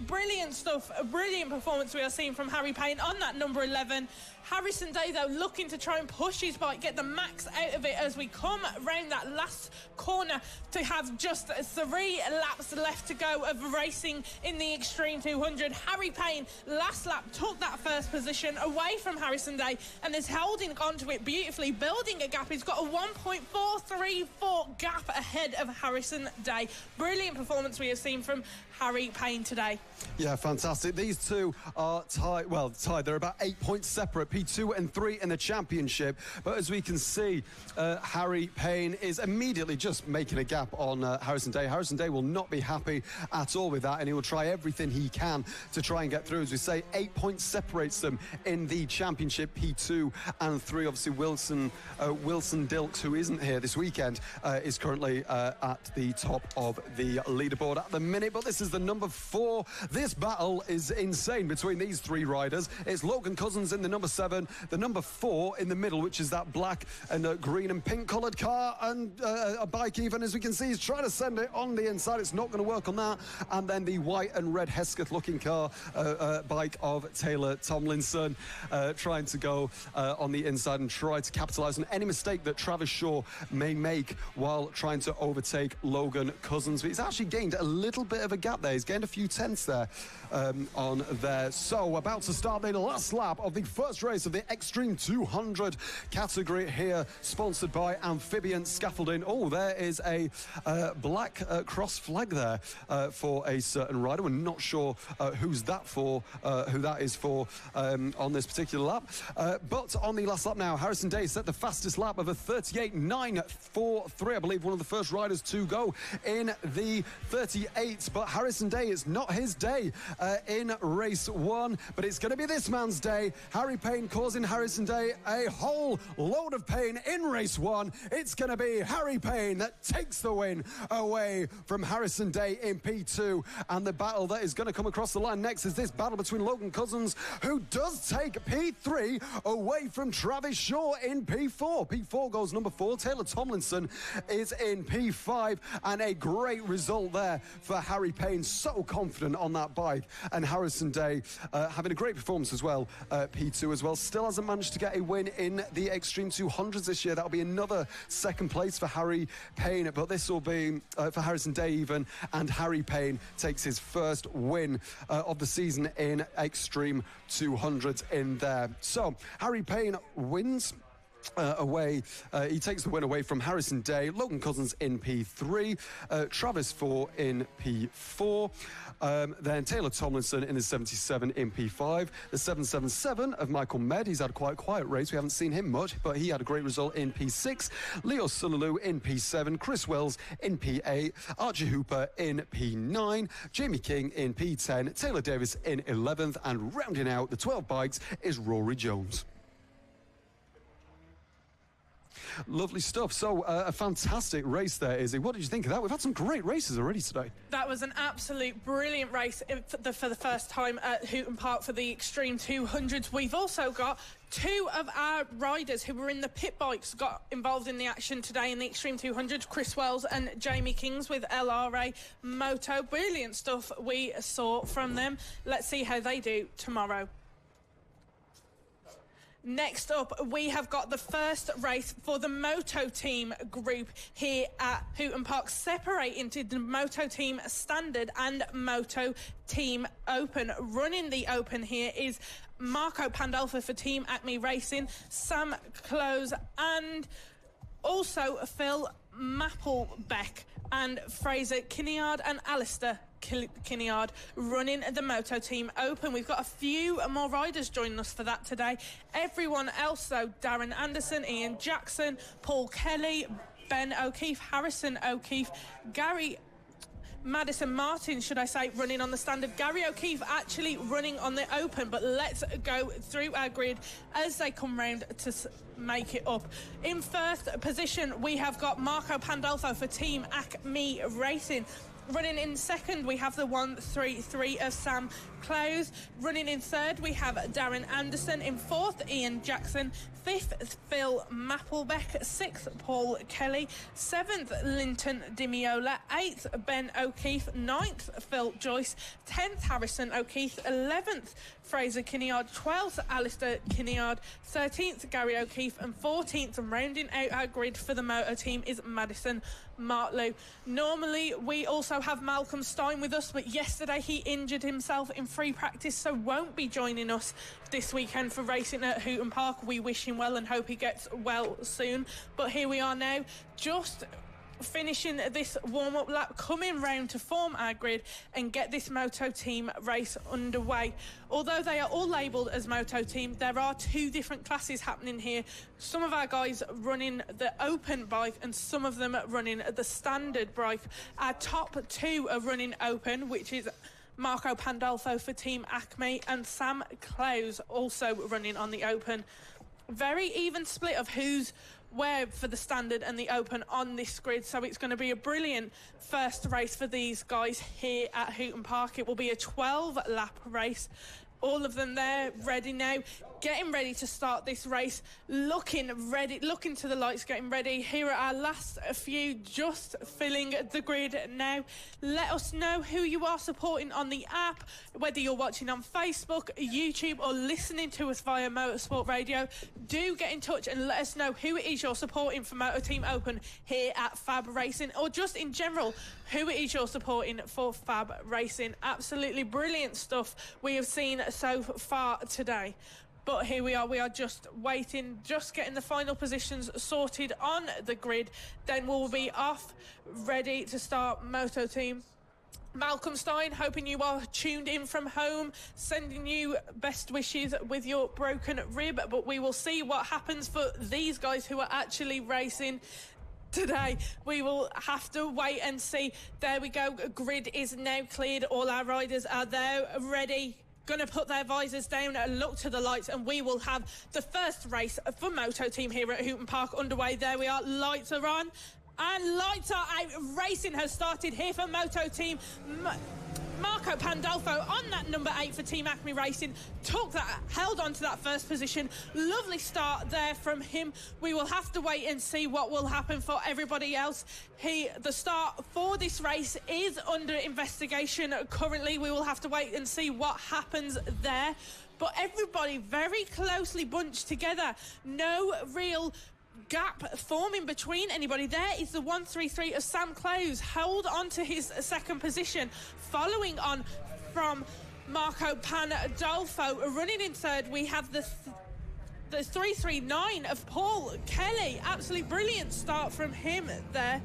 Brilliant stuff, a brilliant performance we are seeing from Harry Payne on that number 11. Harrison Day, though, looking to try and push his bike, get the max out of it as we come round that last corner to have just 3 laps left to go of racing in the Extreme 200. Harry Payne, last lap, took that first position away from Harrison Day and is holding onto it beautifully, building a gap. He's got a 1.434 gap ahead of Harrison Day. Brilliant performance we have seen from Harry Payne today. Yeah, fantastic. These two are tied. Well, tied. They're about 8 points separate, P2 and 3 in the championship. But as we can see, Harry Payne is immediately just making a gap on Harrison Day. Harrison Day will not be happy at all with that, and he will try everything he can to try and get through. As we say, 8 points separates them in the championship, P2 and 3. Obviously, Wilson Dilks, who isn't here this weekend, is currently at the top of the leaderboard at the minute. But this is the number 4. This battle is insane between these 3 riders. It's Logan Cousins in the number 7, the number 4 in the middle, which is that black and green and pink coloured car, and a bike even, as we can see, he's trying to send it on the inside. It's not going to work on that. And then the white and red Hesketh looking car, bike of Taylor Tomlinson, trying to go on the inside and try to capitalise on any mistake that Travis Shaw may make while trying to overtake Logan Cousins. But he's actually gained a little bit of a gap there. He's gained a few tenths there on there. So about to start the last lap of the first race of the Extreme 200 category here, sponsored by Amphibian Scaffolding. Oh, there is a black cross flag there for a certain rider. We're not sure who that is for on this particular lap. But on the last lap now, Harrison Day set the fastest lap of a 38.943. I believe one of the first riders to go in the 38. But Harrison Day, it's not his day in race 1, but it's going to be this man's day. Harry Payne causing Harrison Day a whole load of pain in race 1. It's going to be Harry Payne that takes the win away from Harrison Day in P2. And the battle that is going to come across the line next is this battle between Logan Cousins, who does take P3 away from Travis Shaw in P4. P4 goes number 4. Taylor Tomlinson is in P5, and a great result there for Harry Payne. So confident on that bike, and Harrison Day having a great performance as well, P2 as well. Still hasn't managed to get a win in the Extreme 200s this year. That'll be another second place for Harry Payne, but this will be for Harrison Day even, and Harry Payne takes his first win of the season in Extreme 200s in there. So Harry Payne wins away. He takes the win away from Harrison Day. Logan Cousins in P3, Travis 4 in P4, then Taylor Tomlinson in the 77 in P5, the 777 of Michael Med. He's had quite a quiet race. We haven't seen him much, but he had a great result in P6. Leo Sululu in P7, Chris Wells in P8, Archie Hooper in P9, Jamie King in P10, Taylor Davis in 11th, and rounding out the 12 bikes is Rory Jones. Lovely stuff. So, a fantastic race there, Izzy. What did you think of that? We've had some great races already today. That was an absolute brilliant race for the first time at Hooton Park for the Extreme 200s. We've also got two of our riders who were in the pit bikes got involved in the action today in the Extreme 200s, Chris Wells and Jamie Kings with LRA Moto. Brilliant stuff we saw from them. Let's see how they do tomorrow. Next up, we have got the first race for the Moto Team group here at Hooton Park, separated into the Moto Team Standard and Moto Team Open. Running the Open here is Marco Pandolfo for Team Acme Racing, Sam Close, and also Phil Mapplebeck and Fraser Kinneard and Alistair Kinneard running the Moto Team Open. We've got a few more riders joining us for that today. Everyone else, though, Darren Anderson, Ian Jackson, Paul Kelly, Ben O'Keefe, Harrison O'Keefe, Gary Madison Martin, should I say, running on the Standard. Gary O'Keefe actually running on the Open, but let's go through our grid as they come round to make it up. In first position, we have got Marco Pandolfo for Team Acme Racing. Running in second, we have the 133 of Sam Close. Running in third, we have Darren Anderson. In fourth, Ian Jackson. Fifth, Phil Mapplebeck. Sixth, Paul Kelly. Seventh, Linton Dimiola. Eighth, Ben O'Keefe. Ninth, Phil Joyce. 10th, Harrison O'Keefe. 11th, Fraser Kinneard. 12th, Alistair Kinneard. 13th, Gary O'Keefe. And 14th, and rounding out our grid for the Moto Team, is Madison Martlew. Normally, we also have Malcolm Stein with us, but yesterday he injured himself in free practice, so won't be joining us this weekend for racing at Hooton Park. We wish him well and hope he gets well soon. But here we are now, just finishing this warm-up lap, coming round to form our grid and get this Moto Team race underway. Although they are all labelled as Moto Team, there are two different classes happening here. Some of our guys running the Open bike and some of them running the Standard bike. Our top two are running Open, which is Marco Pandolfo for Team Acme and Sam Close also running on the Open. Very even split of who's where for the Standard and the Open on this grid, so it's going to be a brilliant first race for these guys here at Hooton Park. It will be a 12-lap race. All of them there, ready now, getting ready to start this race, looking ready, looking to the lights, getting ready. Here are our last few, just filling the grid now. Let us know who you are supporting on the app, whether you're watching on Facebook, YouTube, or listening to us via Motorsport Radio. Do get in touch and let us know who it is you're supporting for Moto Team Open here at FAB-Racing, or just in general, who it is you're supporting for FAB-Racing. Absolutely brilliant stuff we have seen so far today. But here we are just waiting, just getting the final positions sorted on the grid. Then we'll be off, ready to start Moto Team. Malcolm Stein, hoping you are tuned in from home, sending you best wishes with your broken rib. But we will see what happens for these guys who are actually racing today. We will have to wait and see. There we go, grid is now cleared. All our riders are there, ready, going to put their visors down and look to the lights, and we will have the first race for Moto Team here at Hooton Park underway. There we are, lights are on and lights are out. Racing has started here for Moto Team. Marco Pandolfo on that number 8 for Team Acme Racing, held on to that first position. Lovely start there from him. We will have to wait and see what will happen for everybody else. The start for this race is under investigation currently. We will have to wait and see what happens there. But everybody very closely bunched together. No real gap forming between anybody. There is the 133 of Sam Close, hold on to his second position. Following on from Marco Pandolfo, running in third, we have the 339 of Paul Kelly. Absolutely brilliant start from him there.